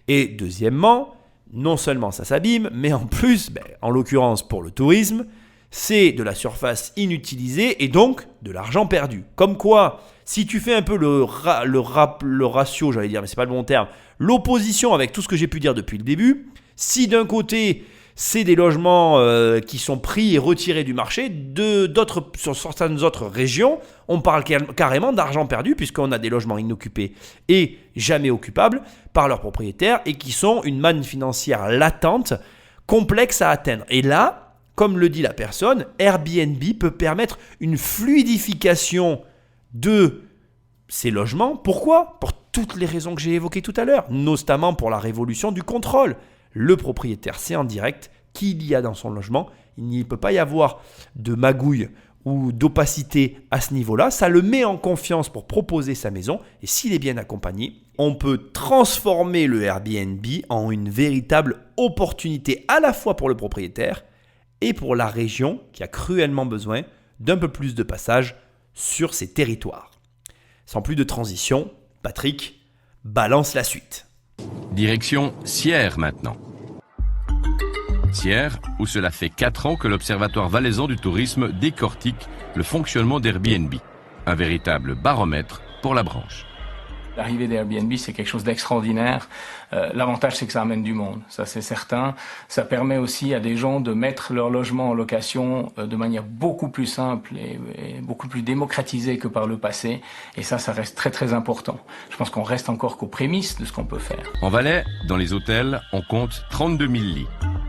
Speaker 1: et deuxièmement, non seulement ça s'abîme, mais en plus, en l'occurrence pour le tourisme, c'est de la surface inutilisée et donc de l'argent perdu. Comme quoi, si tu fais un peu le ratio, j'allais dire, mais c'est pas le bon terme, l'opposition avec tout ce que j'ai pu dire depuis le début, si d'un côté, c'est des logements qui sont pris et retirés du marché, sur certaines autres régions, on parle carrément d'argent perdu puisqu'on a des logements inoccupés et jamais occupables par leurs propriétaires et qui sont une manne financière latente, complexe à atteindre. Et là, comme le dit la personne, Airbnb peut permettre une fluidification de ces logements. Pourquoi ? Pour toutes les raisons que j'ai évoquées tout à l'heure, notamment pour la révolution du contrôle. Le propriétaire sait en direct qu'il y a dans son logement. Il ne peut pas y avoir de magouille ou d'opacité à ce niveau-là. Ça le met en confiance pour proposer sa maison. Et s'il est bien accompagné, on peut transformer le Airbnb en une véritable opportunité à la fois pour le propriétaire et pour la région qui a cruellement besoin d'un peu plus de passage sur ces territoires. Sans plus de transition, Patrick, balance la suite.
Speaker 12: Direction Sierre maintenant. Tiers, où cela fait 4 ans que l'Observatoire valaisan du tourisme décortique le fonctionnement d'Airbnb. Un véritable baromètre pour la branche.
Speaker 3: L'arrivée d'Airbnb, c'est quelque chose d'extraordinaire. L'avantage, c'est que ça amène du monde, ça c'est certain. Ça permet aussi à des gens de mettre leur logement en location de manière beaucoup plus simple et beaucoup plus démocratisée que par le passé. Et ça reste très très important. Je pense qu'on reste encore qu'aux prémices de ce qu'on peut faire.
Speaker 12: En Valais, dans les hôtels, on compte 32 000 lits.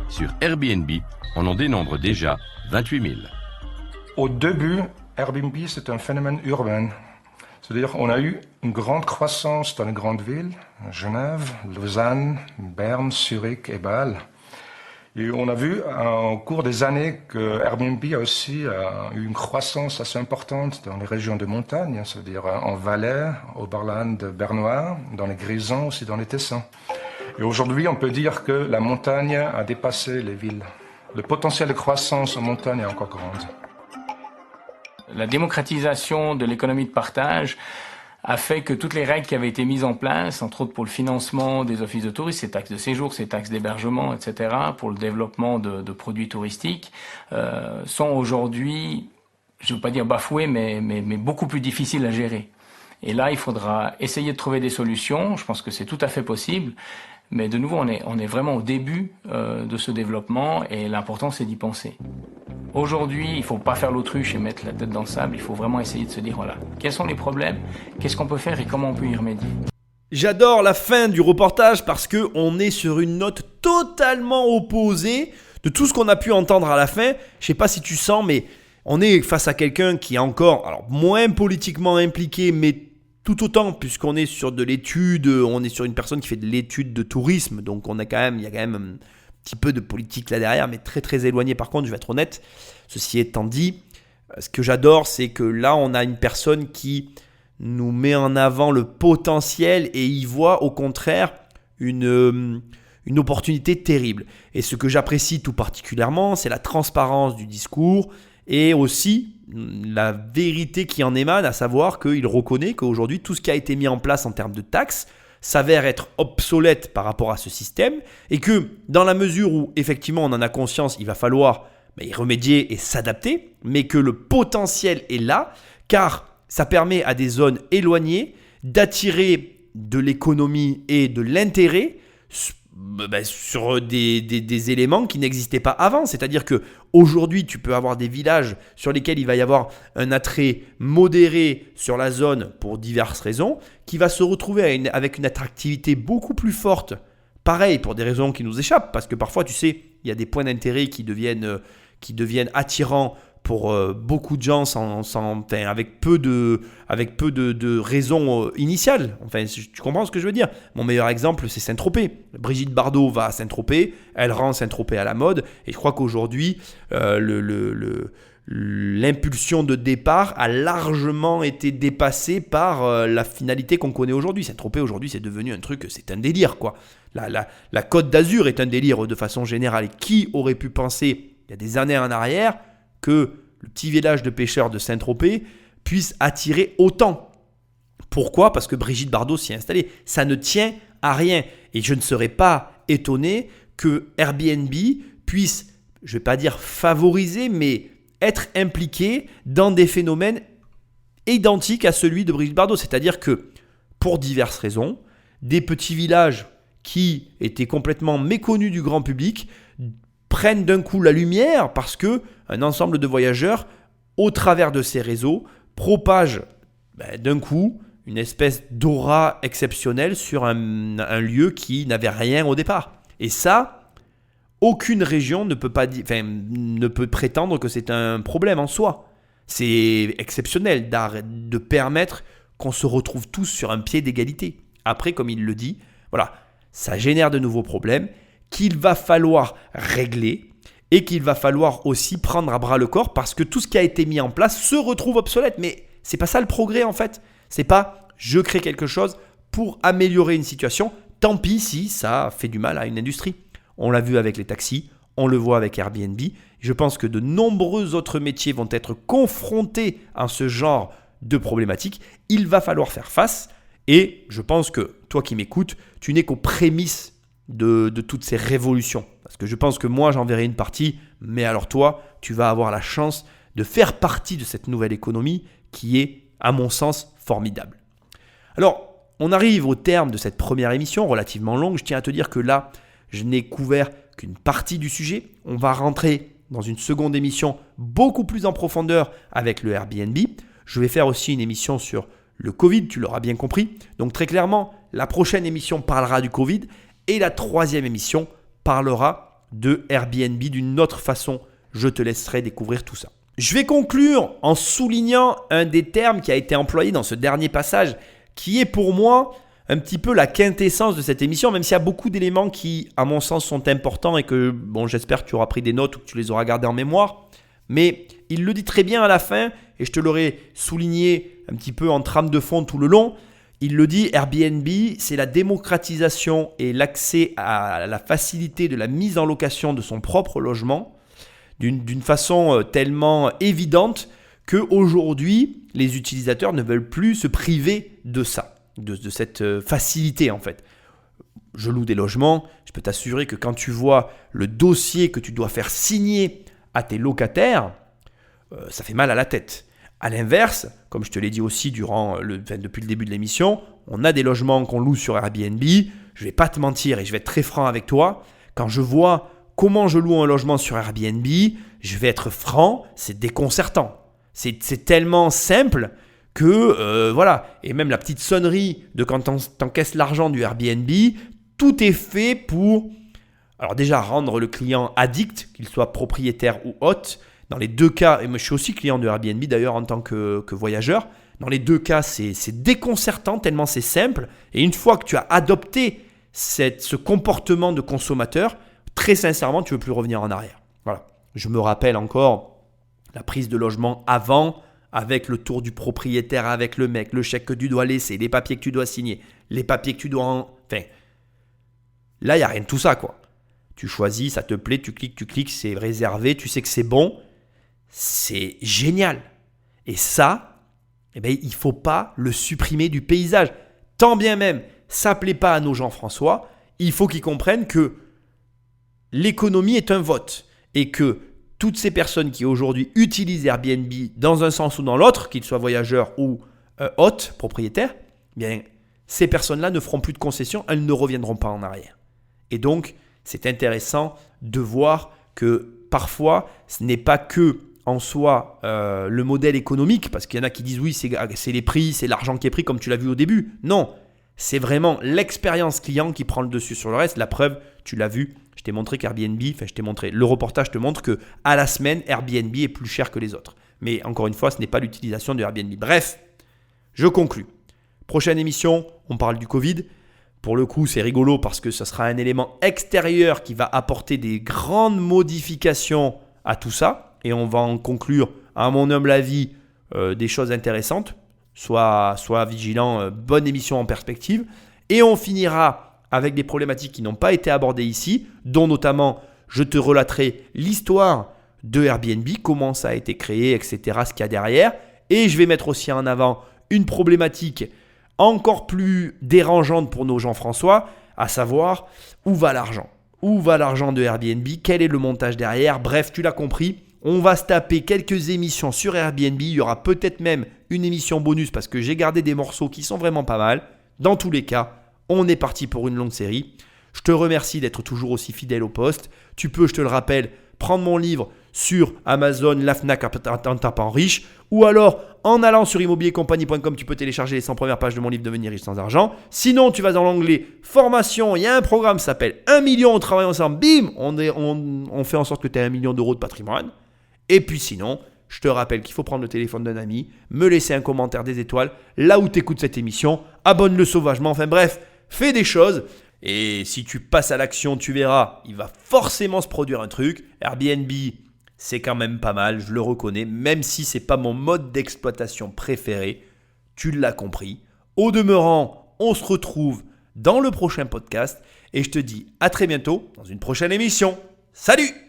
Speaker 12: Sur Airbnb, on en dénombre déjà 28 000.
Speaker 22: Au début, Airbnb, c'est un phénomène urbain. C'est-à-dire qu'on a eu une grande croissance dans les grandes villes, Genève, Lausanne, Berne, Zurich et Bâle. Et on a vu au cours des années que Airbnb a aussi eu une croissance assez importante dans les régions de montagne, c'est-à-dire en Valais, au Oberland bernois, dans les Grisons, aussi dans les Tessins. Et aujourd'hui, on peut dire que la montagne a dépassé les villes. Le potentiel de croissance en montagne est encore grand.
Speaker 3: La démocratisation de l'économie de partage a fait que toutes les règles qui avaient été mises en place, entre autres pour le financement des offices de tourisme, ces taxes de séjour, ces taxes d'hébergement, etc., pour le développement de produits touristiques, sont aujourd'hui, je ne veux pas dire bafouées, mais beaucoup plus difficiles à gérer. Et là, il faudra essayer de trouver des solutions. Je pense que c'est tout à fait possible. Mais de nouveau, on est vraiment au début de ce développement et l'important, c'est d'y penser. Aujourd'hui, il ne faut pas faire l'autruche et mettre la tête dans le sable. Il faut vraiment essayer de se dire, voilà, quels sont les problèmes, qu'est-ce qu'on peut faire et comment on peut y remédier.
Speaker 1: J'adore la fin du reportage parce qu'on est sur une note totalement opposée de tout ce qu'on a pu entendre à la fin. Je ne sais pas si tu sens, mais on est face à quelqu'un qui est encore moins politiquement impliqué, mais tout autant, puisqu'on est sur de l'étude, on est sur une personne qui fait de l'étude de tourisme, donc il y a quand même un petit peu de politique là derrière, mais très très éloigné par contre, je vais être honnête. Ceci étant dit, ce que j'adore, c'est que là on a une personne qui nous met en avant le potentiel et y voit au contraire une opportunité terrible. Et ce que j'apprécie tout particulièrement, c'est la transparence du discours et aussi la vérité qui en émane, à savoir qu'il reconnaît qu'aujourd'hui, tout ce qui a été mis en place en termes de taxes s'avère être obsolète par rapport à ce système et que dans la mesure où effectivement on en a conscience, il va falloir y remédier et s'adapter, mais que le potentiel est là car ça permet à des zones éloignées d'attirer de l'économie et de l'intérêt sur des éléments qui n'existaient pas avant. C'est-à-dire qu'aujourd'hui, tu peux avoir des villages sur lesquels il va y avoir un attrait modéré sur la zone pour diverses raisons, qui va se retrouver avec une attractivité beaucoup plus forte. Pareil, pour des raisons qui nous échappent, parce que parfois, tu sais, il y a des points d'intérêt qui deviennent attirants pour beaucoup de gens avec peu de raisons initiales. Enfin, tu comprends ce que je veux dire. Mon meilleur exemple, c'est Saint-Tropez. Brigitte Bardot va à Saint-Tropez, elle rend Saint-Tropez à la mode, et je crois qu'aujourd'hui, l'impulsion de départ a largement été dépassée par la finalité qu'on connaît aujourd'hui. Saint-Tropez, aujourd'hui, c'est devenu un truc, c'est un délire, quoi. La Côte d'Azur est un délire de façon générale. Et qui aurait pu penser, il y a des années en arrière, que le petit village de pêcheurs de Saint-Tropez puisse attirer autant. Pourquoi ? Parce que Brigitte Bardot s'y est installée. Ça ne tient à rien. Et je ne serais pas étonné que Airbnb puisse, je ne vais pas dire favoriser, mais être impliqué dans des phénomènes identiques à celui de Brigitte Bardot. C'est-à-dire que, pour diverses raisons, des petits villages qui étaient complètement méconnus du grand public prennent d'un coup la lumière parce que un ensemble de voyageurs, au travers de ces réseaux, propagent d'un coup une espèce d'aura exceptionnelle sur un lieu qui n'avait rien au départ. Et ça, aucune région ne peut prétendre que c'est un problème en soi. C'est exceptionnel de permettre qu'on se retrouve tous sur un pied d'égalité. Après, comme il le dit, voilà, ça génère de nouveaux problèmes qu'il va falloir régler et qu'il va falloir aussi prendre à bras le corps parce que tout ce qui a été mis en place se retrouve obsolète. Mais c'est pas ça le progrès en fait. C'est pas je crée quelque chose pour améliorer une situation. Tant pis si ça fait du mal à une industrie. On l'a vu avec les taxis, on le voit avec Airbnb. Je pense que de nombreux autres métiers vont être confrontés à ce genre de problématiques. Il va falloir faire face et je pense que toi qui m'écoutes, tu n'es qu'aux prémices de toutes ces révolutions. Parce que je pense que moi, j'enverrai une partie, mais alors toi, tu vas avoir la chance de faire partie de cette nouvelle économie qui est, à mon sens, formidable. Alors, on arrive au terme de cette première émission relativement longue. Je tiens à te dire que là, je n'ai couvert qu'une partie du sujet. On va rentrer dans une seconde émission beaucoup plus en profondeur avec le Airbnb. Je vais faire aussi une émission sur le Covid, tu l'auras bien compris. Donc très clairement, la prochaine émission parlera du Covid et la troisième émission parlera de Airbnb d'une autre façon. Je te laisserai découvrir tout ça. Je vais conclure en soulignant un des termes qui a été employé dans ce dernier passage, qui est pour moi un petit peu la quintessence de cette émission, même s'il y a beaucoup d'éléments qui, à mon sens, sont importants et que, bon, j'espère que tu auras pris des notes ou que tu les auras gardés en mémoire. Mais il le dit très bien à la fin, et je te l'aurais souligné un petit peu en trame de fond tout le long. Il le dit, Airbnb, c'est la démocratisation et l'accès à la facilité de la mise en location de son propre logement d'une façon tellement évidente qu'aujourd'hui, les utilisateurs ne veulent plus se priver de ça, de cette facilité en fait. Je loue des logements, je peux t'assurer que quand tu vois le dossier que tu dois faire signer à tes locataires, ça fait mal à la tête. A l'inverse, comme je te l'ai dit aussi depuis le début de l'émission, on a des logements qu'on loue sur Airbnb. Je ne vais pas te mentir et je vais être très franc avec toi. Quand je vois comment je loue un logement sur Airbnb, je vais être franc, c'est déconcertant. C'est tellement simple que voilà. Et même la petite sonnerie de quand t'encaisses l'argent du Airbnb, tout est fait pour, alors déjà rendre le client addict, qu'il soit propriétaire ou hôte. Dans les deux cas, et moi je suis aussi client de Airbnb d'ailleurs en tant que voyageur, dans les deux cas c'est déconcertant tellement c'est simple. Et une fois que tu as adopté ce comportement de consommateur, très sincèrement tu ne veux plus revenir en arrière. Voilà. Je me rappelle encore la prise de logement avant, avec le tour du propriétaire, avec le mec, le chèque que tu dois laisser, les papiers que tu dois signer, les papiers que tu dois... Enfin, là il n'y a rien de tout ça quoi. Tu choisis, ça te plaît, tu cliques, c'est réservé, tu sais que c'est bon. C'est génial. Et ça, il ne faut pas le supprimer du paysage. Tant bien même, ça ne plaît pas à nos Jean-François, il faut qu'ils comprennent que l'économie est un vote et que toutes ces personnes qui aujourd'hui utilisent Airbnb dans un sens ou dans l'autre, qu'ils soient voyageurs ou hôtes, propriétaires, bien, ces personnes-là ne feront plus de concessions, elles ne reviendront pas en arrière. Et donc, c'est intéressant de voir que parfois, ce n'est pas que en soi le modèle économique, parce qu'il y en a qui disent oui, c'est les prix, c'est l'argent qui est pris comme tu l'as vu au début. Non, c'est vraiment l'expérience client qui prend le dessus sur le reste. La preuve, tu l'as vu, je t'ai montré qu'Airbnb, le reportage te montre qu'à la semaine, Airbnb est plus cher que les autres. Mais encore une fois, ce n'est pas l'utilisation de Airbnb. Bref, je conclus. Prochaine émission, on parle du Covid. Pour le coup, c'est rigolo parce que ce sera un élément extérieur qui va apporter des grandes modifications à tout ça. Et on va en conclure, à mon humble avis, des choses intéressantes. Sois vigilant, bonne émission en perspective. Et on finira avec des problématiques qui n'ont pas été abordées ici, dont notamment, je te relaterai l'histoire de Airbnb, comment ça a été créé, etc., ce qu'il y a derrière. Et je vais mettre aussi en avant une problématique encore plus dérangeante pour nos Jean-François, à savoir où va l'argent. Où va l'argent de Airbnb? Quel est le montage derrière? Bref, tu l'as compris. On va se taper quelques émissions sur Airbnb. Il y aura peut-être même une émission bonus parce que j'ai gardé des morceaux qui sont vraiment pas mal. Dans tous les cas, on est parti pour une longue série. Je te remercie d'être toujours aussi fidèle au poste. Tu peux, je te le rappelle, prendre mon livre sur Amazon, la Fnac en tapant riche, ou alors en allant sur immobiliercompagnie.com, tu peux télécharger les 100 premières pages de mon livre Devenir riche sans argent. Sinon, tu vas dans l'onglet formation, il y a un programme qui s'appelle 1 million, on travaille ensemble, bim, on fait en sorte que tu aies 1 million d'euros de patrimoine. Et puis sinon, je te rappelle qu'il faut prendre le téléphone d'un ami, me laisser un commentaire, des étoiles, là où tu écoutes cette émission, abonne-le sauvagement, enfin bref, fais des choses. Et si tu passes à l'action, tu verras, il va forcément se produire un truc. Airbnb, c'est quand même pas mal, je le reconnais, même si ce n'est pas mon mode d'exploitation préféré. Tu l'as compris. Au demeurant, on se retrouve dans le prochain podcast et je te dis à très bientôt dans une prochaine émission. Salut!